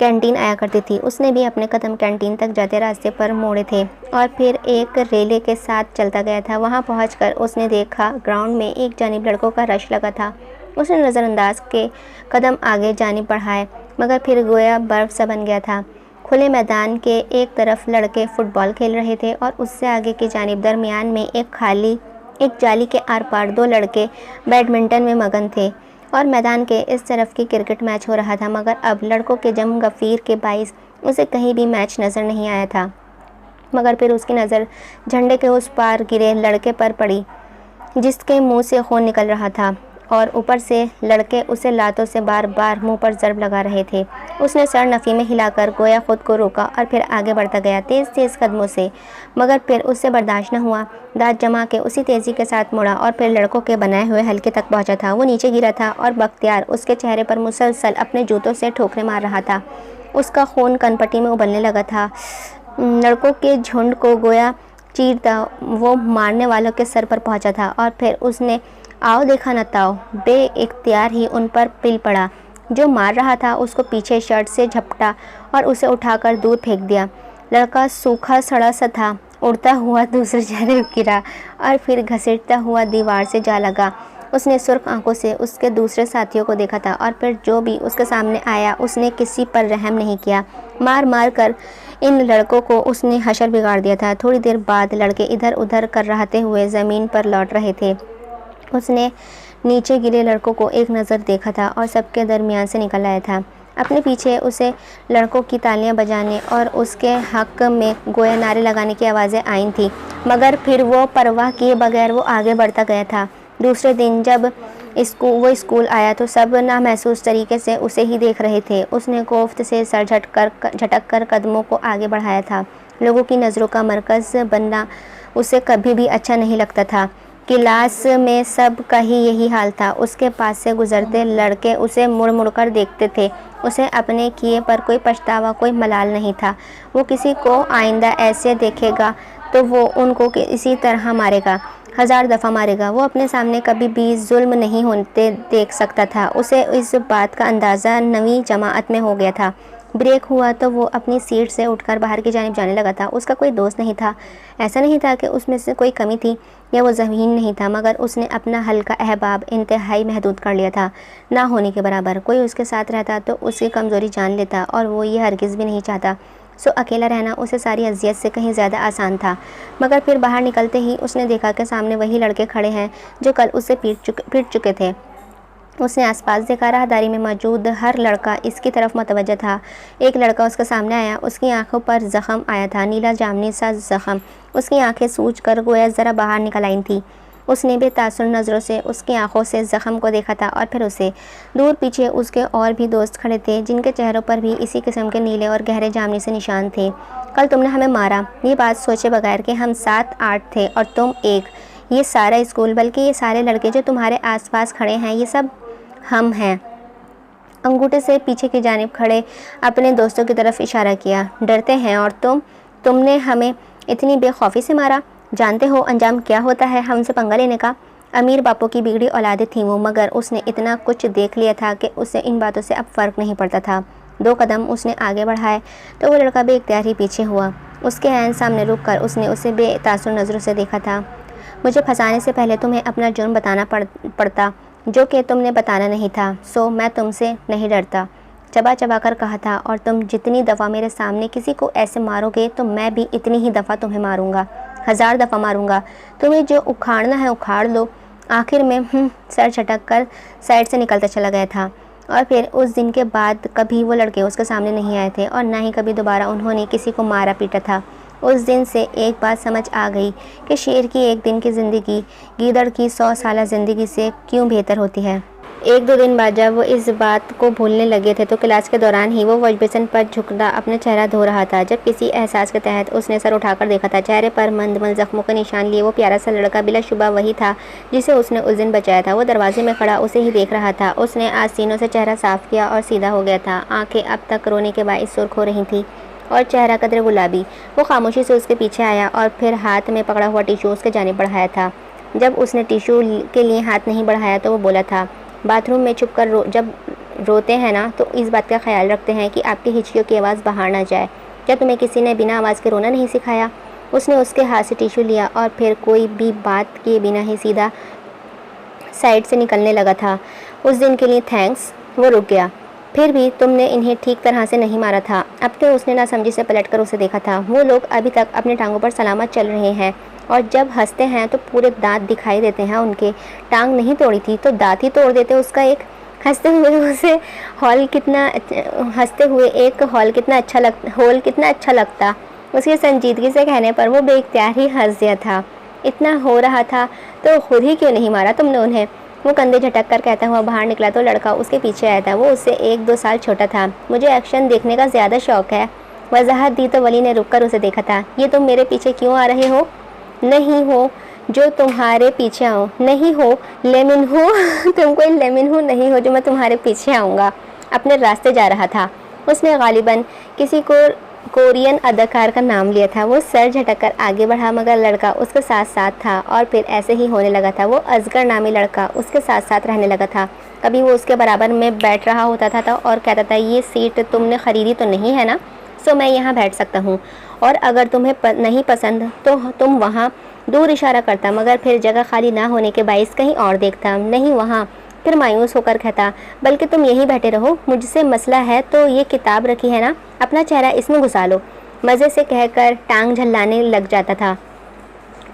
कैंटीन आया करती थी। उसने भी अपने कदम कैंटीन तक जाते रास्ते पर मोड़े थे और फिर एक रेले के साथ चलता गया था। वहां पहुंचकर उसने देखा ग्राउंड में एक जानिब लड़कों का रश लगा था। उसने नज़रअंदाज के कदम आगे जानिब बढ़ाए, मगर फिर गोया बर्फ़ सा बन गया था। खुले मैदान के एक तरफ लड़के फुटबॉल खेल रहे थे और उससे आगे की जानिब दरमियान में एक जाली के आर पार 2 लड़के बैडमिंटन में मगन थे और मैदान के इस तरफ की क्रिकेट मैच हो रहा था। मगर अब लड़कों के जम गफीर के बाइस उसे कहीं भी मैच नज़र नहीं आया था। मगर फिर उसकी नज़र झंडे के उस पार गिरे लड़के पर पड़ी, जिसके मुंह से खून निकल रहा था और ऊपर से लड़के उसे लातों से बार बार मुंह पर ज़रब लगा रहे थे। उसने सर नफ़ी में हिलाकर गोया खुद को रोका और फिर आगे बढ़ता गया तेज़ कदमों से, मगर फिर उससे बर्दाश्त न हुआ। दांत जमा के उसी तेज़ी के साथ मुड़ा और फिर लड़कों के बनाए हुए हल्के तक पहुंचा था। वो नीचे गिरा था और बख्तियार उसके चेहरे पर मुसलसल अपने जूतों से ठोकरें मार रहा था। उसका खून कनपट्टी में उबलने लगा था। लड़कों के झुंड को गोया चीरता वो मारने वालों के सर पर पहुंचा था और फिर उसने आओ देखा न ताओ बेइख्तियार ही उन पर पिल पड़ा। जो मार रहा था उसको पीछे शर्ट से झपटा और उसे उठाकर दूर फेंक दिया। लड़का सूखा सड़ा सा था, उड़ता हुआ दूसरी जानिब गिरा और फिर घसीटता हुआ दीवार से जा लगा। उसने सुर्ख आंखों से उसके दूसरे साथियों को देखा था और फिर जो भी उसके सामने आया उसने किसी पर रहम नहीं किया। मार कर इन लड़कों को उसने हशर बिगाड़ दिया था। थोड़ी देर बाद लड़के इधर उधर कर रहते हुए ज़मीन पर लौट रहे थे। उसने नीचे गिरे लड़कों को एक नज़र देखा था और सबके दरमियान से निकल आया था। अपने पीछे उसे लड़कों की तालियां बजाने और उसके हक में गोया नारे लगाने की आवाज़ें आई थी, मगर फिर वो परवाह किए बगैर वो आगे बढ़ता गया था। दूसरे दिन जब वो स्कूल आया तो सब नामहसूस तरीके से उसे ही देख रहे थे। उसने कोफ्त से सर झटक कर कदमों को आगे बढ़ाया था। लोगों की नज़रों का मरकज़ बनना उसे कभी भी अच्छा नहीं लगता था। क्लास में सब का ही यही हाल था। उसके पास से गुजरते लड़के उसे मुड़ मुड़ कर देखते थे। उसे अपने किए पर कोई पछतावा, कोई मलाल नहीं था। वो किसी को आइंदा ऐसे देखेगा तो वो उनको इसी तरह मारेगा, 1000 दफ़ा मारेगा। वो अपने सामने कभी भी जुल्म नहीं होते देख सकता था। उसे इस बात का अंदाज़ा नवी जमाअत में हो गया था। ब्रेक हुआ तो वो अपनी सीट से उठकर बाहर की जानिब जाने लगा था। उसका कोई दोस्त नहीं था। ऐसा नहीं था कि उसमें से कोई कमी थी या वो ज़हीन नहीं था, मगर उसने अपना हल्का अहबाब इंतहाई महदूद कर लिया था, ना होने के बराबर। कोई उसके साथ रहता तो उसकी कमज़ोरी जान लेता और वो ये हरगिज़ भी नहीं चाहता। सो अकेला रहना उसे सारी अजियत से कहीं ज़्यादा आसान था। मगर फिर बाहर निकलते ही उसने देखा कि सामने वही लड़के खड़े हैं जो कल उससे पीट चुके थे। उसने आसपास देखा, राहदारी में मौजूद हर लड़का इसकी तरफ मुतवज्जह था। एक लड़का उसके सामने आया। उसकी आंखों पर ज़ख़म आया था, नीला जामनी सा ज़ख़म। उसकी आंखें सूज कर गोया ज़रा बाहर निकल आई थी। उसने बेतासुर नज़रों से उसकी आंखों से ज़ख़म को देखा था और फिर उसे। दूर पीछे उसके और भी दोस्त खड़े थे, जिनके चेहरों पर भी इसी किस्म के नीले और गहरे जामनी से निशान थे। कल तुमने हमें मारा, ये बात सोचे बगैर कि हम 7-8 थे और तुम एक। ये सारा स्कूल, बल्कि ये सारे लड़के जो तुम्हारे आसपास खड़े हैं, ये सब हम हैं। अंगूठे से पीछे की जानिब खड़े अपने दोस्तों की तरफ इशारा किया। डरते हैं और तुमने हमें इतनी बेखौफी से मारा। जानते हो अंजाम क्या होता है हमसे पंगा लेने का। अमीर बापों की बिगड़ी औलादें थीं वो, मगर उसने इतना कुछ देख लिया था कि उसे इन बातों से अब फ़र्क नहीं पड़ता था। 2 कदम उसने आगे बढ़ाए तो वो लड़का बेइख्तियार ही पीछे हुआ। उसके ऐन सामने रुक कर उसने उसे बेतासुर नज़रों से देखा था। मुझे फंसाने से पहले तुम्हें अपना जुर्म बताना पड़ता, जो कि तुमने बताना नहीं था। सो मैं तुमसे नहीं डरता, चबा चबा कर कहा था। और तुम जितनी दफ़ा मेरे सामने किसी को ऐसे मारोगे तो मैं भी इतनी ही दफ़ा तुम्हें मारूंगा। 1000 दफ़ा मारूंगा, तुम्हें जो उखाड़ना है उखाड़ लो। आखिर में सर झटक कर साइड से निकलता चला गया था। और फिर उस दिन के बाद कभी वो लड़के उसके सामने नहीं आए थे और ना ही कभी दोबारा उन्होंने किसी को मारा पीटा था। उस दिन से एक बात समझ आ गई कि शेर की एक दिन की ज़िंदगी गीदड़ की 100 साल ज़िंदगी से क्यों बेहतर होती है। 1-2 दिन बाद जब वो इस बात को भूलने लगे थे तो क्लास के दौरान ही वो वॉश बेसिन पर झुकना अपना चेहरा धो रहा था जब किसी एहसास के तहत उसने सर उठाकर देखा था। चेहरे पर मंद जख्मों का निशान लिए वो प्यारा सा लड़का बिलाशुबा वही था जिसे उसने उस दिन बचाया था। वो दरवाजे में खड़ा उसे ही देख रहा था। उसने आस्तीनों से चेहरा साफ किया और सीधा हो गया था। आंखें अब तक रोने के बायस सुर्ख हो रही थी और चेहरा कदरे गुलाबी। वो खामोशी से उसके पीछे आया और फिर हाथ में पकड़ा हुआ टिश्यू उसके जानिब बढ़ाया था। जब उसने टिश्यू के लिए हाथ नहीं बढ़ाया तो वो बोला था, बाथरूम में छुप कर जब रोते हैं ना तो इस बात का ख्याल रखते हैं कि आपकी हिचकियों की आवाज़ बाहर ना जाए। क्या तुम्हें किसी ने बिना आवाज़ के रोना नहीं सिखाया? उसने उसके हाथ से टिश्यू लिया और फिर कोई भी बात किए बिना ही सीधा साइड से निकलने लगा था। उस दिन के लिए थैंक्स। वो रुक गया। फिर भी तुमने इन्हें ठीक तरह से नहीं मारा था। अब तो उसने नासमझी से पलटकर उसे देखा था। वो लोग अभी तक अपने टांगों पर सलामत चल रहे हैं और जब हंसते हैं तो पूरे दांत दिखाई देते हैं उनके। टांग नहीं तोड़ी थी तो दांत ही तोड़ देते उसका एक। हंसते हुए एक हॉल कितना अच्छा लगता। उसकी संजीदगी से कहने पर वो बेइख्तियार ही हंस दिया था। इतना हो रहा था तो खुद ही क्यों नहीं मारा तुमने उन्हें? वो कंधे झटक कर कहता हुआ बाहर निकला तो लड़का उसके पीछे आया था। वो उससे 1-2 साल छोटा था। मुझे एक्शन देखने का ज़्यादा शौक़ है। वजाहत दी तो वली ने रुककर उसे देखा था। ये तुम मेरे पीछे क्यों आ रहे हो? नहीं हो जो तुम्हारे पीछे आऊँ। नहीं हो लेमन हो तुम कोई लेमन हो नहीं हो जो मैं तुम्हारे पीछे आऊँगा। अपने रास्ते जा रहा था। उसने गालिबन किसी को कोरियन अदाकार का नाम लिया था। वो सर झटककर आगे बढ़ा मगर लड़का उसके साथ साथ था और फिर ऐसे ही होने लगा था। वो असगर नामी लड़का उसके साथ साथ रहने लगा था। कभी वो उसके बराबर में बैठ रहा होता था और कहता था, ये सीट तुमने ख़रीदी तो नहीं है ना, सो मैं यहाँ बैठ सकता हूँ, और अगर तुम्हें नहीं पसंद तो तुम वहाँ। दूर इशारा करता मगर फिर जगह खाली ना होने के बायस कहीं और देखता। नहीं वहाँ। फिर मायूस होकर कहता, बल्कि तुम यहीं बैठे रहो, मुझसे मसला है तो ये किताब रखी है ना, अपना चेहरा इसमें घुसा लो। मज़े से कहकर टांग झल्लाने लग जाता था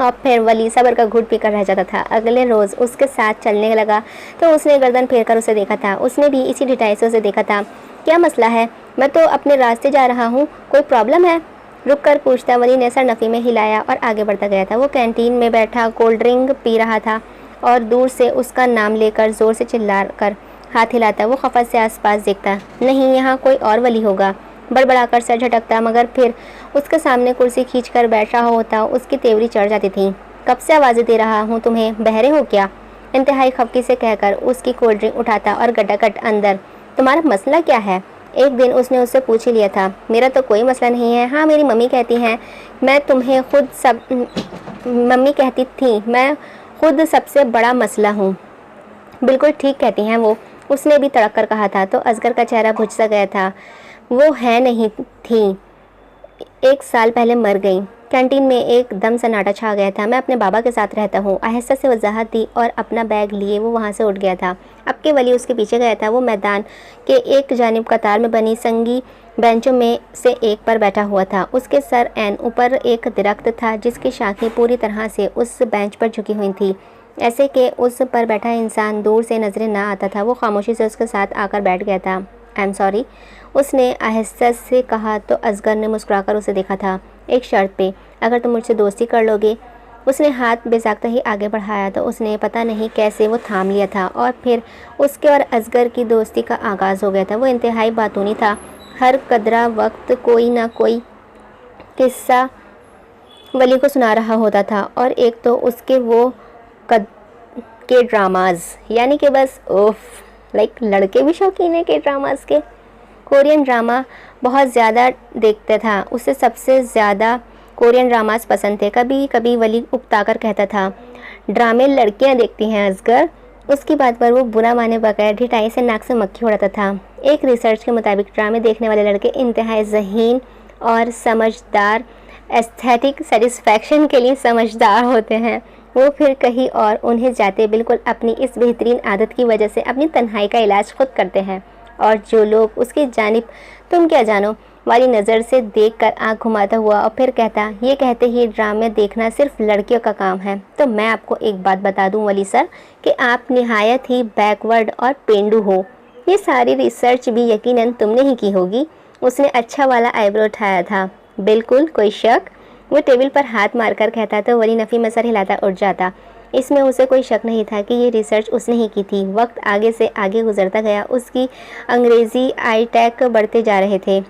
और फिर वली सब्र का घुट पीकर रह जाता था। अगले रोज़ उसके साथ चलने लगा तो उसने गर्दन फेर कर उसे देखा था। उसने भी इसी ढिठाई से उसे देखा था। क्या मसला है? मैं तो अपने रास्ते जा रहा हूँ, कोई प्रॉब्लम है? रुक कर पूछता। वली ने सर नफ़ी में हिलाया और आगे बढ़ता गया था। वो कैंटीन में बैठा कोल्ड ड्रिंक पी रहा था और दूर से उसका नाम लेकर ज़ोर से चिल्ला कर हाथ हिलाता। वो खफत से आसपास देखता, नहीं यहाँ कोई और वली होगा। बड़बड़ाकर सर झटकता मगर फिर उसके सामने कुर्सी खींच कर बैठ रहा होता। उसकी तेवरी चढ़ जाती थी। कब से आवाज़ें दे रहा हूँ तुम्हें, बहरे हो क्या? इंतहाई खफकी से कहकर उसकी कोल्ड ड्रिंक उठाता और गटागट अंदर। तुम्हारा मसला क्या है? एक दिन उसने उससे पूछ ही लिया था। मेरा तो कोई मसला नहीं है। हाँ मेरी मम्मी कहती हैं मैं खुद सबसे बड़ा मसला हूँ। बिल्कुल ठीक कहती हैं वो, उसने भी तड़क कर कहा था। तो असगर का चेहरा बुझ सा गया था। वो है नहीं थी, 1 साल पहले मर गई। कैंटीन में एकदम सन्नाटा छा गया था। मैं अपने बाबा के साथ रहता हूँ, आहिस्ता से वजाहत दी और अपना बैग लिए वो वहाँ से उठ गया था। अब के वली उसके पीछे गया था। वो मैदान के एक जानिब कतार में बनी संगी बेंचों में से एक पर बैठा हुआ था। उसके सर एन ऊपर एक दरख्त था जिसकी शाखें पूरी तरह से उस बेंच पर झुकी हुई थी, ऐसे कि उस पर बैठा इंसान दूर से नजरें ना आता था। वो खामोशी से उसके साथ आकर बैठ गया था। आई एम सॉरी, उसने आहिस्ता से कहा तो असगर ने मुस्कुराकर उसे देखा था। एक शर्त पे, अगर तुम मुझसे दोस्ती कर लोगे। उसने हाथ बेसाख्ता ही आगे बढ़ाया तो उसने पता नहीं कैसे वो थाम लिया था और फिर उसके और असगर की दोस्ती का आगाज़ हो गया था। वो इंतहाई बातूनी था। हर कदरा वक्त कोई ना कोई किस्सा वली को सुना रहा होता था और एक तो उसके वो के ड्रामाज, यानी कि बस लड़के भी शौकीन है के ड्रामाज के। कोरियन ड्रामा बहुत ज़्यादा देखता था। उसे सबसे ज़्यादा कोरियन ड्रामास पसंद थे। कभी कभी वली उकताकर कहता था, ड्रामे लड़कियां देखती हैं असगर। उसकी बात पर वो बुरा माने बगैर ढिठाई से नाक से मक्खी उड़ाता था। एक रिसर्च के मुताबिक ड्रामे देखने वाले लड़के इंतहाई ज़हीन और समझदार, एस्थेटिक सेटिस्फैक्शन के लिए समझदार होते हैं। वो फिर कहीं और उन्हें जाते बिल्कुल अपनी इस बेहतरीन आदत की वजह से अपनी तन्हाई का इलाज खुद करते हैं। और जो लोग उसकी जानिब तुम क्या जानो वाली नज़र से देखकर आंख घुमाता हुआ और फिर कहता, ये कहते ही ड्रामे देखना सिर्फ लड़कियों का काम है। तो मैं आपको एक बात बता दूं वली सर कि आप निहायत ही बैकवर्ड और पेंडू हो। ये सारी रिसर्च भी यकीनन तुमने ही की होगी। उसने अच्छा वाला आईब्रो उठाया था। बिल्कुल, कोई शक? वो टेबल पर हाथ मारकर कहता तो वली नफ़ी में सर हिलाता उठ जाता। इसमें उसे कोई शक नहीं था कि ये रिसर्च उसने ही की थी। वक्त आगे से आगे गुजरता गया। उसकी अंग्रेज़ी आईटैक बढ़ते जा रहे थे।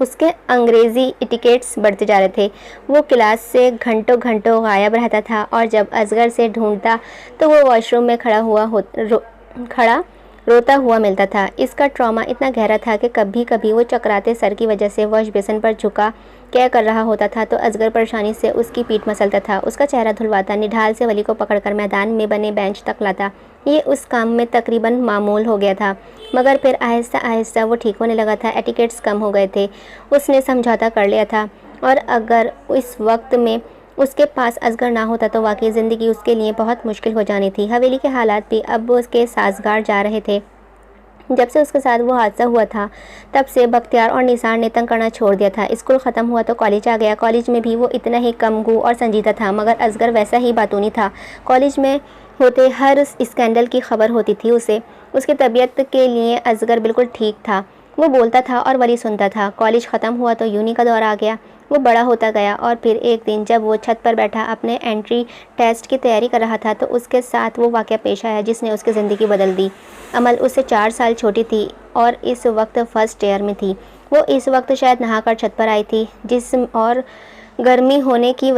उसके अंग्रेज़ी इटिकेट्स बढ़ते जा रहे थे। वो क्लास से घंटों घंटों गायब रहता था और जब असगर से ढूंढता तो वो वॉशरूम में खड़ा रोता हुआ मिलता था। इसका ट्रॉमा इतना गहरा था कि कभी कभी वो चकराते सर की वजह से वॉश बेसिन पर झुका क्या कर रहा होता था तो असगर परेशानी से उसकी पीठ मसलता था, उसका चेहरा धुलवाता, निढाल से वली को पकड़कर मैदान में बने बेंच तक लाता। ये उस काम में तकरीबन मामूल हो गया था, मगर फिर आहिस्ता आहिस्ता वो ठीक होने लगा था। एटिकेट्स कम हो गए थे, उसने समझौता कर लिया था। और अगर इस वक्त में उसके पास असगर ना होता तो वाकई ज़िंदगी उसके लिए बहुत मुश्किल हो जानी थी। हवेली के हालात भी अब उसके साजगार जा रहे थे। जब से उसके साथ वो हादसा हुआ था तब से बख्तियार और निसार ने तंग करना छोड़ दिया था। स्कूल ख़त्म हुआ तो कॉलेज आ गया। कॉलेज में भी वो इतना ही कमगू और संजीदा था, मगर असगर वैसा ही बातूनी था। कॉलेज में होते हर स्कैंडल की खबर होती थी उसे। उसकी तबीयत के लिए असगर बिल्कुल ठीक था। वो बोलता था और वली सुनता था। कॉलेज ख़त्म हुआ तो यूनी का दौर आ गया। वो बड़ा होता गया और फिर एक दिन जब वो छत पर बैठा अपने एंट्री टेस्ट की तैयारी कर रहा था तो उसके साथ वो वाक़या पेश आया जिसने उसकी ज़िंदगी बदल दी। अमल उससे 4 साल छोटी थी और इस वक्त फर्स्ट ईयर में थी। वो इस वक्त शायद नहाकर छत पर आई थी। गर्मी होने की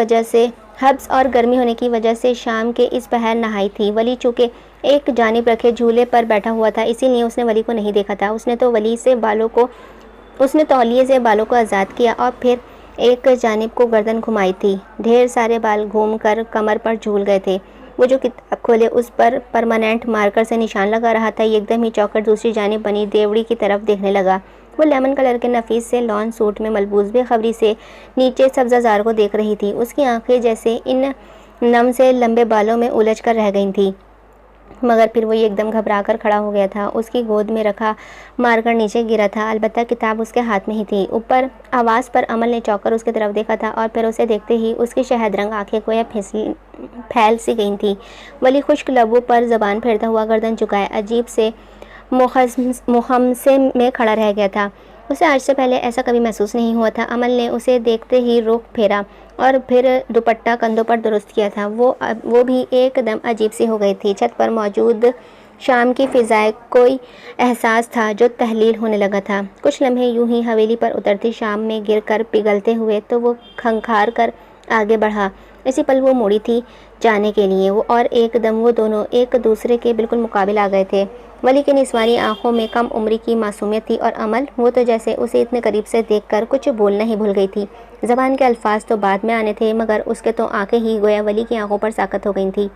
वजह से शाम के इस पहर नहाई थी। वली चूँकि एक जानिब रखे झूले पर बैठा हुआ था इसीलिए उसने वली को नहीं देखा था। उसने तौलिए से बालों को आज़ाद किया और फिर एक जानिब को गर्दन घुमाई थी। ढेर सारे बाल घूमकर कमर पर झूल गए थे। वो जो किताब खोले उस पर परमानेंट मार्कर से निशान लगा रहा था। एकदम ही चौकर दूसरी जानिब बनी देवड़ी की तरफ देखने लगा। वो लेमन कलर के नफीस से लॉन सूट में मलबूस बेखबरी से नीचे सब्ज़ाजार को देख रही थी। उसकी आंखें जैसे इन नम से लंबे बालों में उलझ कर रह गई थी। मगर फिर वो एकदम घबरा कर खड़ा हो गया था। उसकी गोद में रखा मारकर नीचे गिरा था, अलबत्ता किताब उसके हाथ में ही थी। ऊपर आवाज़ पर अमल ने चौंकर उसकी तरफ देखा था और फिर उसे देखते ही उसकी शहद रंग आंखें गोया फैल सी गई थी। वली खुश्क लबों पर ज़बान फेरता हुआ गर्दन झुकाए अजीब से मुखमसे में खड़ा रह गया था। उसे आज से पहले ऐसा कभी महसूस नहीं हुआ था। अमल ने उसे देखते ही रुख फेरा और फिर दुपट्टा कंधों पर दुरुस्त किया था। वो भी एकदम अजीब सी हो गई थी। छत पर मौजूद शाम की फ़िज़ाएं कोई एहसास था जो तहलील होने लगा था। कुछ लम्हे यूं ही हवेली पर उतरती शाम में गिरकर पिघलते हुए तो वो खंखार कर आगे बढ़ा। इसी पल वो मुड़ी थी जाने के लिए। वो और एकदम वो दोनों एक दूसरे के बिल्कुल मुकाबिल आ गए थे। वली की निस्वानी आंखों में कम उम्री की मासूमियत थी और अमल वो तो जैसे उसे इतने करीब से देखकर कुछ बोलना ही भूल गई थी। ज़बान के अल्फाज तो बाद में आने थे मगर उसके तो आंखें ही गोया वली की आंखों पर साकत हो गई थी।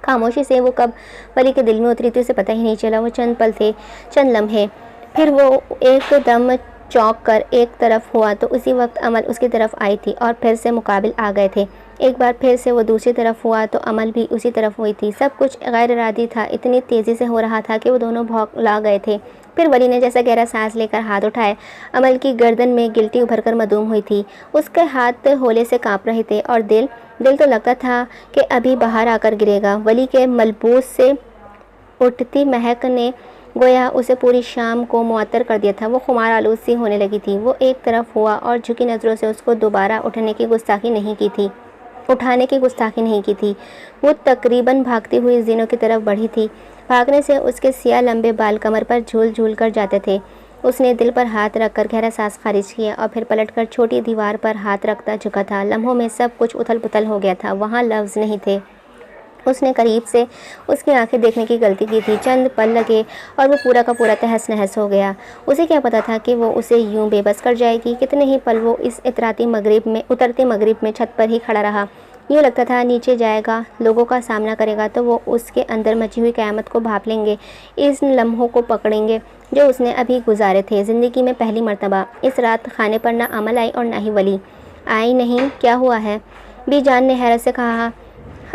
खामोशी से वो कब वली के दिल में उतरी थी उसे पता ही नहीं चला। वो चंद पल थे, चंद लम्हे, फिर वो एकदम चौंक कर एक तरफ हुआ तो उसी वक्त अमल उसकी तरफ आई थी और फिर से मुकाबिल आ गए थे। एक बार फिर से वो दूसरी तरफ हुआ तो अमल भी उसी तरफ हुई थी। सब कुछ गैर इरादी था, इतनी तेज़ी से हो रहा था कि वो दोनों भौंकला गए थे। फिर वली ने जैसा गहरा सांस लेकर हाथ उठाए। अमल की गर्दन में गिल्टी उभर कर मदूम हुई थी। उसके हाथ होले से काँप रहे थे और दिल तो लगता था कि अभी बाहर आकर गिरेगा। वली के मलबूस से उठती महक ने गोया उसे पूरी शाम को मुअत्तर कर दिया था। वो खुमार आलूद सी होने लगी थी। वो एक तरफ हुआ और झुकी नज़रों से उसको दोबारा उठाने की गुस्ताखी नहीं की थी। वो तकरीबन भागती हुई जीनों की तरफ बढ़ी थी। भागने से उसके सिया लंबे बाल कमर पर झूल झूल कर जाते थे। उसने दिल पर हाथ रखकर गहरा सांस खारिज किया और फिर पलटकर छोटी दीवार पर हाथ रखता झुका था। लम्हों में सब कुछ उथल पुथल हो गया था। वहाँ लफ्ज़ नहीं थे। उसने करीब से उसकी आंखें देखने की गलती की थी। चंद पल लगे और वो पूरा का पूरा तहस नहस हो गया। उसे क्या पता था कि वो उसे यूं बेबस कर जाएगी। कितने ही पल वो इस उतरते मगरिब में छत पर ही खड़ा रहा। यूँ लगता था नीचे जाएगा, लोगों का सामना करेगा तो वो उसके अंदर मची हुई क़यामत को भांप लेंगे, इन लम्हों को पकड़ेंगे जो उसने अभी गुजारे थे ज़िंदगी में पहली मर्तबा। इस रात खाने पर ना अमल आई और ना ही वली आई। नहीं, क्या हुआ है? बीजान ने हैरत से कहा।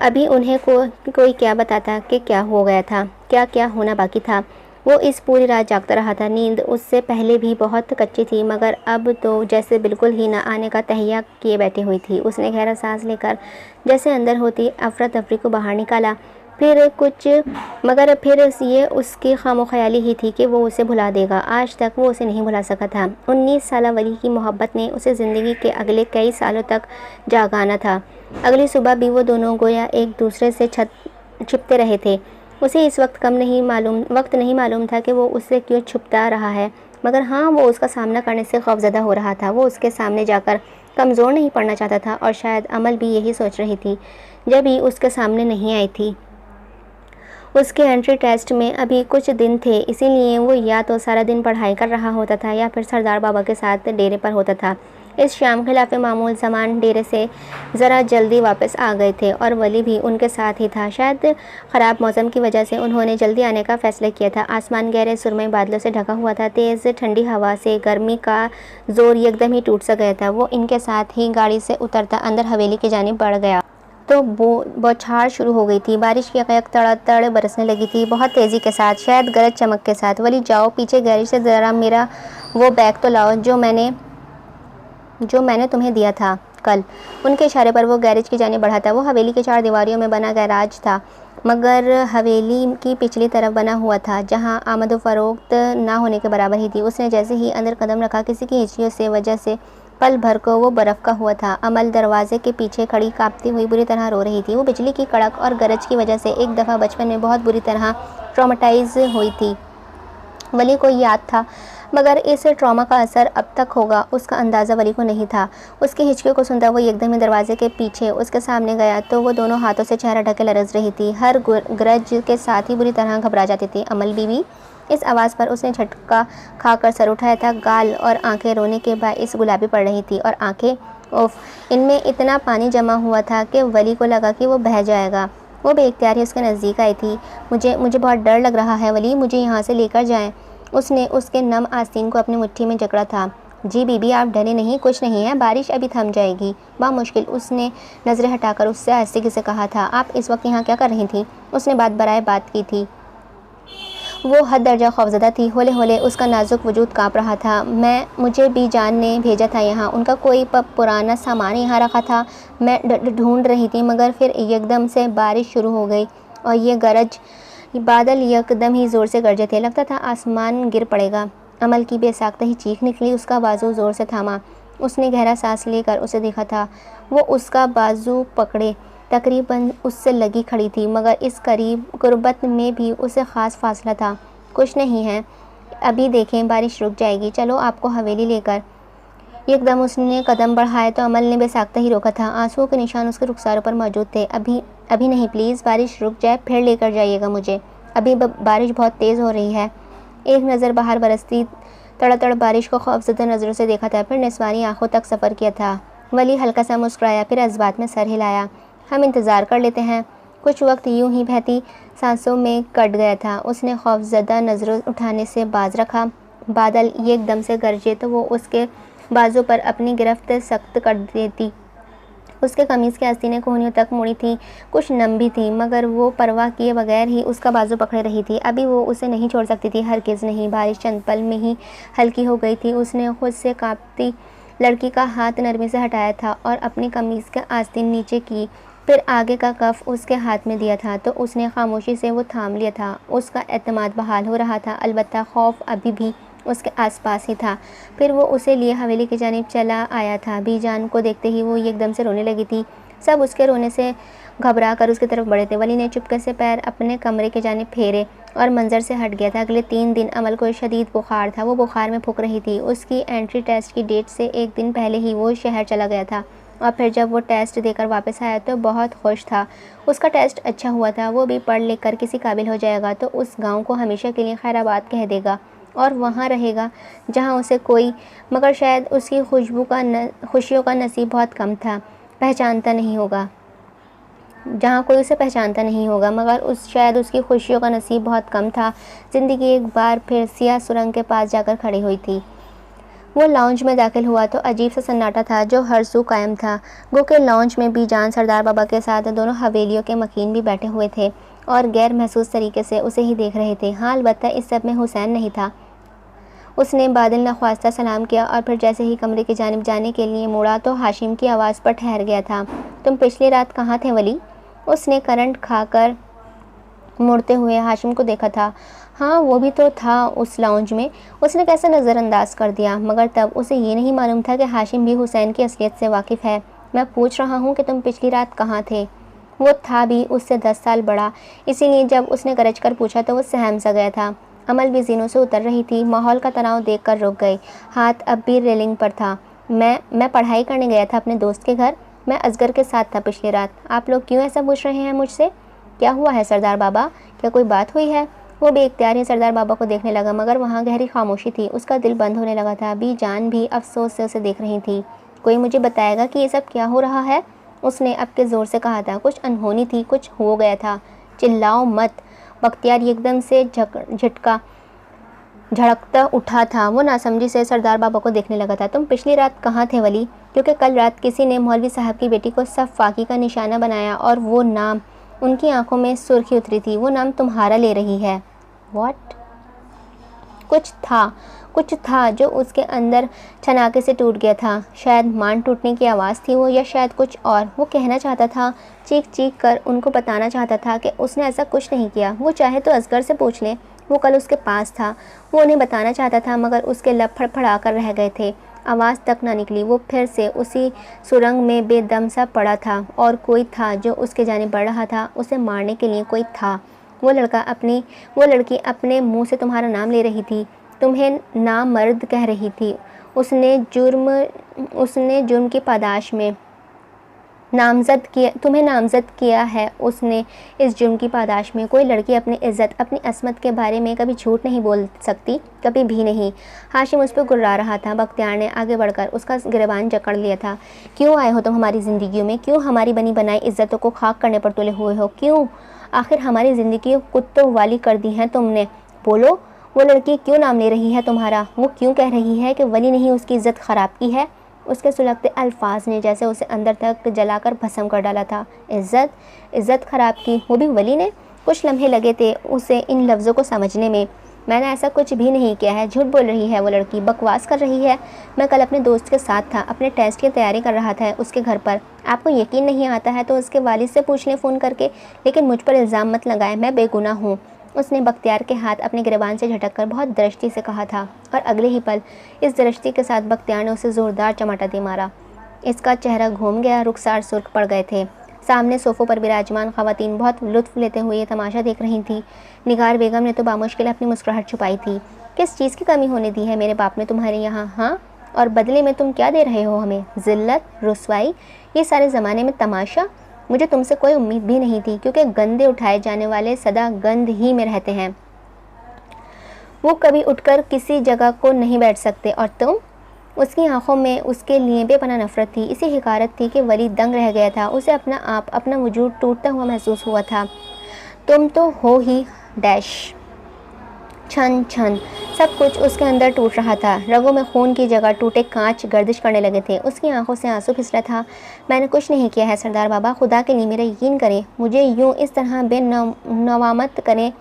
अभी उन्हें कोई क्या बताता कि क्या हो गया था, क्या क्या होना बाकी था। वो इस पूरी रात जागता रहा था। नींद उससे पहले भी बहुत कच्ची थी, मगर अब तो जैसे बिल्कुल ही न आने का तहैया किए बैठी हुई थी। उसने गहरा सांस लेकर जैसे अंदर होती अफरा तफरी को बाहर निकाला। मगर फिर ये उसकी खामोख्याली ही थी कि वो उसे भुला देगा। आज तक वो उसे नहीं भुला सका था। 19 साला वली की मोहब्बत ने उसे ज़िंदगी के अगले कई सालों तक जागाना था। अगली सुबह भी वो दोनों गोया एक दूसरे से छिपते रहे थे। उसे इस वक्त नहीं मालूम था कि वो उससे क्यों छुपता रहा है, मगर हाँ, वो उसका सामना करने से खौफज़दा हो रहा था। वो उसके सामने जाकर कमज़ोर नहीं पड़ना चाहता था, और शायद अमल भी यही सोच रही थी जब ही उसके सामने नहीं आई थी। उसके एंट्री टेस्ट में अभी कुछ दिन थे, इसीलिए वो या तो सारा दिन पढ़ाई कर रहा होता था या फिर सरदार बाबा के साथ डेरे पर होता था। इस शाम खिलाफ मामूल सामान डेरे से ज़रा जल्दी वापस आ गए थे और वली भी उनके साथ ही था। शायद ख़राब मौसम की वजह से उन्होंने जल्दी आने का फ़ैसला किया था। आसमान गहरे सुरमई बादलों से ढका हुआ था। तेज़ ठंडी हवा से गर्मी का ज़ोर एकदम ही टूट सा गया था। वो इनके साथ ही गाड़ी से उतरता अंदर हवेली की जानिब बढ़ गया तो बौछार शुरू हो गई थी। बारिश की कड़क तड़ातड़ बरसने लगी थी, बहुत तेज़ी के साथ, शायद गरज चमक के साथ। वली, जाओ पीछे गैरेज से ज़रा मेरा वो बैग तो लाओ जो मैंने तुम्हें दिया था कल। उनके इशारे पर वो गैरेज की जानिब बढ़ा था। वो हवेली के 4 दीवारों में बना गैराज था, मगर हवेली की पिछली तरफ बना हुआ था, जहां आमद व फ़रोख्त ना होने के बराबर ही थी। उसने जैसे ही अंदर कदम रखा, किसी की हिचकियों से वजह से पल भर को वो बर्फ़ का हुआ था। अमल दरवाजे के पीछे खड़ी कांपती हुई बुरी तरह रो रही थी। वो बिजली की कड़क और गरज की वजह से एक दफ़ा बचपन में बहुत बुरी तरह ट्रॉमेटाइज़ हुई थी। वली को याद था, मगर इस ट्रॉमा का असर अब तक होगा, उसका अंदाज़ा वली को नहीं था। उसकी हिचकियों को सुनता वो एकदम ही दरवाजे के पीछे उसके सामने गया तो वो दोनों हाथों से चेहरा ढके लरज़ रही थी। हर गरज के साथ ही बुरी तरह घबरा जाती थी। अमल बीवी, इस आवाज़ पर उसने झटका खाकर सर उठाया था। गाल और आंखें रोने के बाइस गुलाबी पड़ रही थी, और आंखें, उफ, इनमें इतना पानी जमा हुआ था कि वली को लगा कि वो बह जाएगा। वो बेइख्तियार ही उसके नज़दीक आई थी। मुझे बहुत डर लग रहा है वली, मुझे यहाँ से लेकर जाएं। उसने उसके नम आस्तीन को अपनी मुट्ठी में जकड़ा था। जी बीबी, आप डरे नहीं, कुछ नहीं है, बारिश अभी थम जाएगी। बामुश्किल उसने नज़रें हटाकर उससे आहिस्ते से कहा था, आप इस वक्त यहाँ क्या कर रही थी? उसने बात बराए बात की थी। वो हद दर्जा खौफज़दा थी। होले होले उसका नाजुक वजूद काँप रहा था। मुझे भी जान ने भेजा था यहाँ, उनका कोई पुराना सामान यहाँ रखा था। मैं ढूंढ रही थी, मगर फिर एकदम से बारिश शुरू हो गई और ये गरज बादल एकदम ही ज़ोर से गरजे थे। लगता था आसमान गिर पड़ेगा। अमल की बेसाख्ता ही चीख निकली। उसका बाजू ज़ोर से थामा। उसने गहरा सांस लेकर उसे देखा था। वो उसका बाजू पकड़े तकरीबन उससे लगी खड़ी थी, मगर इस करीब गुर्बत में भी उसे ख़ास फासला था। कुछ नहीं है, अभी देखें, बारिश रुक जाएगी, चलो आपको हवेली लेकर। एकदम उसने कदम बढ़ाए तो अमल ने बेसाख्ता ही रोका था। आंसुओं के निशान उसके रुखसारों पर मौजूद थे। अभी नहीं, प्लीज़, बारिश रुक जाए फिर लेकर जाइएगा मुझे। अभी बारिश बहुत तेज़ हो रही है। एक नज़र बाहर बरसती तड़तड़ बारिश को खौफज़दा नज़रों से देखा था, फिर निस्वानी आंखों तक सफ़र किया था। वली हल्का सा मुस्कुराया, फिर जज्बात में सर हिलाया। हम इंतज़ार कर लेते हैं। कुछ वक्त यूं ही बहती सांसों में कट गया था। उसने खौफज़दा नज़रों उठाने से बाज रखा। बादल एकदम से गरजे तो वो उसके बाजू पर अपनी गिरफ्त सख्त कर देती। उसके कमीज़ की आस्तीनें कोहनियों तक मुड़ी थी, कुछ नम भी थी, मगर वो परवाह किए बगैर ही उसका बाजू पकड़े रही थी। अभी वो उसे नहीं छोड़ सकती थी, हरगिज़ नहीं। बारिश चंद पल में ही हल्की हो गई थी। उसने खुद से कांपती लड़की का हाथ नरमी से हटाया था और अपनी कमीज़ का आस्तीन नीचे की, फिर आगे का कफ उसके हाथ में दिया था तो उसने खामोशी से वो थाम लिया था। उसका एतमाद बहाल हो रहा था, अलबत्ता खौफ अभी भी उसके आसपास ही था। फिर वो उसे लिए हवेली की जानिब चला आया था। बीजान को देखते ही वो एकदम से रोने लगी थी। सब उसके रोने से घबरा कर उसकी तरफ बढ़े थे। वली ने चुपके से पैर अपने कमरे के जानिब फेरे और मंजर से हट गया था। अगले 3 दिन अमल को शदीद बुखार था। वो बुखार में फूंक रही थी। उसकी एंट्री टेस्ट की डेट से एक दिन पहले ही वो शहर चला गया था, और फिर जब वो टेस्ट देकर वापस आया तो बहुत खुश था। उसका टेस्ट अच्छा हुआ था। वो भी पढ़ लिख कर किसी काबिल हो जाएगा तो उस गाँव को हमेशा के लिए खैराबाद कह देगा और वहाँ रहेगा जहाँ उसे कोई, मगर शायद उसकी खुशियों का नसीब बहुत कम था, पहचानता नहीं होगा, जहाँ कोई उसे पहचानता नहीं होगा, मगर शायद उसकी खुशियों का नसीब बहुत कम था। ज़िंदगी एक बार फिर सियाह सुरंग के पास जाकर खड़ी हुई थी। वो लाउंज में दाखिल हुआ तो अजीब सा सन्नाटा था जो हर सू कायम था। गो के लाउंज में बीजान सरदार बाबा के साथ दोनों हवेलियों के मकीन भी बैठे हुए थे। और गैर महसूस तरीके से उसे ही देख रहे थे। हाँ, अलबत्ता इस सब में हुसैन नहीं था। उसने बादल नख्वास्ता सलाम किया और फिर जैसे ही कमरे की जानिब जाने के लिए मुड़ा तो हाशिम की आवाज़ पर ठहर गया था। तुम पिछली रात कहाँ थे वली? उसने करंट खाकर मुड़ते हुए हाशिम को देखा था। हाँ, वो भी तो था उस लाउंज में। उसने कैसे नज़रअंदाज कर दिया, मगर तब उसे ये नहीं मालूम था कि हाशिम भी हुसैन की असलियत से वाकिफ़ है। मैं पूछ रहा हूँ कि तुम पिछली रात कहाँ थे? वो था भी उससे 10 साल बड़ा, इसीलिए जब उसने गरज कर पूछा तो वो सहम सा गया था। अमल भी ज़ीनों से उतर रही थी। माहौल का तनाव देखकर रुक गई। हाथ अब भी रेलिंग पर था। मैं पढ़ाई करने गया था अपने दोस्त के घर। मैं असगर के साथ था पिछली रात। आप लोग क्यों ऐसा पूछ रहे हैं मुझसे? क्या हुआ है सरदार बाबा? क्या कोई बात हुई है? वो बेइख्तियार ही सरदार बाबा को देखने लगा, मगर वहाँ गहरी खामोशी थी। उसका दिल बंद होने लगा था। बी जान भी अफसोस से उसे देख रही थी। कोई मुझे बताएगा कि ये सब क्या हो रहा है? उसने अब के ज़ोर से कहा था। कुछ अनहोनी थी, कुछ हो गया था। चिल्लाओ मत। बख्तियार एकदम से झड़कता उठा था। वो नासमझी से सरदार बाबा को देखने लगा था। तुम पिछली रात कहाँ थे वली? क्योंकि कल रात किसी ने मौलवी साहब की बेटी को सब फाकी का निशाना बनाया और वो नाम, उनकी आंखों में सुर्खी उतरी थी। वो नाम तुम्हारा ले रही है। व्हाट? कुछ था जो उसके अंदर छनाके से टूट गया था। शायद मान टूटने की आवाज़ थी वो, या शायद कुछ और। वो कहना चाहता था, चीख चीख कर उनको बताना चाहता था कि उसने ऐसा कुछ नहीं किया। वो चाहे तो असगर से पूछ ले, वो कल उसके पास था। वो उन्हें बताना चाहता था, मगर उसके लब फड़फड़ा कर रह गए थे। आवाज़ तक ना निकली। वो फिर से उसी सुरंग में बेदम सा पड़ा था, और कोई था जो उसके जाने बढ़ रहा था। उसे मारने के लिए कोई था। वो लड़की अपने मुंह से तुम्हारा नाम ले रही थी, तुम्हें नामर्द कह रही थी। उसने जुर्म की पादाश में तुम्हें नामजद किया है। उसने इस जुर्म की पादाश में। कोई लड़की अपनी इज़्ज़त, अपनी असमत के बारे में कभी झूठ नहीं बोल सकती, कभी भी नहीं। हाशिम उस पर गुर्रा रहा था। बख्तियार ने आगे बढ़कर उसका गिरबान जकड़ लिया था। क्यों आए हो तुम हमारी ज़िंदगियों में? क्यों हमारी बनी बनाई इज़्ज़तों को खाक करने पर तुले हुए हो? क्यों आखिर हमारी ज़िंदगी कुत्तों वाली कर दी हैं तुमने? बोलो, वो लड़की क्यों नाम ले रही है तुम्हारा? वो क्यों कह रही है कि वली नहीं उसकी इज़्ज़त ख़राब की है? उसके सुलगते अल्फाज ने जैसे उसे अंदर तक जलाकर भस्म कर डाला था। इज़्ज़त ख़राब की, वो भी वली ने? कुछ लम्हे लगे थे उसे इन लफ्ज़ों को समझने में। मैंने ऐसा कुछ भी नहीं किया है। झूठ बोल रही है वो लड़की, बकवास कर रही है। मैं कल अपने दोस्त के साथ था, अपने टेस्ट की तैयारी कर रहा था उसके घर पर। आपको यकीन नहीं आता है तो उसके वालिद से पूछ लें फ़ोन करके, लेकिन मुझ पर इल्ज़ाम मत लगाएं, मैं बेगुनाह हूँ। उसने बख्तियार के हाथ अपने गिरबान से झटक कर बहुत दृष्टि से कहा था, और अगले ही पल इस दृष्टि के साथ बख्तियार ने उसे ज़ोरदार चमाटा दे मारा। इसका चेहरा घूम गया, रुखसार सुर्ख पड़ गए थे। सामने सोफ़ों पर विराजमान ख़वातीन बहुत लुत्फ़ लेते हुए ये तमाशा देख रही थी। निगार बेगम ने तो बामुश्किल अपनी मुस्कुराहट छुपाई थी। किस चीज़ की कमी होने दी है मेरे बाप ने तुम्हारे यहाँ? हाँ, और बदले में तुम क्या दे रहे हो हमें? ज़िल्लत, रुसवाई, ये सारे ज़माने में तमाशा? मुझे तुमसे कोई उम्मीद भी नहीं थी, क्योंकि गंदे उठाए जाने वाले सदा गंद ही में रहते हैं। वो कभी उठकर किसी जगह को नहीं बैठ सकते, और तुम? उसकी आंखों में उसके लिए बेपनाह नफरत थी। इसी हिकारत थी कि वली दंग रह गया था। उसे अपना आप, अपना वजूद टूटता हुआ महसूस हुआ था। तुम तो हो ही डैश। छन छन सब कुछ उसके अंदर टूट रहा था। रगों में खून की जगह टूटे कांच गर्दिश करने लगे थे। उसकी आंखों से आंसू फिसला था। मैंने कुछ नहीं किया है सरदार बाबा, खुदा के लिए मेरा यकीन करें, मुझे यूँ इस तरह बेनवामत करें।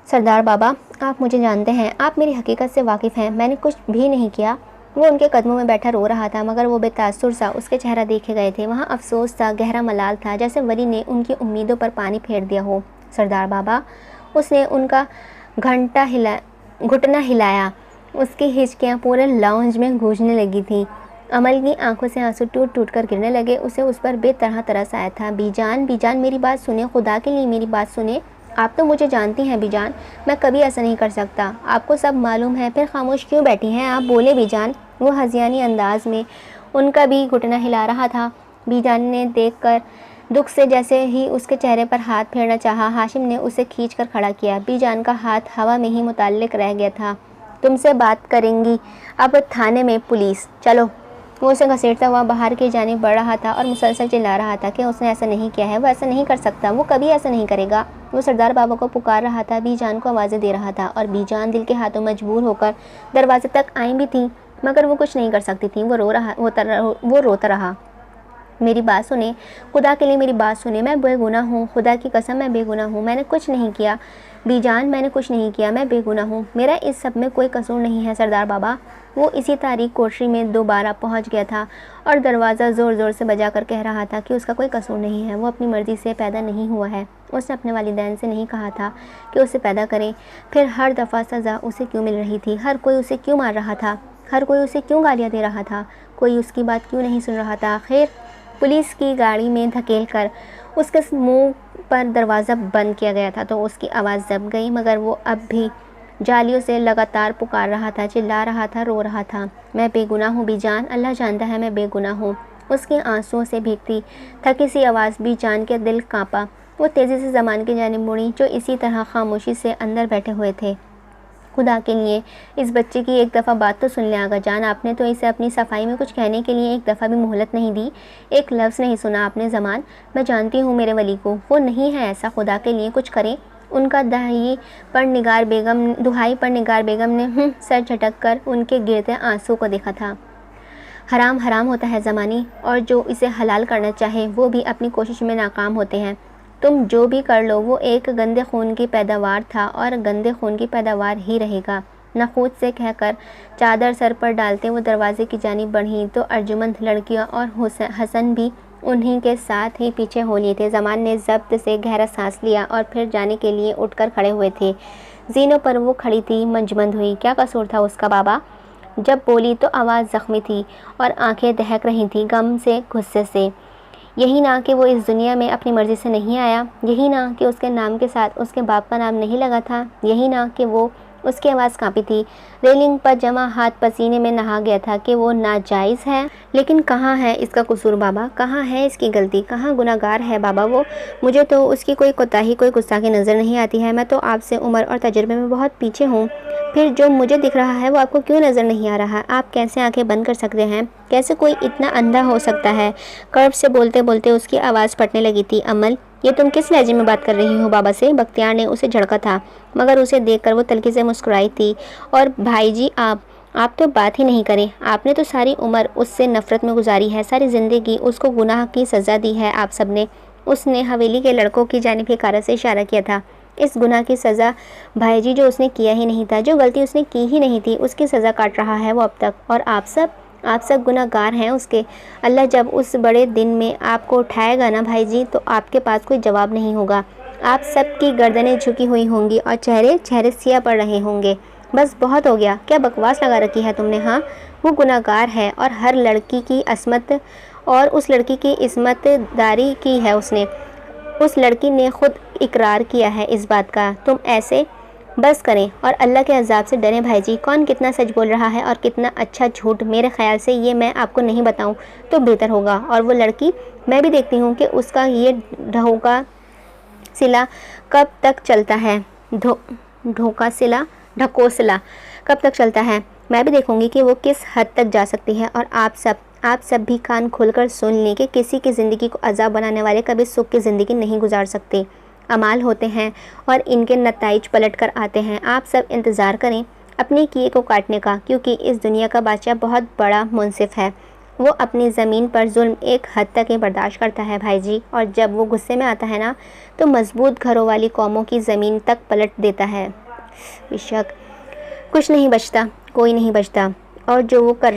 सरदार बाबा, आप मुझे जानते हैं, आप मेरी हकीकत से वाकिफ़ हैं। मैंने कुछ भी नहीं किया। वो उनके कदमों में बैठा रो रहा था, मगर वो बेतासुर सा उसके चेहरा देखे गए थे। वहाँ अफसोस था, गहरा मलाल था, जैसे वली ने उनकी उम्मीदों पर पानी फेर दिया हो। सरदार बाबा, उसने उनका घुटना हिलाया। उसकी हिचकियाँ पूरे लाउंज में गूंजने लगी थीं। अमल की आंखों से आंसू टूट टूट कर गिरने लगे। उसे उस पर बेतरह तरस आया था। बीजान, मेरी बात सुने, खुदा के लिए मेरी बात सुने। आप तो मुझे जानती हैं बीजान, मैं कभी ऐसा नहीं कर सकता। आपको सब मालूम है, फिर खामोश क्यों बैठी हैं? आप बोले बीजान। वो हज़ियानी अंदाज में उनका भी घुटना हिला रहा था। बीजान ने देखकर दुख से जैसे ही उसके चेहरे पर हाथ फेरना चाहा, हाशिम ने उसे खींचकर खड़ा किया। बीजान का हाथ हवा में ही मुताल्लिक रह गया था। तुमसे बात करेंगी अब थाने में, पुलिस, चलो। वो उसे घसीटता हुआ बाहर की जानिब बढ़ रहा था और मुसलसल चिल्ला रहा था कि उसने ऐसा नहीं किया है, वो ऐसा नहीं कर सकता, वो कभी ऐसा नहीं करेगा। वो सरदार बाबा को पुकार रहा था, बीजान को आवाज़ें दे रहा था, और बीजान दिल के हाथों मजबूर होकर दरवाजे तक आई भी थी, मगर वो कुछ नहीं कर सकती थी। वो रोता रहा। मेरी बात सुने, खुदा के लिए मेरी बात सुने, मैं बेगुनाह हूँ, खुदा की कसम मैं बेगुनाह हूँ, मैंने कुछ नहीं किया बीजान, मैंने कुछ नहीं किया, मैं बेगुनाह हूँ, मेरा इस सब में कोई कसूर नहीं है सरदार बाबा। वो इसी तारीख कोठरी में दोबारा पहुँच गया था और दरवाज़ा ज़ोर ज़ोर से बजा कर कह रहा था कि उसका कोई कसूर नहीं है, वो अपनी मर्ज़ी से पैदा नहीं हुआ है, उसने अपने वालिदैन से नहीं कहा था कि उसे पैदा करें। फिर हर दफ़ा सज़ा उसे क्यों मिल रही थी, हर कोई उसे क्यों मार रहा था, हर कोई उसे क्यों गालियाँ दे रहा था, कोई उसकी बात क्यों नहीं सुन रहा था। आखिर पुलिस की गाड़ी में धकेल कर उसके मुंह पर दरवाज़ा बंद किया गया था तो उसकी आवाज़ दब गई, मगर वो अब भी जालियों से लगातार पुकार रहा था, चिल्ला रहा था, रो रहा था, मैं बेगुनाह हूँ बीजान, अल्लाह जानता है मैं बेगुनाह हूँ। उसके आंसुओं से भीगती थकी सी आवाज़ बीजान के दिल कांपा। वो तेज़ी से ज़मान की जानिब मुड़ी जो इसी तरह खामोशी से अंदर बैठे हुए थे। खुदा के लिए इस बच्चे की एक दफ़ा बात तो सुन लें आगा जान, आपने तो इसे अपनी सफाई में कुछ कहने के लिए एक दफ़ा भी मोहलत नहीं दी, एक लफ्ज़ नहीं सुना आपने ज़मान। मैं जानती हूँ मेरे वली को, वो नहीं है ऐसा, खुदा के लिए कुछ करें। उनका दुहाई पर निगार बेगम ने सर झटक कर उनके गिरते आंसू को देखा था। हराम हराम होता है ज़मानी, और जो इसे हलाल करना चाहे वो भी अपनी कोशिश में नाकाम होते हैं। तुम जो भी कर लो वो एक गंदे खून की पैदावार था और गंदे खून की पैदावार ही रहेगा। नखूद से कहकर चादर सर पर डालते वो दरवाजे की जानिब बढ़ी तो अर्जुमंद लड़कियां और हसन भी उन्हीं के साथ ही पीछे हो लिए थे। ज़मान ने ज़ब्त से गहरा सांस लिया और फिर जाने के लिए उठकर खड़े हुए थे। जीनों पर वो खड़ी थी, मंजमंद हुई। क्या कसूर था उसका बाबा? जब बोली तो आवाज़ ज़ख्मी थी और आंखें दहक रही थीं गम से, गुस्से से। यही ना कि वो इस दुनिया में अपनी मर्ज़ी से नहीं आया, यही ना कि उसके नाम के साथ उसके बाप का नाम नहीं लगा था, यही ना कि वो उसकी आवाज़ कांपी थी, रेलिंग पर जमा हाथ पसीने में नहा गया था कि वो नाजायज़ है। लेकिन कहाँ है इसका कसूर बाबा, कहाँ है इसकी गलती, कहाँ गुनाहगार है बाबा वो? मुझे तो उसकी कोई कोताही, कोई गुस्ताखी नज़र नहीं आती है। मैं तो आपसे उम्र और तजुर्बे में बहुत पीछे हूँ। फिर जो मुझे दिख रहा है वो आपको क्यों नज़र नहीं आ रहा? आप कैसे आंखें बंद कर सकते हैं? कैसे कोई इतना अंधा हो सकता है? कर्ब से बोलते बोलते उसकी आवाज़ फटने लगी थी। अमल, ये तुम किस लहजे में बात कर रही हो बाबा से? बख्तियार ने उसे झड़का था, मगर उसे देखकर वो तल्खी से मुस्कुराई थी। और भाई जी आप तो बात ही नहीं करें। आपने तो सारी उम्र उससे नफ़रत में गुजारी है, सारी ज़िंदगी उसको गुनाह की सज़ा दी है आप सब ने। उसने हवेली के लड़कों की जानिब हिकारत से इशारा किया था। इस गुनाह की सज़ा भाई जी जो उसने किया ही नहीं था, जो गलती उसने की ही नहीं थी, उसकी सज़ा काट रहा है वो अब तक। और आप सब गुनाहगार हैं उसके। अल्लाह जब उस बड़े दिन में आपको उठाएगा ना भाई जी, तो आपके पास कोई जवाब नहीं होगा। आप सब की गर्दनें झुकी हुई होंगी और चेहरे सिया पड़ रहे होंगे। बस बहुत हो गया, क्या बकवास लगा रखी है तुमने? हाँ, वो गुनाहगार है और हर लड़की की असमत, और उस लड़की की इसमतदारी की है उसने। उस लड़की ने खुद इकरार किया है इस बात का। तुम ऐसे बस करें और अल्लाह के अज़ाब से डरें भाई जी। कौन कितना सच बोल रहा है और कितना अच्छा झूठ, मेरे ख्याल से ये मैं आपको नहीं बताऊं तो बेहतर होगा। और वो लड़की, मैं भी देखती हूँ कि उसका ये ढोका सिला कब तक चलता है। ढकोसला कब तक चलता है। मैं भी देखूंगी कि वो किस हद तक जा सकती है। और आप सब भी कान खोलकर सुन लें कि किसी की ज़िंदगी को अजाब बनाने वाले कभी सुख की ज़िंदगी नहीं गुजार सकते। अमाल होते हैं और इनके नताइज पलट कर आते हैं। आप सब इंतज़ार करें अपने किए को काटने का, क्योंकि इस दुनिया का बादशाह बहुत बड़ा मुनसिफ है। वो अपनी ज़मीन पर जुल्म एक हद तक ही बर्दाश्त करता है भाई जी, और जब वो गुस्से में आता है ना तो मजबूत घरों वाली कौमों की ज़मीन तक पलट देता है। बेशक कुछ नहीं बचता, कोई नहीं बचता। और जो वो कर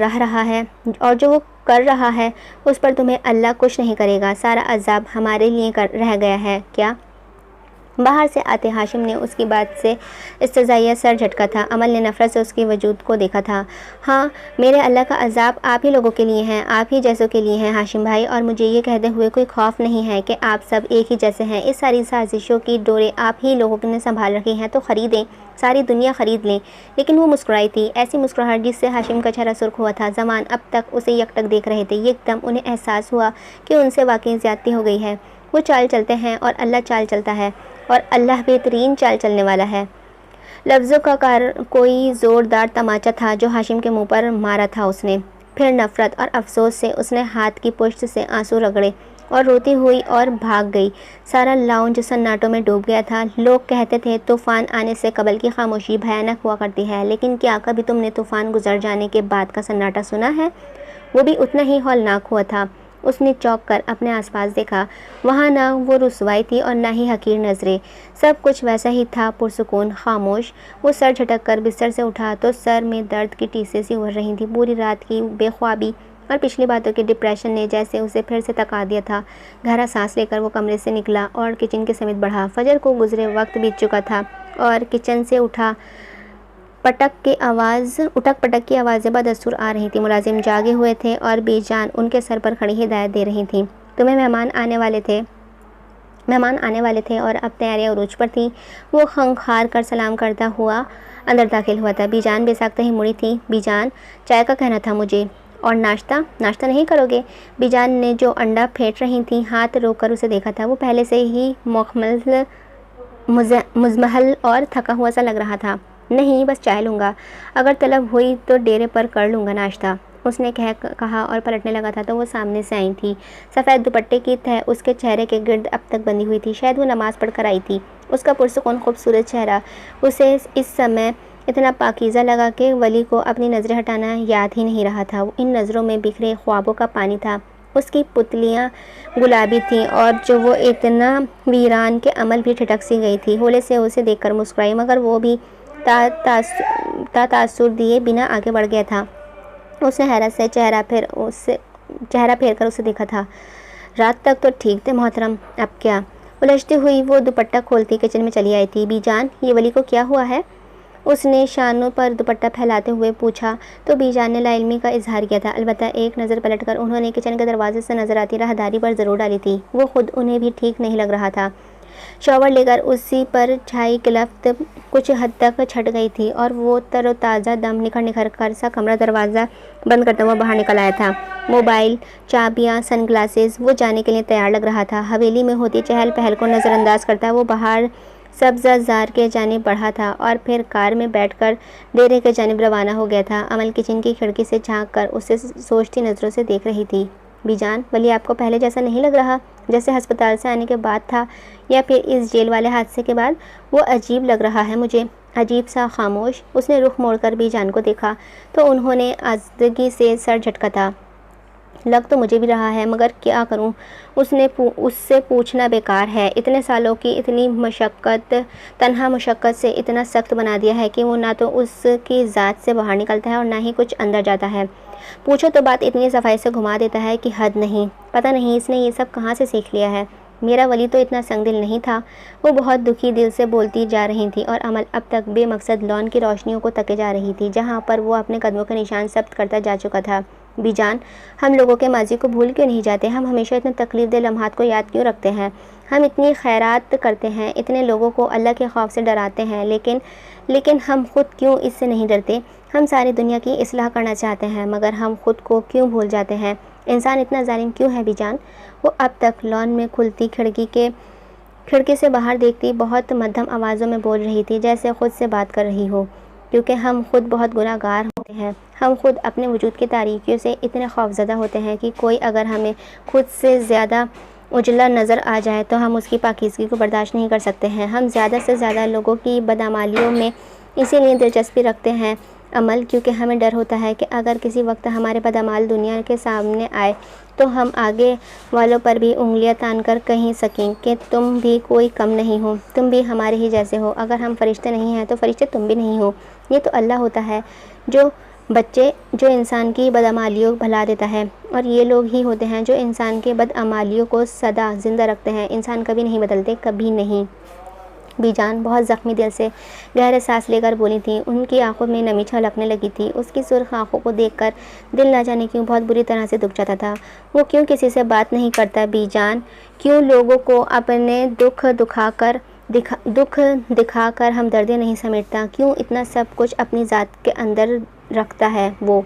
रहा है उस पर तुम्हें अल्लाह कुछ नहीं करेगा। सारा अजाब हमारे लिए रह गया है क्या? बाहर से आते हाशिम ने उसकी बात से इस्तज़ाइया सर झटका था। अमल ने नफ़रत से उसके वजूद को देखा था। हाँ, मेरे अल्लाह का अजाब आप ही लोगों के लिए हैं, आप ही जैसों के लिए हैं हाशिम भाई। और मुझे ये कहते हुए कोई खौफ नहीं है कि आप सब एक ही जैसे हैं। इस सारी साजिशों की डोरें आप ही लोगों ने संभाल रखी हैं, तो ख़रीदें, सारी दुनिया ख़रीद लें। लेकिन वो मुस्कुराई थी, ऐसी मुस्कुराहट जिससे हाशिम का चेहरा सुर्ख हुआ था। ज़मान अब तक उसे यकटक देख रहे थे। एकदम उन्हें एहसास हुआ कि उनसे वाकई ज़्यादती हो गई है। वो चाल चलते हैं और अल्लाह चाल चलता है, और अल्लाह बेहतरीन चाल चलने वाला है। लफ्ज़ों का कोई ज़ोरदार तमाचा था जो हाशिम के मुंह पर मारा था उसने। फिर नफ़रत और अफसोस से उसने हाथ की पुश्त से आंसू रगड़े और रोती हुई और भाग गई। सारा लाउंज सन्नाटों में डूब गया था। लोग कहते थे तूफ़ान आने से कबल की खामोशी भयानक हुआ करती है, लेकिन क्या कभी तुमने तूफ़ान गुजर जाने के बाद का सन्नाटा सुना है? वो भी उतना ही हौलनाक हुआ था। उसने चौंक कर अपने आसपास देखा। वहाँ ना वो रुसवाई थी और ना ही हकीर नज़रें। सब कुछ वैसा ही था, पुरसुकून, खामोश। वो सर झटक कर बिस्तर से उठा तो सर में दर्द की टीसें सी उभर रही थी। पूरी रात की बेख्वाबी और पिछली बातों के डिप्रेशन ने जैसे उसे फिर से थका दिया था। गहरा सांस लेकर वो कमरे से निकला और किचन के समीप बढ़ा। फजर को गुजरे वक्त बीत चुका था और किचन से उठक पटक की आवाज़ें बदस्तूर आ रही थी। मुलाजिम जागे हुए थे और बीजान उनके सर पर खड़ी हिदायत दे रही थी। तुम्हें मेहमान आने वाले थे और अब तैयारियां उरूज पर थी। वो खंखार कर सलाम करता हुआ अंदर दाखिल हुआ था। बीजान बेसाख्ता ही मुड़ी थी। बीजान, चाय का कहना था मुझे। और नाश्ता नहीं करोगे? बीजान ने जो अंडा फेंट रही थी हाथ रोक कर उसे देखा था। वो पहले से ही मुज़महल और थका हुआ सा लग रहा था। नहीं, बस चाय लूँगा। अगर तलब हुई तो डेरे पर कर लूँगा नाश्ता, उसने कहा और पलटने लगा था तो वो सामने से आई थी। सफ़ेद दुपट्टे की तह उसके चेहरे के गिर्द अब तक बंधी हुई थी। शायद वो नमाज़ पढ़ कर आई थी। उसका पुरसुकून खूबसूरत चेहरा उसे इस समय इतना पाकीज़ा लगा कि वली को अपनी नज़रें हटाना याद ही नहीं रहा था। इन नज़रों में बिखरे ख्वाबों का पानी था। उसकी पुतलियाँ गुलाबी थीं और जो वो इतना वीरान के अमल भी ठिठक सी गई थी। होले से उसे देखकर मुस्कुराई, मगर वो भी तासुर दिए बिना आगे बढ़ गया था। उसने हैरत से चेहरा फेर कर उसे देखा था। रात तक तो ठीक थे मोहतरम, अब क्या? उलझती हुई वो दुपट्टा खोलती किचन में चली आई थी। बीजान, ये वली को क्या हुआ है? उसने शानों पर दुपट्टा फैलाते हुए पूछा तो बीजान ने लाइल्मी का इजहार किया था। अलबत्ता एक नज़र पलटकर उन्होंने किचन के दरवाजे से नजर आती राहदारी पर ज़रूर डाली थी। वो खुद उन्हें भी ठीक नहीं लग रहा था। शॉवर लेकर उसी पर छाई गिलफ्त कुछ हद तक छट गई थी और वो तरोताज़ा दम निखर कर सा कमरा दरवाज़ा बंद करता हुआ बाहर निकल आया था। मोबाइल, चाबियाँ, सनग्लासेस, वो जाने के लिए तैयार लग रहा था। हवेली में होती चहल पहल को नज़रअंदाज करता वो बाहर सब्ज़ाजार के जानिब बढ़ा था और फिर कार में बैठकर डेरे के जानिब रवाना हो गया था। अमल किचन की खिड़की से झांक कर उसे सोचती नज़रों से देख रही थी। बीजान, वली आपको पहले जैसा नहीं लग रहा, जैसे अस्पताल से आने के बाद था या फिर इस जेल वाले हादसे के बाद? वो अजीब लग रहा है मुझे, अजीब सा खामोश। उसने रुख मोड़कर बीजान को देखा तो उन्होंने आज़दगी से सर झटका था। लग तो मुझे भी रहा है, मगर क्या करूं? उससे पूछना बेकार है। इतने सालों की इतनी तन्हा मशक्क़त से इतना सख्त बना दिया है कि वो ना तो उसकी ज़ात से बाहर निकलता है और ना ही कुछ अंदर जाता है। पूछो तो बात इतनी सफाई से घुमा देता है कि हद नहीं। पता नहीं इसने ये सब कहाँ से सीख लिया है। मेरा वली तो इतना संगदिल नहीं था। वो बहुत दुखी दिल से बोलती जा रही थी और अमल अब तक बेमकसद लॉन की रोशनियों को तके जा रही थी जहाँ पर वो अपने कदमों के निशान सब्त करता जा चुका था। बीजान, हम लोगों के माजी को भूल क्यों नहीं जाते? हम हमेशा इतने तकलीफ दे लम्हात को याद क्यों रखते हैं? हम इतनी खैरात करते हैं, इतने लोगों को अल्लाह के खौफ से डराते हैं, लेकिन हम खुद क्यों इससे नहीं डरते? हम सारी दुनिया की इस्लाह करना चाहते हैं, मगर हम खुद को क्यों भूल जाते हैं? इंसान इतना जालिम क्यों है बीजान? वो अब तक लॉन में खुलती खिड़की से बाहर देखती बहुत मध्यम आवाज़ों में बोल रही थी, जैसे खुद से बात कर रही हो। क्योंकि हम खुद बहुत गुनाहगार होते हैं। हम खुद अपने वजूद की तारीकियों से इतने खौफज़दा होते हैं कि कोई अगर हमें खुद से ज़्यादा उजला नज़र आ जाए तो हम उसकी पाकीज़गी को बर्दाश्त नहीं कर सकते हैं। हम ज़्यादा से ज़्यादा लोगों की बदअमालियों में इसीलिए दिलचस्पी रखते हैं अमल, क्योंकि हमें डर होता है कि अगर किसी वक्त हमारे बदअमाल दुनिया के सामने आए तो हम आगे वालों पर भी उंगलियां तान कर कह सकें कि तुम भी कोई कम नहीं हो, तुम भी हमारे ही जैसे हो। अगर हम फरिश्ते नहीं हैं तो फरिश्ते तुम भी नहीं हो। ये तो अल्लाह होता है जो इंसान की बदअमालियों भुला देता है, और ये लोग ही होते हैं जो इंसान के बदअमालियों को सदा ज़िंदा रखते हैं। इंसान कभी नहीं बदलते, कभी नहीं। बीजान बहुत ज़ख्मी दिल से गहरे सांस लेकर बोली थी। उनकी आंखों में नमी छलकने लगी थी। उसकी सुर्ख आंखों को देखकर दिल ना जाने क्यों बहुत बुरी तरह से दुख जाता था। वो क्यों किसी से बात नहीं करता बीजान? क्यों लोगों को अपने दुख दिखाकर हमदर्दी नहीं समेटता? क्यों इतना सब कुछ अपनी ज़ात के अंदर रखता है? वो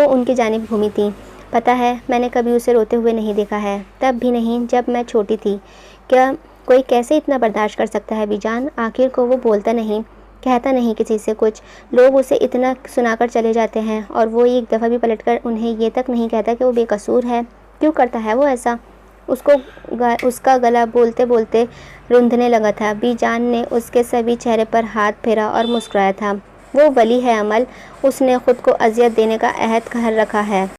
उनकी जानिब घूमी थी। पता है, मैंने कभी उसे रोते हुए नहीं देखा है, तब भी नहीं जब मैं छोटी थी। क्या कोई कैसे इतना बर्दाश्त कर सकता है बीजान? आखिर को वो बोलता नहीं, कहता नहीं किसी से कुछ। लोग उसे इतना सुनाकर चले जाते हैं और वो एक दफ़ा भी पलटकर उन्हें ये तक नहीं कहता कि वो बेकसूर है। क्यों करता है वो ऐसा? उसका गला बोलते बोलते रुंधने लगा था। बीजान ने उसके सभी चेहरे पर हाथ फेरा और मुस्कुराया था। वो वली है अमल, उसने खुद को अजियत देने का अहद कर रखा है।